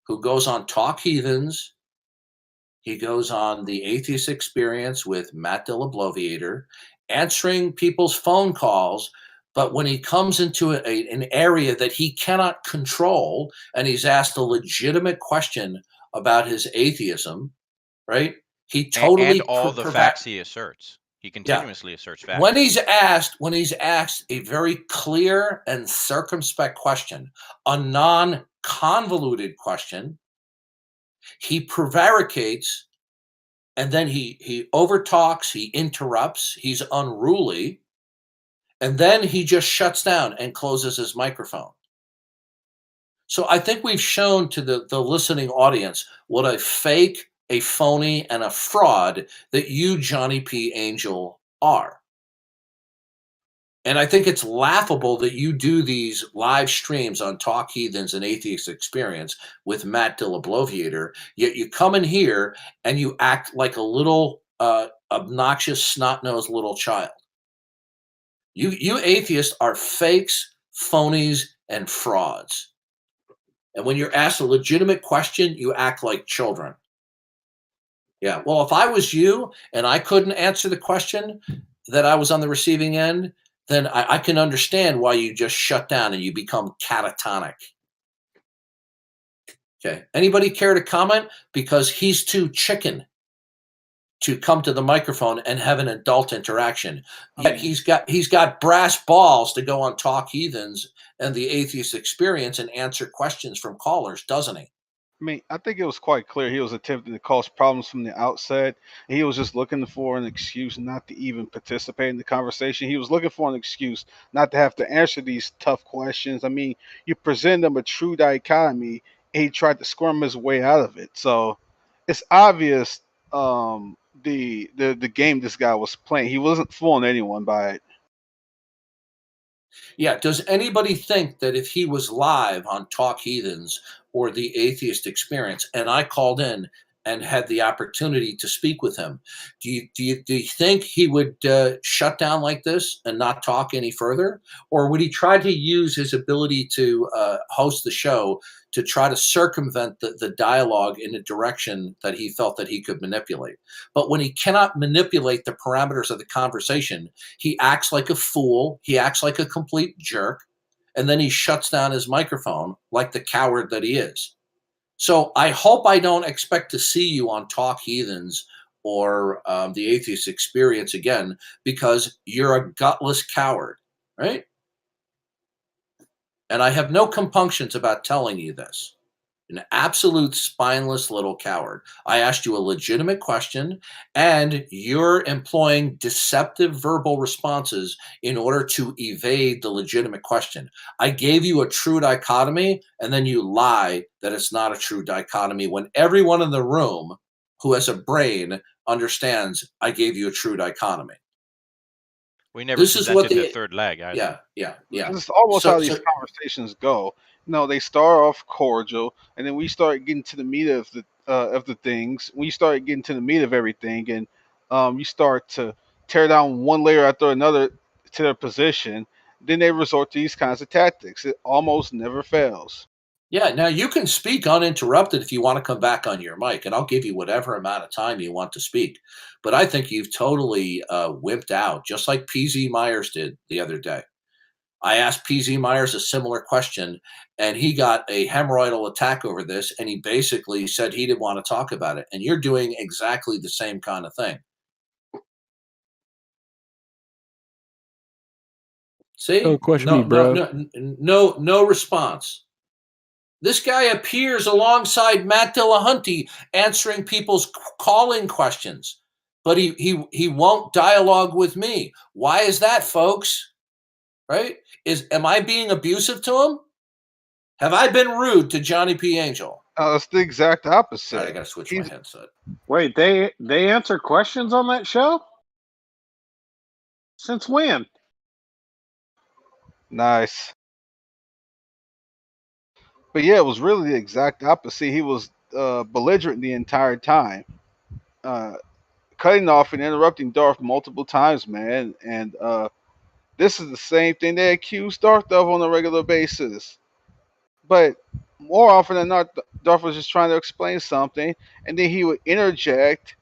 who goes on Talk Heathens. He goes on the Atheist Experience with Matt Dillahunty, answering people's phone calls. But when he comes into an area that he cannot control, and he's asked a legitimate question about his atheism, right? He totally and all the facts he asserts. He continuously asserts facts. When he's asked a very clear and circumspect question, a non-convoluted question, he prevaricates, and then he overtalks, he interrupts, he's unruly, and then he just shuts down and closes his microphone. So I think we've shown to the listening audience what a fake, a phony, and a fraud that you, Johnny P. Angel, are. And I think it's laughable that you do these live streams on Talk Heathens and Atheist Experience with Matt Dillahunty, yet you come in here and you act like a little obnoxious, snot-nosed little child. You atheists are fakes, phonies, and frauds. And when you're asked a legitimate question, you act like children. Yeah, well, if I was you and I couldn't answer the question that I was on the receiving end, then I can understand why you just shut down and you become catatonic. Okay. Anybody care to comment? Because he's too chicken to come to the microphone and have an adult interaction. Yet he's got brass balls to go on Talk Heathens and the Atheist Experience and answer questions from callers, doesn't he? I mean, I think it was quite clear he was attempting to cause problems from the outset. He was just looking for an excuse not to even participate in the conversation. He was looking for an excuse not to have to answer these tough questions. I mean, you present him a true dichotomy, and he tried to squirm his way out of it. So it's obvious the game this guy was playing. He wasn't fooling anyone by it. Yeah. Does anybody think that if he was live on Talk Heathens or the Atheist Experience and I called in and had the opportunity to speak with him, do you think he would shut down like this and not talk any further? Or would he try to use his ability to host the show to try to circumvent the dialogue in a direction that he felt that he could manipulate? But when he cannot manipulate the parameters of the conversation, he acts like a fool, he acts like a complete jerk, and then he shuts down his microphone like the coward that he is. So I hope I don't expect to see you on Talk Heathens or the Atheist Experience again, because you're a gutless coward, right? And I have no compunctions about telling you this. An absolute spineless little coward. I asked you a legitimate question, and you're employing deceptive verbal responses in order to evade the legitimate question. I gave you a true dichotomy, and then you lie that it's not a true dichotomy when everyone in the room who has a brain understands I gave you a true dichotomy. We never This is what presented the the third leg either. yeah. This is almost how these So conversations go. No, they start off cordial, and then we start getting to the meat of the things. We start getting to the meat of everything, and you start to tear down one layer after another to their position. Then they resort to these kinds of tactics. It almost never fails. yeah, now you can speak uninterrupted if you want to come back on your mic, and I'll give you whatever amount of time you want to speak. But I think you've totally wimped out, just like PZ Myers did the other day. I asked PZ Myers a similar question, and he got a hemorrhoidal attack over this, and he basically said he didn't want to talk about it. And you're doing exactly the same kind of thing. See? Don't question me, bro. No response. This guy appears alongside Matt Dillahunty answering people's calling questions, but he won't dialogue with me. Why is that, folks? Right? Am I being abusive to him? Have I been rude to Johnny P. Angel? It's the exact opposite. All right, I gotta switch my headset. Wait, they answer questions on that show? Since when? Nice. But yeah, it was really the exact opposite. He was belligerent the entire time, cutting off and interrupting Darth multiple times, man. And this is the same thing they accuse Darth of on a regular basis. But more often than not, Darth was just trying to explain something, and then he would interject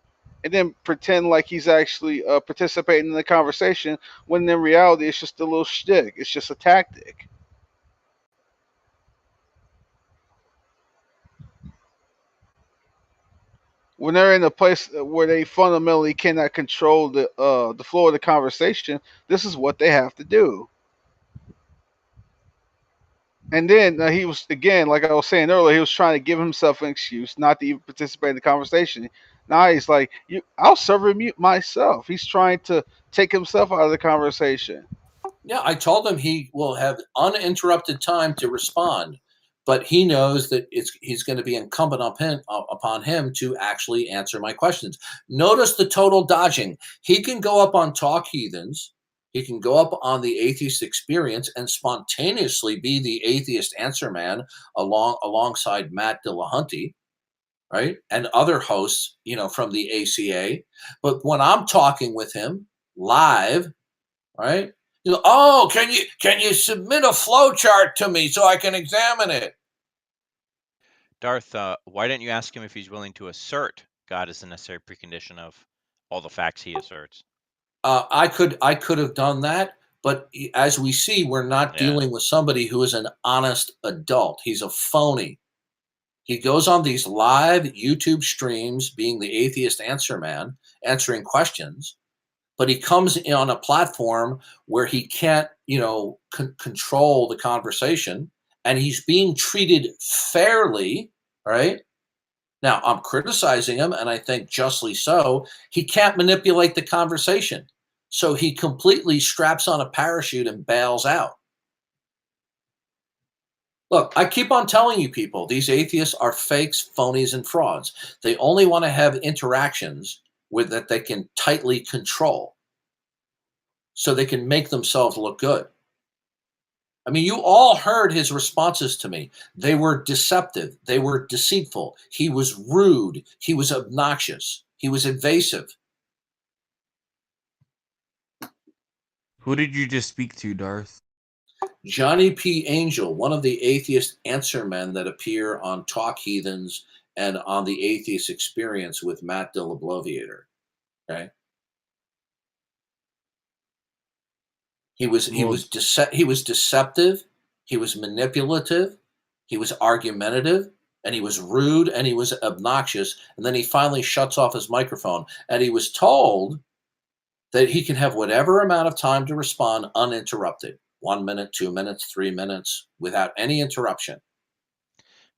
and then pretend like he's actually participating in the conversation, when in reality it's just a little shtick. It's just a tactic. When they're in a place where they fundamentally cannot control the flow of the conversation, this is what they have to do. And then he was, again, like I was saying earlier, he was trying to give himself an excuse not to even participate in the conversation. Now he's like, I'll server mute myself. He's trying to take himself out of the conversation. Yeah, I told him he will have uninterrupted time to respond, but he knows that he's going to be incumbent upon him to actually answer my questions. Notice the total dodging. He can go up on Talk Heathens. He can go up on the Atheist Experience and spontaneously be the Atheist Answer Man alongside Matt Dillahunty, right, and other hosts, from the ACA. But when I'm talking with him live, right? Oh, can you submit a flow chart to me so I can examine it? Darth, why didn't you ask him if he's willing to assert God is the necessary precondition of all the facts he asserts? I could have done that, but as we see, we're not dealing with somebody who is an honest adult. He's a phony. He goes on these live YouTube streams, being the Atheist Answer Man, answering questions, but he comes in on a platform where he can't, control the conversation, and he's being treated fairly, right? Now, I'm criticizing him, and I think justly so. He can't manipulate the conversation, so he completely straps on a parachute and bails out. Look, I keep on telling you people, these atheists are fakes, phonies, and frauds. They only want to have interactions that they can tightly control, so they can make themselves look good. I mean, you all heard his responses to me. They were deceptive. They were deceitful. He was rude. He was obnoxious. He was invasive. Who did you just speak to, Darth? Johnny P. Angel, one of the Atheist Answer Men that appear on Talk Heathens and on the Atheist Experience with Matt Dillabloviator. Okay. He was deceptive, he was manipulative, he was argumentative, and he was rude, and he was obnoxious. And then he finally shuts off his microphone, and he was told that he can have whatever amount of time to respond uninterrupted. 1 minute, 2 minutes, 3 minutes, without any interruption.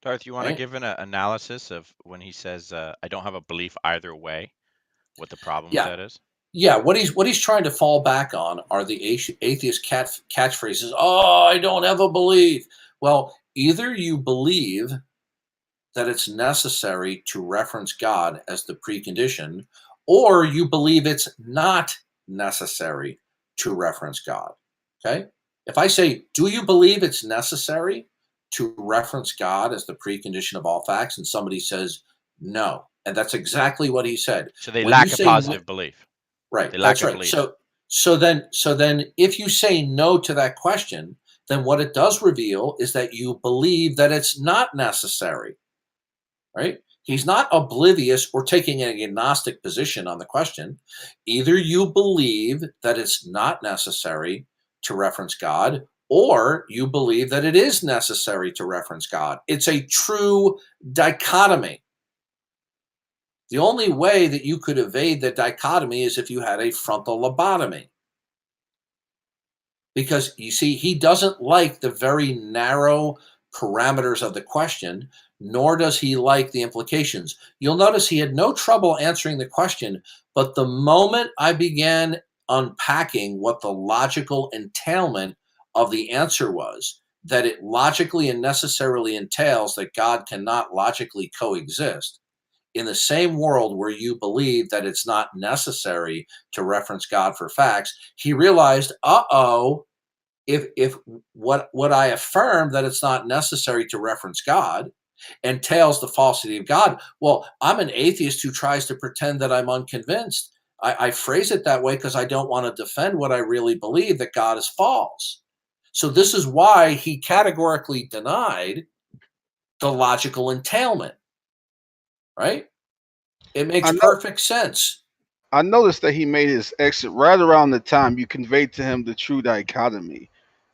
Darth, you want to Right? give an analysis of when he says, "I don't have a belief either way," what the problem with Yeah. that is? Yeah, what he's trying to fall back on are the atheist catchphrases. Oh, I don't have a belief. Well, either you believe that it's necessary to reference God as the precondition, or you believe it's not necessary to reference God. Okay? If I say, do you believe it's necessary to reference God as the precondition of all facts? And somebody says, no. And that's exactly what he said. So they When you lack a say no, positive belief. right, They lack that's a right. belief. So then if you say no to that question, then what it does reveal is that you believe that it's not necessary, right? He's not oblivious or taking an agnostic position on the question. Either you believe that it's not necessary to reference God, or you believe that it is necessary to reference God. It's a true dichotomy. The only way that you could evade the dichotomy is if you had a frontal lobotomy. Because you see, he doesn't like the very narrow parameters of the question, nor does he like the implications. You'll notice he had no trouble answering the question, but the moment I began unpacking what the logical entailment of the answer was, that it logically and necessarily entails that God cannot logically coexist, in the same world where you believe that it's not necessary to reference God for facts, he realized, if what I affirm that it's not necessary to reference God entails the falsity of God, well, I'm an atheist who tries to pretend that I'm unconvinced. I phrase it that way because I don't want to defend what I really believe, that God is false. So this is why he categorically denied the logical entailment, right? It makes perfect sense. I noticed that he made his exit right around the time you conveyed to him the true dichotomy.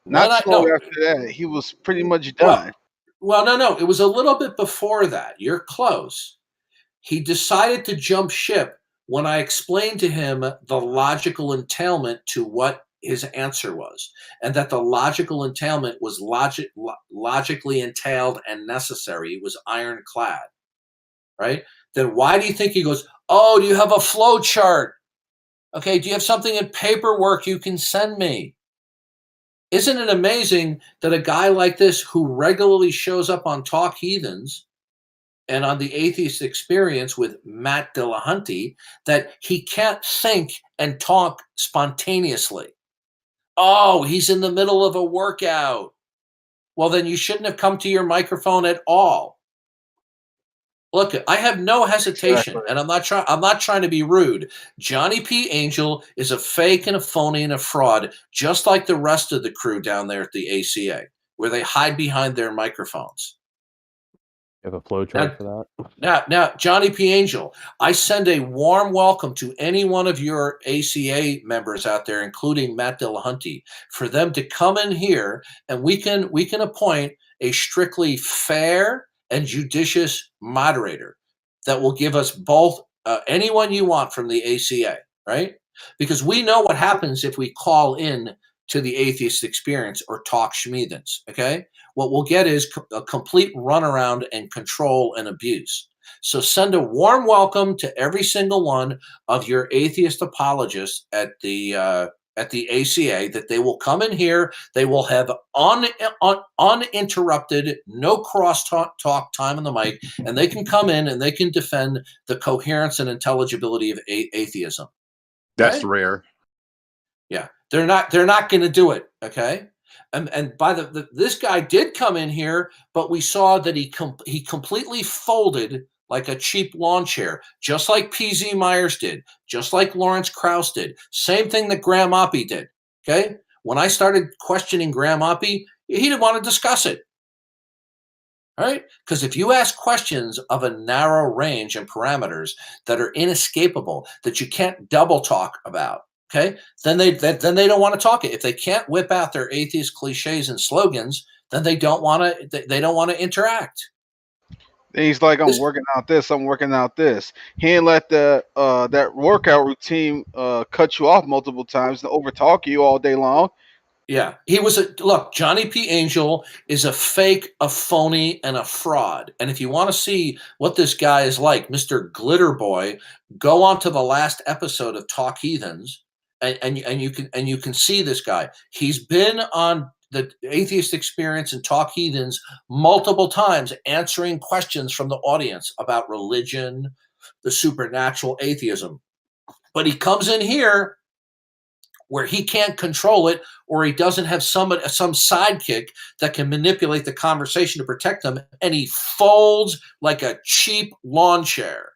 Not too long after that, he was pretty much done. Well, no. It was a little bit before that. You're close. He decided to jump ship when I explained to him the logical entailment to what his answer was, and that the logical entailment was logically entailed and necessary. It was ironclad, right? Then why do you think he goes, oh, do you have a flow chart? Okay, do you have something in paperwork you can send me? Isn't it amazing that a guy like this, who regularly shows up on Talk Heathens and on the Atheist Experience with Matt Dillahunty, that he can't think and talk spontaneously? Oh, he's in the middle of a workout. Well, then you shouldn't have come to your microphone at all. Look, I have no hesitation, and I'm not trying to be rude. Johnny P. Angel is a fake and a phony and a fraud, just like the rest of the crew down there at the ACA, where they hide behind their microphones. You have a flow chart for that? Now, Johnny P. Angel, I send a warm welcome to any one of your ACA members out there, including Matt Dillahunty, for them to come in here, and we can appoint a strictly fair and judicious moderator that will give us both anyone you want from the ACA, right? Because we know what happens if we call in to the Atheist Experience or Talk Schmeedens, okay? What we'll get is a complete runaround and control and abuse. So send a warm welcome to every single one of your atheist apologists at the ACA, that they will come in here. They will have uninterrupted, no cross talk time on the mic, and they can come in and they can defend the coherence and intelligibility of atheism. That's right? rare. Yeah, they're not going to do it. Okay. And by this guy did come in here, but we saw that he completely folded like a cheap lawn chair, just like P.Z. Myers did, just like Lawrence Krauss did. Same thing that Graham Oppie did. Okay. When I started questioning Graham Oppie, he didn't want to discuss it. All right. Because if you ask questions of a narrow range and parameters that are inescapable, that you can't double talk about, okay, then they don't want to talk it. If they can't whip out their atheist cliches and slogans, then they don't want to interact. And he's like, I'm working out this, I'm working out this. He didn't let the that workout routine cut you off multiple times and overtalk you all day long. Yeah, he was look, Johnny P. Angel is a fake, a phony, and a fraud. And if you want to see what this guy is like, Mr. Glitter Boy, go on to the last episode of Talk Heathens, and you can see this guy. He's been on the Atheist Experience and Talk Heathens multiple times, answering questions from the audience about religion, the supernatural, atheism. But he comes in here where he can't control it, or he doesn't have some sidekick that can manipulate the conversation to protect them, and he folds like a cheap lawn chair.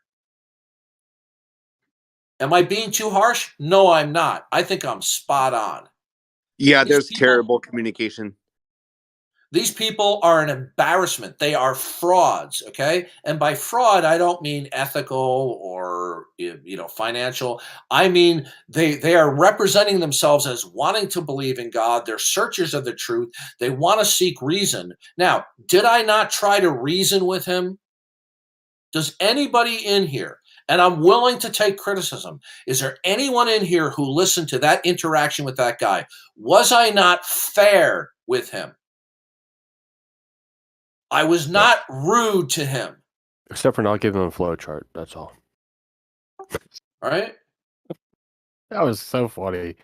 Am I being too harsh? No, I'm not. I think I'm spot on. Yeah, there's terrible communication. These people are an embarrassment. They are frauds, okay? And by fraud, I don't mean ethical or financial. I mean they are representing themselves as wanting to believe in God. They're searchers of the truth. They want to seek reason. Now, did I not try to reason with him? Does anybody in here, and I'm willing to take criticism, is there anyone in here who listened to that interaction with that guy? Was I not fair with him? I was not rude to him. Except for not giving him a flow chart. That's all. All right. That was so funny.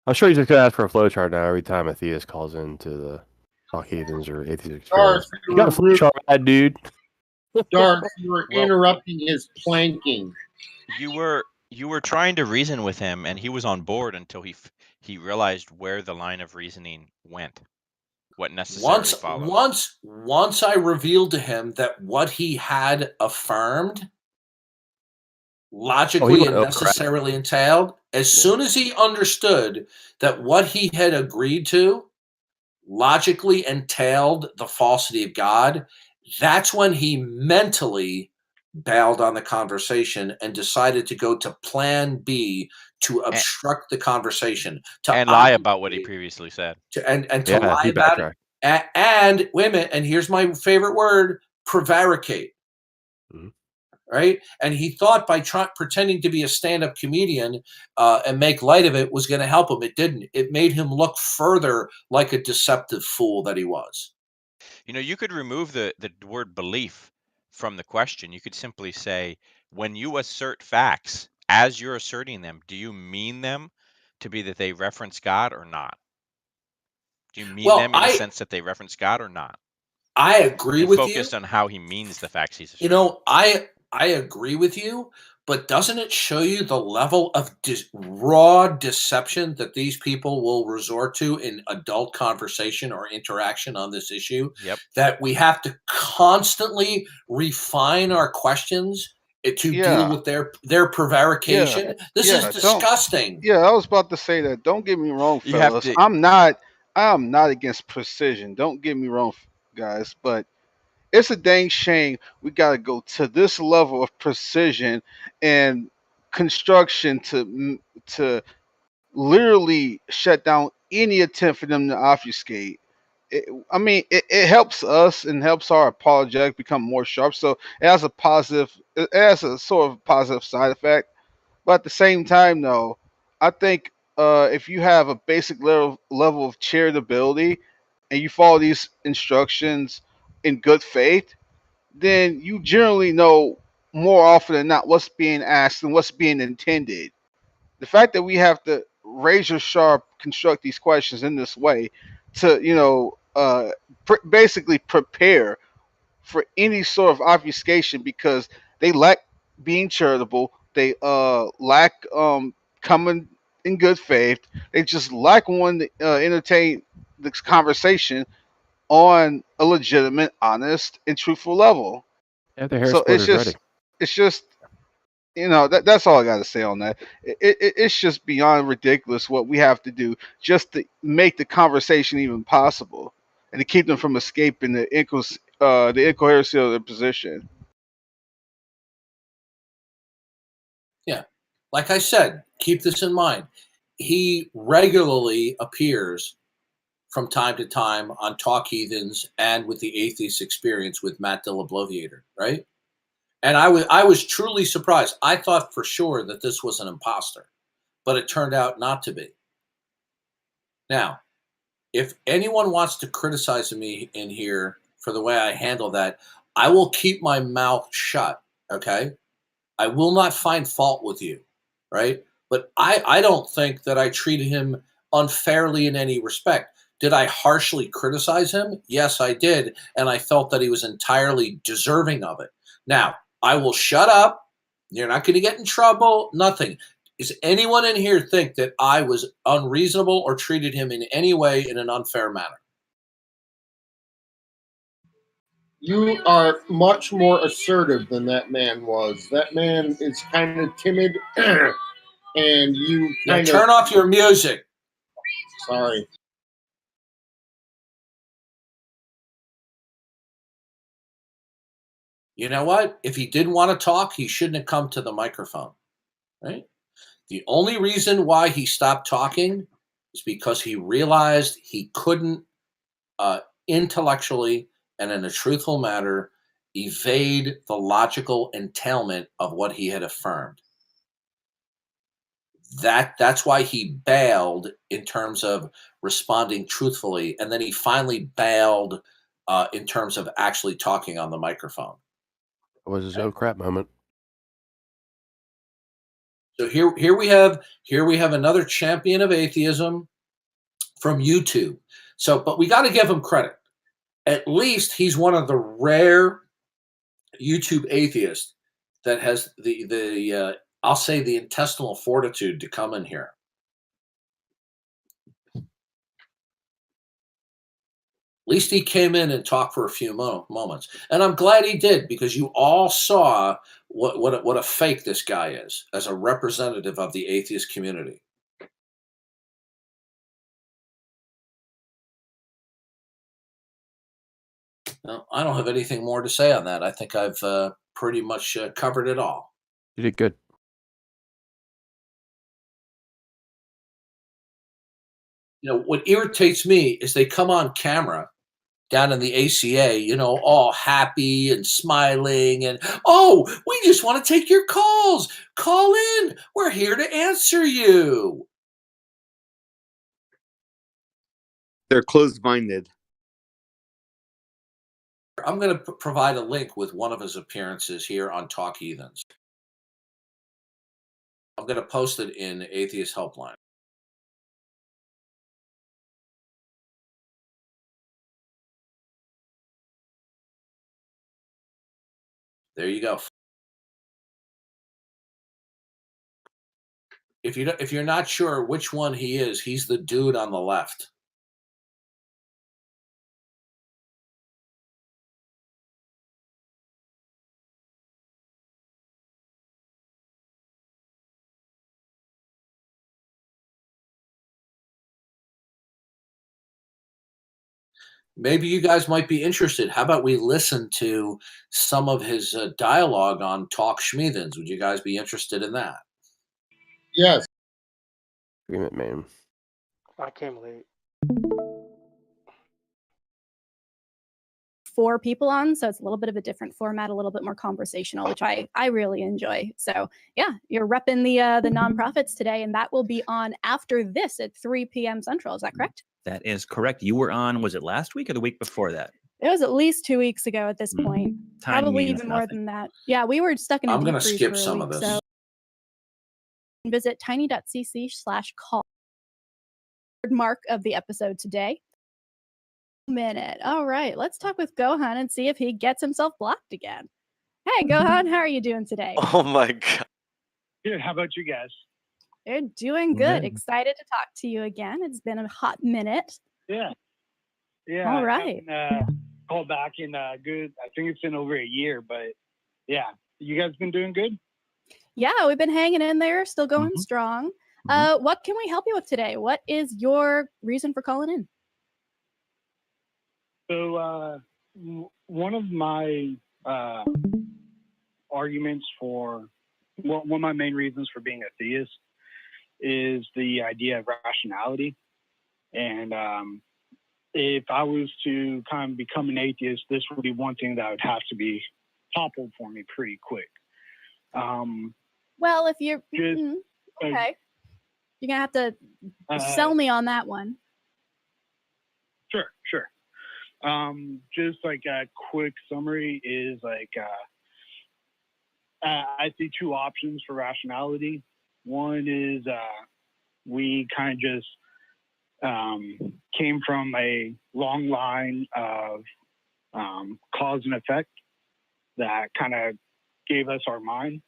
I'm sure he's just gonna ask for a flow chart now every time a theist calls into the Talk Heathens or Atheist Experience. You got a flow chart, that dude. Darth, you were interrupting his planking. You were trying to reason with him, and he was on board until he realized where the line of reasoning went. What necessarily followed. Once I revealed to him that what he had affirmed logically and necessarily entailed, as soon as he understood that what he had agreed to logically entailed the falsity of God, that's when he mentally bailed on the conversation and decided to go to plan B to obstruct the conversation, and lie about what he previously said. To lie about it. And wait a minute, and here's my favorite word, prevaricate. Mm-hmm. Right? And he thought by pretending to be a stand-up comedian and make light of it was going to help him. It didn't. It made him look further like a deceptive fool that he was. You could remove the word belief from the question. You could simply say, when you assert facts, as you're asserting them, do you mean them to be that they reference God or not? Do you mean them in the sense that they reference God or not? I agree with you. Focused on how he means the facts he's asserting. I agree with you, but doesn't it show you the level of raw deception that these people will resort to in adult conversation or interaction on this issue? Yep. That we have to constantly refine our questions to deal with their prevarication. This is disgusting. Yeah, I was about to say that. Don't get me wrong, fellas. I'm not against precision. Don't get me wrong, guys, but it's a dang shame we got to go to this level of precision and construction to literally shut down any attempt for them to obfuscate. It helps us and helps our apologetic become more sharp. So it has a sort of positive side effect. But at the same time, though, I think if you have a basic level of charitability and you follow these instructions in good faith, then you generally know more often than not what's being asked and what's being intended. The fact that we have to razor sharp construct these questions in this way to basically prepare for any sort of obfuscation, because they lack being charitable, they lack coming in good faith, they just lack one to entertain this conversation on a legitimate, honest, and truthful level. Yeah, the hair splitter's ready. It's just that's all I got to say on that. It's just beyond ridiculous what we have to do just to make the conversation even possible and to keep them from escaping the incoherency of their position. Yeah, like I said, keep this in mind. He regularly appears from time to time on Talk Heathens and with the Atheist Experience with Matt Dillabloviator, right? And I was truly surprised. I thought for sure that this was an imposter, but it turned out not to be. Now, if anyone wants to criticize me in here for the way I handle that, I will keep my mouth shut. Okay, I will not find fault with you, right? But I don't think that I treated him unfairly in any respect. Did I harshly criticize him? Yes, I did, and I felt that he was entirely deserving of it. Now, I will shut up. You're not going to get in trouble. Nothing. Does anyone in here think that I was unreasonable or treated him in any way in an unfair manner? You are much more assertive than that man was. That man is kind of timid, and you Now kind of turn off your music. Sorry. You know what? If he didn't want to talk, he shouldn't have come to the microphone, right? The only reason why he stopped talking is because he realized he couldn't intellectually and in a truthful manner evade the logical entailment of what he had affirmed. That's why he bailed in terms of responding truthfully, and then he finally bailed in terms of actually talking on the microphone. It was his own crap moment. So here we have another champion of atheism from YouTube. So, but we got to give him credit. At least he's one of the rare YouTube atheists that has the I'll say the intestinal fortitude to come in here. At least he came in and talked for a few moments, and I'm glad he did, because you all saw what a fake this guy is as a representative of the atheist community. Well, I don't have anything more to say on that. I think I've pretty much covered it all. You did good. You know, what irritates me is they come on camera down in the ACA, you know, all happy and smiling and, oh, we just want to take your calls. Call in. We're here to answer you. They're closed-minded. I'm going to provide a link with one of his appearances here on Talk Heathens. I'm going to post it in Atheist Helpline. There you go. If you're not sure which one he is, he's the dude on the left. Maybe you guys might be interested. How about we listen to some of his dialogue on Talk Schmeathens? Would you guys be interested in that? Yes. Agreement, man. I came late. 4 people on, so it's a little bit of a different format, a little bit more conversational, which I really enjoy. So yeah, you're repping the nonprofits today, and that will be on after this at 3 p.m. Central. Is that correct? That is correct. You were on, was it last week or the week before that? It was at least 2 weeks ago at this point. Time Probably means even more nothing. than that. Yeah, we were stuck in a I'm deep going to freeze skip for a some week, of this. so visit tiny.cc/call. Mark of the episode today. Minute. All right, let's talk with Gohan and see if he gets himself blocked again. Hey, Gohan, how are you doing today? Oh my god. Good. How about you guys? You're doing good. Good. Excited to talk to you again. It's been a hot minute. Yeah. Yeah. All I right. haven't, called back in good. I think it's been over a year, but yeah. You guys been doing good? Yeah, we've been hanging in there, still going strong. What can we help you with today? What is your reason for calling in? So one of my arguments for one of my main reasons for being a theist is the idea of rationality. And if I was to kind of become an atheist, this would be one thing that would have to be toppled for me pretty quick. Well, if you're okay, you're gonna have to sell me on that one. Sure. Just like a quick summary is like I see two options for rationality. One is we kind of just came from a long line of cause and effect that kind of gave us our mind,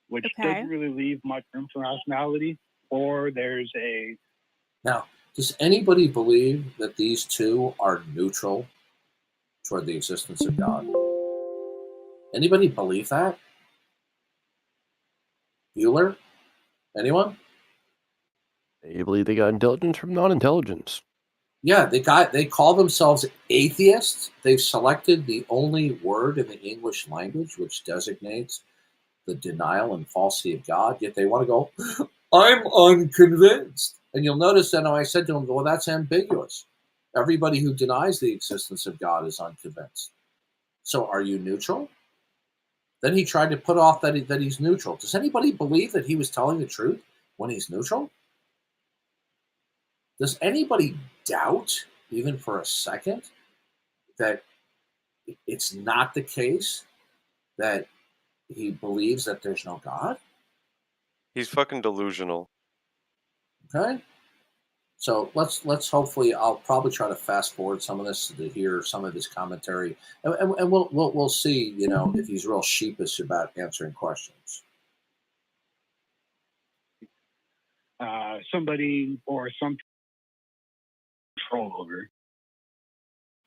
which doesn't really leave much room for rationality. Or there's a Now, does anybody believe that these two are neutral toward the existence of God? Anybody believe that? Bueller? Anyone? You believe they got intelligence from non-intelligence? Yeah, they call themselves atheists. They've selected the only word in the English language which designates the denial and falsity of God, yet they want to go, I'm unconvinced. And you'll notice that I said to them, well, that's ambiguous. Everybody who denies the existence of God is unconvinced. So are you neutral? Then he tried to put off that he's neutral. Does anybody believe that he was telling the truth when he's neutral? Does anybody doubt, even for a second, that it's not the case that he believes that there's no God? He's fucking delusional. Okay. So let's hopefully, I'll probably try to fast forward some of this to hear some of his commentary, and we'll see, if he's real sheepish about answering questions. somebody or some control over.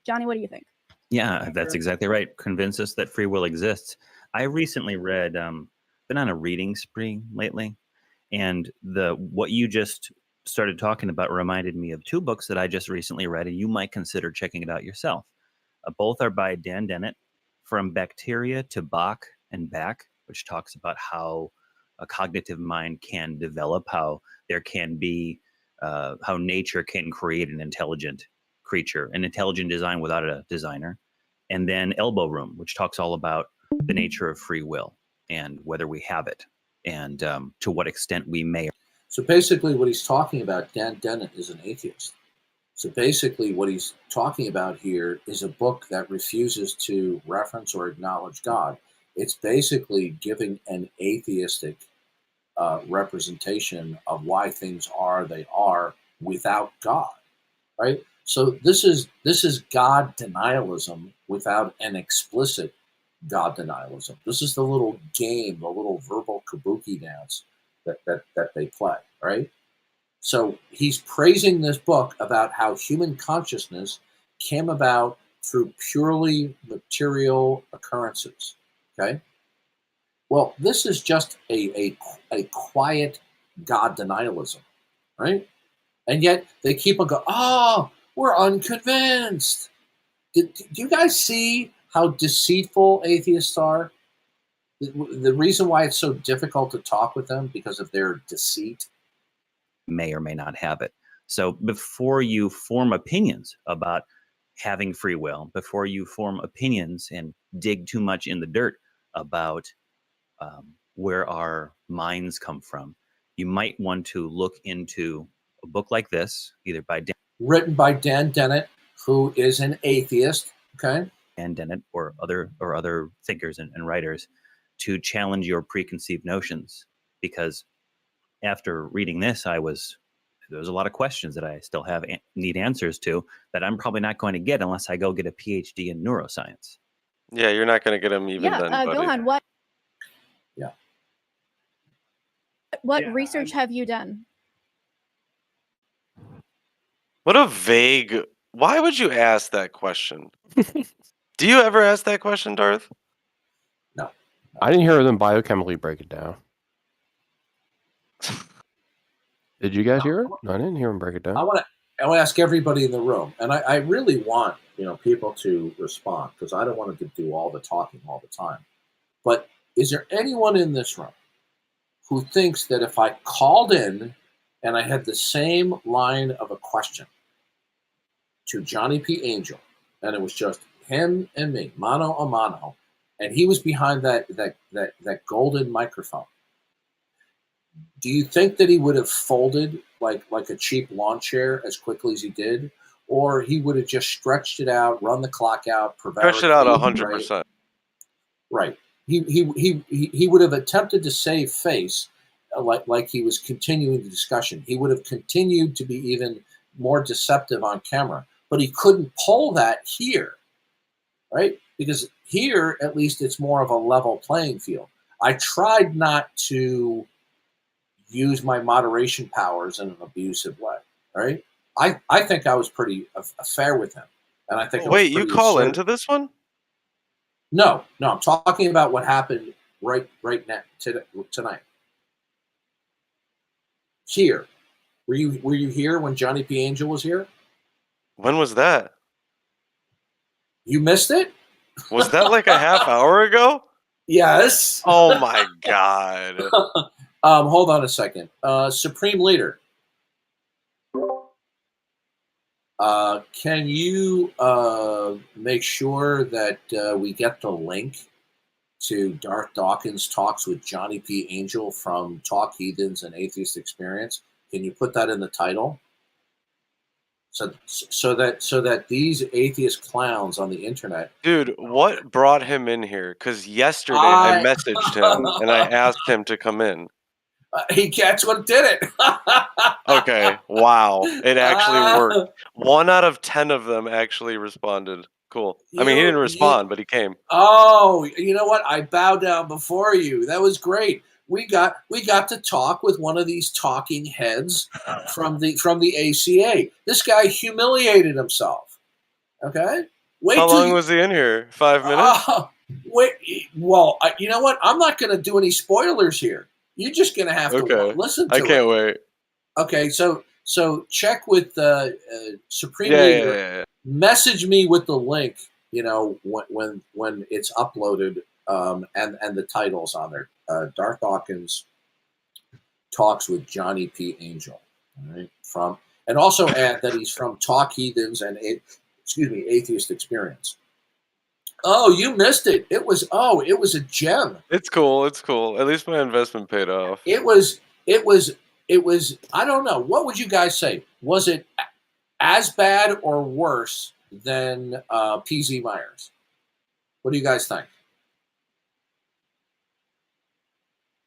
Johnny, what do you think? Yeah, that's exactly right. Convince us that free will exists. I recently read, been on a reading spree lately, and what you just started talking about reminded me of two books that I just recently read, and you might consider checking it out yourself. Both are by Dan Dennett, From Bacteria to Bach and Back, which talks about how a cognitive mind can develop, how there can be, how nature can create an intelligent creature, an intelligent design without a designer. And then Elbow Room, which talks all about the nature of free will and whether we have it and to what extent we may. So basically what he's talking about, Dan Dennett is an atheist. So basically what he's talking about here is a book that refuses to reference or acknowledge God. It's basically giving an atheistic representation of why things are they are without God, right? So this is God denialism without an explicit God denialism. This is the little game, the little verbal kabuki dance that they play, right? So he's praising this book about how human consciousness came about through purely material occurrences, okay? Well, this is just a quiet God denialism, right? And yet they keep on going, oh, we're unconvinced. Do you guys see how deceitful atheists are? The reason why it's so difficult to talk with them because of their deceit. May or may not have it. So before you form opinions about having free will, before you form opinions and dig too much in the dirt about where our minds come from, you might want to look into a book like this, either by written by Dan Dennett, who is an atheist, okay? Dan Dennett or other thinkers and writers, to challenge your preconceived notions. Because after reading this, there was a lot of questions that I still need answers to that I'm probably not going to get unless I go get a PhD in neuroscience. Yeah, you're not going to get them even then, buddy. Gohan, what? Yeah. What research have you done? What a vague... Why would you ask that question? Do you ever ask that question, Darth? No. I didn't hear them biochemically break it down. Did you guys hear it? No, I didn't hear them break it down. I want to ask everybody in the room, and I really want people to respond because I don't want to do all the talking all the time. But is there anyone in this room who thinks that if I called in and I had the same line of a question to Johnny P. Angel, and it was just him and me, mano a mano, and he was behind that golden microphone, do you think that he would have folded like a cheap lawn chair as quickly as he did? or he would have just stretched it out, run the clock out, Stretched it out prevaricate, 100%. Right. He would have attempted to save face, like he was continuing the discussion. He would have continued to be even more deceptive on camera, but he couldn't pull that here, right? Because here, at least, it's more of a level playing field. I tried not to use my moderation powers in an abusive way, right? I think I was pretty fair with him, and I think I was Wait, you pretty call assertive. into this one? No, I'm talking about what happened right now tonight. Here, were you here when Johnny P. Angel was here? When was that? You missed it? Was that like a half hour ago? Yes. Oh my god. Hold on a second. Supreme Leader, can you make sure that we get the link to Darth Dawkins talks with Johnny P. Angel from Talk Heathens and Atheist Experience? Can you put that in the title? So that these atheist clowns on the internet. Dude, what brought him in here? Because yesterday I messaged him and I asked him to come in. That's what did it. Okay, wow. It actually worked. 1 out of 10 of them actually responded. Cool. I mean, he didn't respond, but he came. Oh, you know what? I bow down before you. That was great. We got to talk with one of these talking heads from the ACA. This guy humiliated himself. Okay? How long was he in here? 5 minutes? Wait. Well, you know what? I'm not going to do any spoilers here. You're just going to have to listen to it. I can't wait. Okay, so check with Supreme Leader. Yeah. Message me with the link. You know, when it's uploaded, and the titles on there. Darth Dawkins talks with Johnny P. Angel. All right, and also add that he's from Talk Heathens and Atheist Experience. Oh, you missed it. It was a gem. It's cool. At least my investment paid off. It was. I don't know. What would you guys say? Was it as bad or worse than PZ Myers? What do you guys think?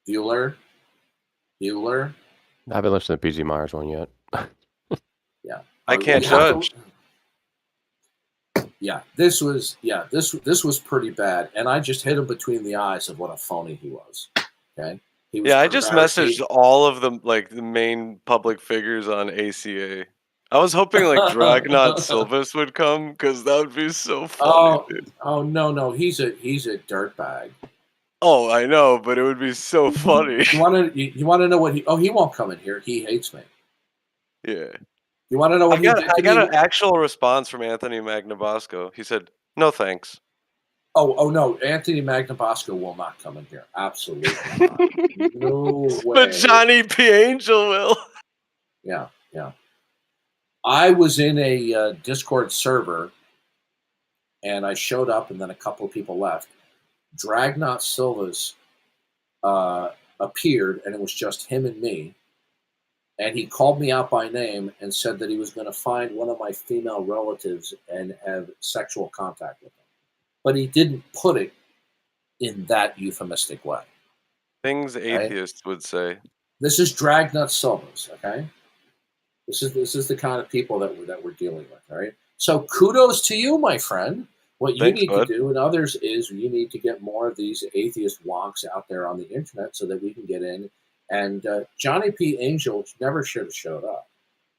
Bueller? I haven't listened to PZ Myers one yet. Yeah. I can't judge. Yeah, this was pretty bad, and I just hit him between the eyes of what a phony he was. Okay. I just messaged all of them, like the main public figures on ACA. I was hoping like Dragnot Silvus would come because that would be so funny. Dude. Oh no, he's a dirtbag. Oh, I know, but it would be so funny. You want to know what he? Oh, he won't come in here. He hates me. Yeah. You want to know what I got an actual response from Anthony Magnabosco. He said, "No thanks." Oh no, Anthony Magnabosco will not come in here. Absolutely not. No way. But Johnny P. Angel will. Yeah. I was in a Discord server, and I showed up, and then a couple of people left. Dragnot Silvas appeared, and it was just him and me. And he called me out by name and said that he was going to find one of my female relatives and have sexual contact with them. But he didn't put it in that euphemistic way. Things atheists would say. This is Dragnut Silvas, okay? This is the kind of people that we're dealing with, all right? So kudos to you, my friend. What you need to do, and others, is you need to get more of these atheist wonks out there on the internet so that we can get in. And Johnny P. Angel never should have showed up.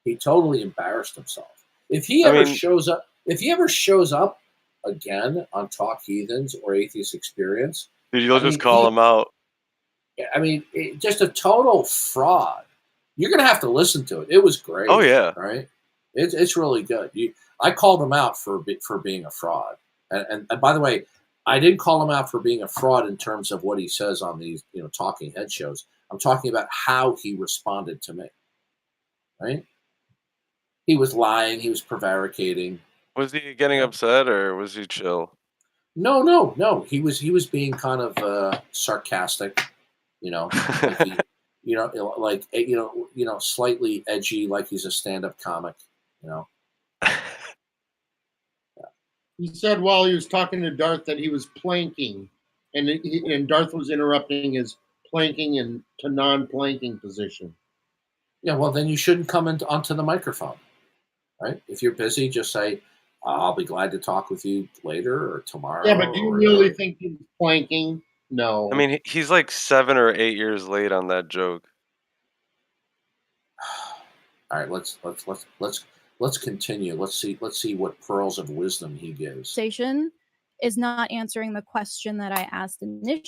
He totally embarrassed himself. If he ever shows up again on Talk Heathens or Atheist Experience, dude, you'll just call him out. I mean, just a total fraud. You're gonna have to listen to it. It was great. Oh yeah, right. It's really good. I called him out for being a fraud. And by the way, I didn't call him out for being a fraud in terms of what he says on these talking head shows. I'm talking about how he responded to me. Right? He was lying. He was prevaricating. Was he getting upset or was he chill? No. He was being kind of sarcastic. Slightly edgy, like he's a stand-up comic. He said while he was talking to Darth that he was planking, and Darth was interrupting his planking and to non-planking position. Yeah, well, then you shouldn't come onto the microphone, right? If you're busy, just say, "I'll be glad to talk with you later or tomorrow." Yeah, but do you really think he was planking? No. I mean, he's like 7 or 8 years late on that joke. All right, let's continue. Let's see what pearls of wisdom he gives. Conversation is not answering the question that I asked initially.